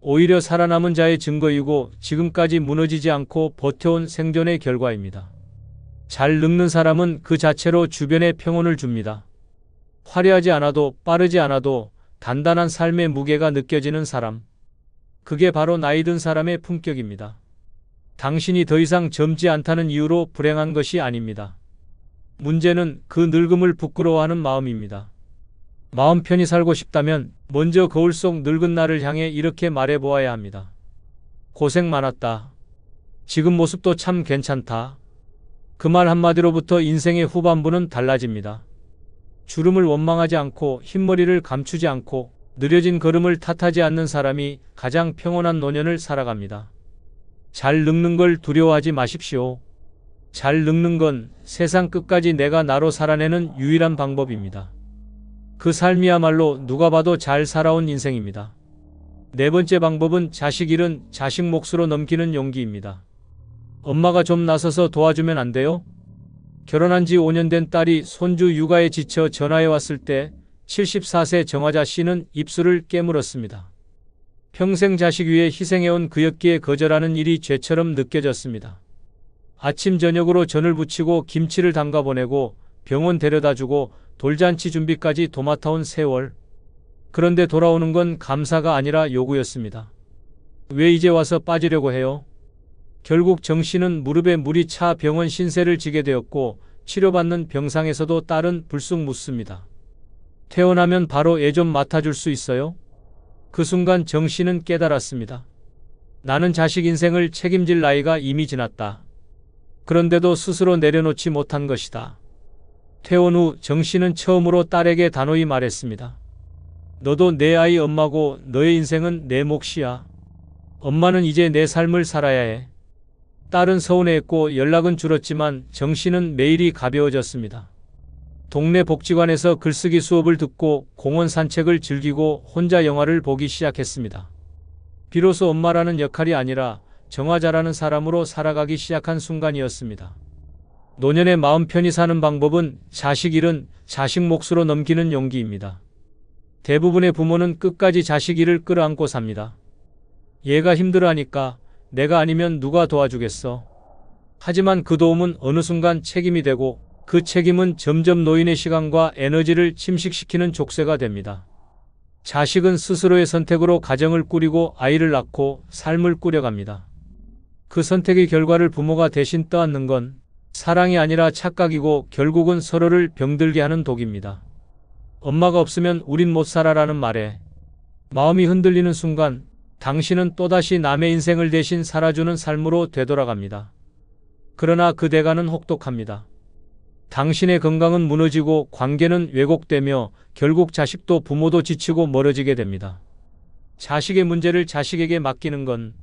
오히려 살아남은 자의 증거이고 지금까지 무너지지 않고 버텨온 생존의 결과입니다. 잘 늙는 사람은 그 자체로 주변에 평온을 줍니다. 화려하지 않아도 빠르지 않아도 단단한 삶의 무게가 느껴지는 사람. 그게 바로 나이 든 사람의 품격입니다. 당신이 더 이상 젊지 않다는 이유로 불행한 것이 아닙니다. 문제는 그 늙음을 부끄러워하는 마음입니다. 마음 편히 살고 싶다면 먼저 거울 속 늙은 나를 향해 이렇게 말해보아야 합니다. 고생 많았다. 지금 모습도 참 괜찮다. 그 말 한마디로부터 인생의 후반부는 달라집니다. 주름을 원망하지 않고 흰머리를 감추지 않고 느려진 걸음을 탓하지 않는 사람이 가장 평온한 노년을 살아갑니다. 잘 늙는 걸 두려워하지 마십시오. 잘 늙는 건 세상 끝까지 내가 나로 살아내는 유일한 방법입니다. 그 삶이야말로 누가 봐도 잘 살아온 인생입니다. 네 번째 방법은 자식 일은 자식 몫으로 넘기는 용기입니다. 엄마가 좀 나서서 도와주면 안 돼요? 결혼한 지 5년 된 딸이 손주 육아에 지쳐 전화해 왔을 때 74세 정화자 씨는 입술을 깨물었습니다. 평생 자식 위해 희생해온 그였기에 거절하는 일이 죄처럼 느껴졌습니다. 아침 저녁으로 전을 부치고 김치를 담가 보내고 병원 데려다주고 돌잔치 준비까지 도맡아온 세월. 그런데 돌아오는 건 감사가 아니라 요구였습니다. 왜 이제 와서 빠지려고 해요? 결국 정 씨는 무릎에 물이 차 병원 신세를 지게 되었고 치료받는 병상에서도 딸은 불쑥 묻습니다. 퇴원하면 바로 애 좀 맡아줄 수 있어요? 그 순간 정 씨는 깨달았습니다. 나는 자식 인생을 책임질 나이가 이미 지났다. 그런데도 스스로 내려놓지 못한 것이다. 퇴원 후 정 씨는 처음으로 딸에게 단호히 말했습니다. 너도 내 아이 엄마고 너의 인생은 내 몫이야. 엄마는 이제 내 삶을 살아야 해. 딸은 서운해했고 연락은 줄었지만 정 씨는 매일이 가벼워졌습니다. 동네 복지관에서 글쓰기 수업을 듣고 공원 산책을 즐기고 혼자 영화를 보기 시작했습니다. 비로소 엄마라는 역할이 아니라 정화자라는 사람으로 살아가기 시작한 순간이었습니다. 노년에 마음 편히 사는 방법은 자식 일은 자식 몫으로 넘기는 용기입니다. 대부분의 부모는 끝까지 자식 일을 끌어안고 삽니다. 얘가 힘들어하니까 내가 아니면 누가 도와주겠어. 하지만 그 도움은 어느 순간 책임이 되고 그 책임은 점점 노인의 시간과 에너지를 침식시키는 족쇄가 됩니다. 자식은 스스로의 선택으로 가정을 꾸리고 아이를 낳고 삶을 꾸려갑니다. 그 선택의 결과를 부모가 대신 떠안는 건 사랑이 아니라 착각이고 결국은 서로를 병들게 하는 독입니다. 엄마가 없으면 우린 못 살아라는 말에 마음이 흔들리는 순간 당신은 또다시 남의 인생을 대신 살아주는 삶으로 되돌아갑니다. 그러나 그 대가는 혹독합니다. 당신의 건강은 무너지고 관계는 왜곡되며 결국 자식도 부모도 지치고 멀어지게 됩니다. 자식의 문제를 자식에게 맡기는 건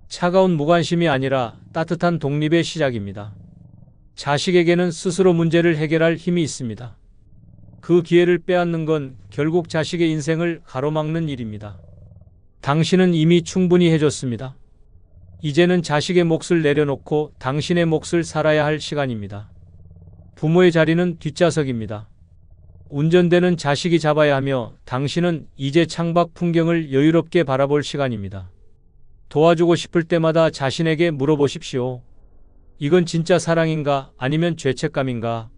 차가운 무관심이 아니라 따뜻한 독립의 시작입니다. 자식에게는 스스로 문제를 해결할 힘이 있습니다. 그 기회를 빼앗는 건 결국 자식의 인생을 가로막는 일입니다. 당신은 이미 충분히 해줬습니다. 이제는 자식의 몫을 내려놓고 당신의 몫을 살아야 할 시간입니다. 부모의 자리는 뒷좌석입니다. 운전대는 자식이 잡아야 하며 당신은 이제 창밖 풍경을 여유롭게 바라볼 시간입니다. 도와주고 싶을 때마다 자신에게 물어보십시오. 이건 진짜 사랑인가 아니면 죄책감인가?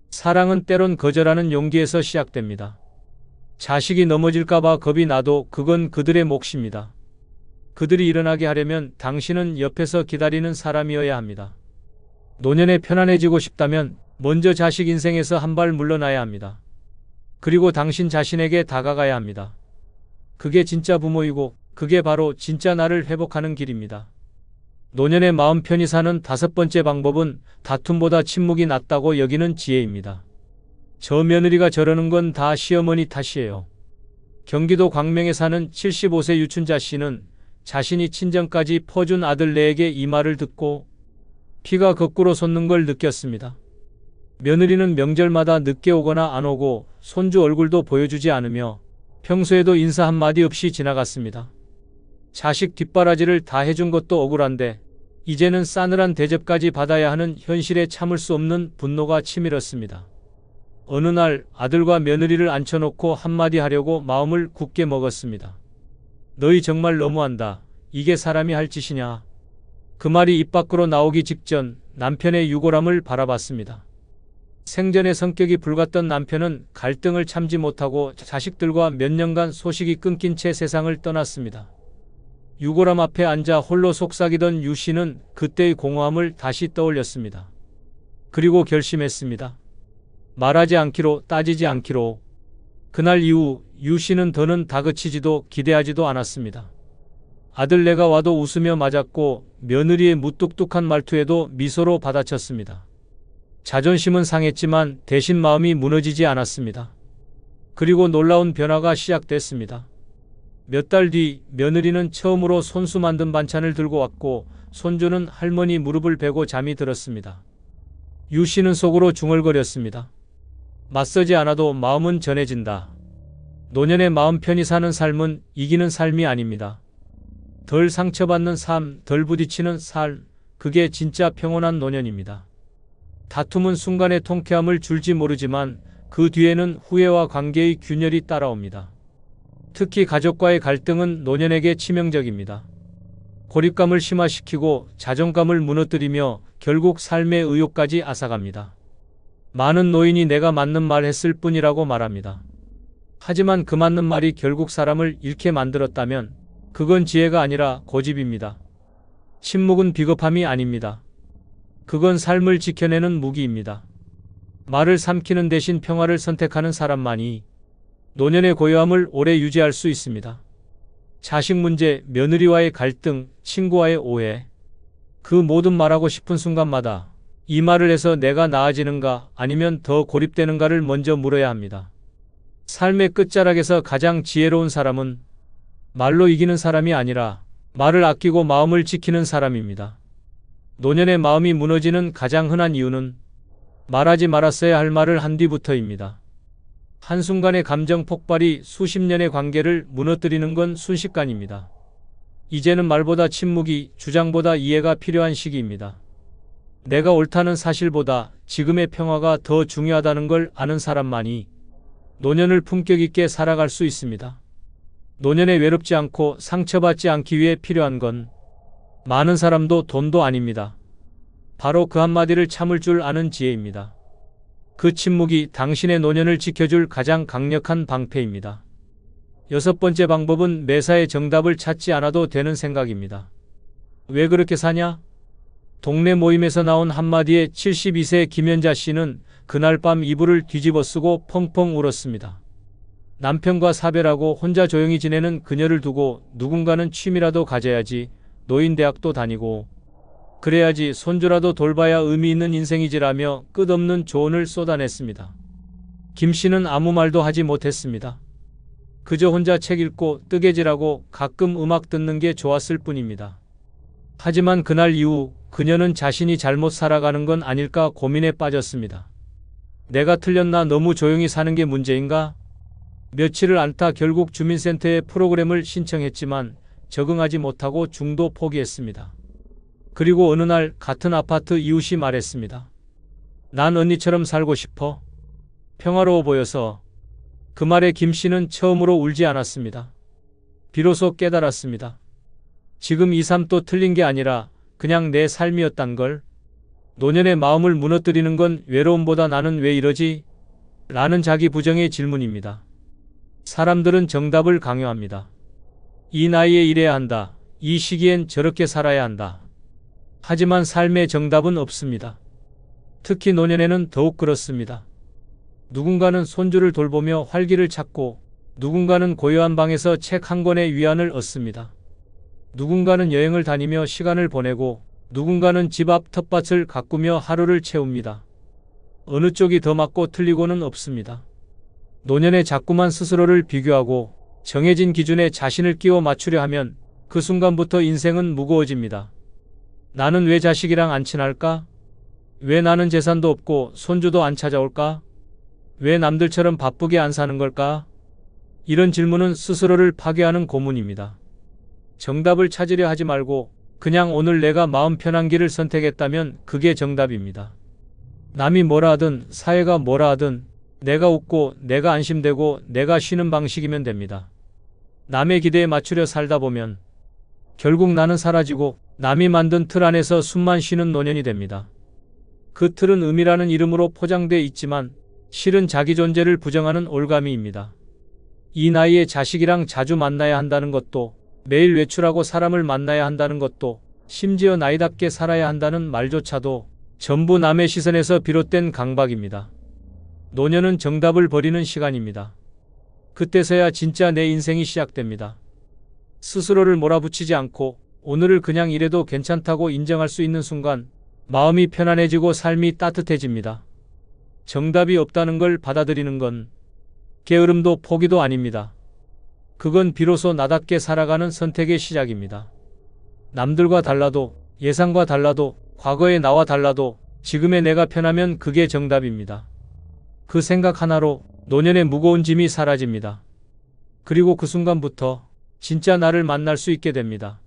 사랑은 때론 거절하는 용기에서 시작됩니다. 자식이 넘어질까봐 겁이 나도 그건 그들의 몫입니다. 그들이 일어나게 하려면 당신은 옆에서 기다리는 사람이어야 합니다. 노년에 편안해지고 싶다면 먼저 자식 인생에서 한 발 물러나야 합니다. 그리고 당신 자신에게 다가가야 합니다. 그게 진짜 부모이고 그게 바로 진짜 나를 회복하는 길입니다. 노년에 마음 편히 사는 5번째 방법은 다툼보다 침묵이 낫다고 여기는 지혜입니다. 저 며느리가 저러는 건 다 시어머니 탓이에요. 경기도 광명에 사는 75세 유춘자 씨는 자신이 친정까지 퍼준 아들네에게 이 말을 듣고 피가 거꾸로 솟는 걸 느꼈습니다. 며느리는 명절마다 늦게 오거나 안 오고 손주 얼굴도 보여주지 않으며 평소에도 인사 한마디 없이 지나갔습니다. 자식 뒷바라지를 다 해준 것도 억울한데 이제는 싸늘한 대접까지 받아야 하는 현실에 참을 수 없는 분노가 치밀었습니다. 어느 날 아들과 며느리를 앉혀놓고 한마디 하려고 마음을 굳게 먹었습니다. 너희 정말 너무한다. 이게 사람이 할 짓이냐. 그 말이 입 밖으로 나오기 직전 남편의 유골함을 바라봤습니다. 생전에 성격이 불같던 남편은 갈등을 참지 못하고 자식들과 몇 년간 소식이 끊긴 채 세상을 떠났습니다. 유골함 앞에 앉아 홀로 속삭이던 유 씨는 그때의 공허함을 다시 떠올렸습니다. 그리고 결심했습니다. 말하지 않기로, 따지지 않기로. 그날 이후 유 씨는 더는 다그치지도 기대하지도 않았습니다. 아들네가 와도 웃으며 맞았고 며느리의 무뚝뚝한 말투에도 미소로 받아쳤습니다. 자존심은 상했지만 대신 마음이 무너지지 않았습니다. 그리고 놀라운 변화가 시작됐습니다. 몇 달 뒤 며느리는 처음으로 손수 만든 반찬을 들고 왔고 손주는 할머니 무릎을 베고 잠이 들었습니다. 유 씨는 속으로 중얼거렸습니다. 맞서지 않아도 마음은 전해진다. 노년에 마음 편히 사는 삶은 이기는 삶이 아닙니다. 덜 상처받는 삶, 덜 부딪히는 삶, 그게 진짜 평온한 노년입니다. 다툼은 순간의 통쾌함을 줄지 모르지만 그 뒤에는 후회와 관계의 균열이 따라옵니다. 특히 가족과의 갈등은 노년에게 치명적입니다. 고립감을 심화시키고 자존감을 무너뜨리며 결국 삶의 의욕까지 앗아갑니다. 많은 노인이 내가 맞는 말 했을 뿐이라고 말합니다. 하지만 그 맞는 말이 결국 사람을 잃게 만들었다면 그건 지혜가 아니라 고집입니다. 침묵은 비겁함이 아닙니다. 그건 삶을 지켜내는 무기입니다. 말을 삼키는 대신 평화를 선택하는 사람만이 노년의 고요함을 오래 유지할 수 있습니다. 자식 문제, 며느리와의 갈등, 친구와의 오해. 그 모든 말하고 싶은 순간마다 이 말을 해서 내가 나아지는가 아니면 더 고립되는가를 먼저 물어야 합니다. 삶의 끝자락에서 가장 지혜로운 사람은 말로 이기는 사람이 아니라 말을 아끼고 마음을 지키는 사람입니다. 노년의 마음이 무너지는 가장 흔한 이유는 말하지 말았어야 할 말을 한 뒤부터입니다. 한순간의 감정 폭발이 수십 년의 관계를 무너뜨리는 건 순식간입니다. 이제는 말보다 침묵이, 주장보다 이해가 필요한 시기입니다. 내가 옳다는 사실보다 지금의 평화가 더 중요하다는 걸 아는 사람만이 노년을 품격 있게 살아갈 수 있습니다. 노년에 외롭지 않고 상처받지 않기 위해 필요한 건 많은 사람도 돈도 아닙니다. 바로 그 한마디를 참을 줄 아는 지혜입니다. 그 침묵이 당신의 노년을 지켜줄 가장 강력한 방패입니다. 6번째 방법은 매사에 정답을 찾지 않아도 되는 생각입니다. 왜 그렇게 사냐? 동네 모임에서 나온 한마디에 72세 김연자 씨는 그날 밤 이불을 뒤집어 쓰고 펑펑 울었습니다. 남편과 사별하고 혼자 조용히 지내는 그녀를 두고 누군가는 취미라도 가져야지, 노인대학도 다니고 그래야지, 손주라도 돌봐야 의미 있는 인생이지라며 끝없는 조언을 쏟아냈습니다. 김 씨는 아무 말도 하지 못했습니다. 그저 혼자 책 읽고 뜨개질하고 가끔 음악 듣는 게 좋았을 뿐입니다. 하지만 그날 이후 그녀는 자신이 잘못 살아가는 건 아닐까 고민에 빠졌습니다. 내가 틀렸나? 너무 조용히 사는 게 문제인가? 며칠을 앓다 결국 주민센터에 프로그램을 신청했지만 적응하지 못하고 중도 포기했습니다. 그리고 어느 날 같은 아파트 이웃이 말했습니다. 난 언니처럼 살고 싶어. 평화로워 보여서. 그 말에 김 씨는 처음으로 울지 않았습니다. 비로소 깨달았습니다. 지금 이 삶도 틀린 게 아니라 그냥 내 삶이었단 걸. 노년의 마음을 무너뜨리는 건 외로움보다 나는 왜 이러지? 라는 자기 부정의 질문입니다. 사람들은 정답을 강요합니다. 이 나이에 이래야 한다. 이 시기엔 저렇게 살아야 한다. 하지만 삶의 정답은 없습니다. 특히 노년에는 더욱 그렇습니다. 누군가는 손주를 돌보며 활기를 찾고 누군가는 고요한 방에서 책 한 권의 위안을 얻습니다. 누군가는 여행을 다니며 시간을 보내고 누군가는 집 앞 텃밭을 가꾸며 하루를 채웁니다. 어느 쪽이 더 맞고 틀리고는 없습니다. 노년에 자꾸만 스스로를 비교하고 정해진 기준에 자신을 끼워 맞추려 하면 그 순간부터 인생은 무거워집니다. 나는 왜 자식이랑 안 친할까? 왜 나는 재산도 없고 손주도 안 찾아올까? 왜 남들처럼 바쁘게 안 사는 걸까? 이런 질문은 스스로를 파괴하는 고문입니다. 정답을 찾으려 하지 말고 그냥 오늘 내가 마음 편한 길을 선택했다면 그게 정답입니다. 남이 뭐라 하든 사회가 뭐라 하든 내가 웃고 내가 안심되고 내가 쉬는 방식이면 됩니다. 남의 기대에 맞추려 살다 보면 결국 나는 사라지고 남이 만든 틀 안에서 숨만 쉬는 노년이 됩니다. 그 틀은 의미라는 이름으로 포장돼 있지만 실은 자기 존재를 부정하는 올가미입니다. 이 나이에 자식이랑 자주 만나야 한다는 것도 매일 외출하고 사람을 만나야 한다는 것도 심지어 나이답게 살아야 한다는 말조차도 전부 남의 시선에서 비롯된 강박입니다. 노년은 정답을 버리는 시간입니다. 그때서야 진짜 내 인생이 시작됩니다. 스스로를 몰아붙이지 않고 오늘을 그냥 이래도 괜찮다고 인정할 수 있는 순간 마음이 편안해지고 삶이 따뜻해집니다. 정답이 없다는 걸 받아들이는 건 게으름도 포기도 아닙니다. 그건 비로소 나답게 살아가는 선택의 시작입니다. 남들과 달라도 예상과 달라도 과거의 나와 달라도 지금의 내가 편하면 그게 정답입니다. 그 생각 하나로 노년의 무거운 짐이 사라집니다. 그리고 그 순간부터 진짜 나를 만날 수 있게 됩니다.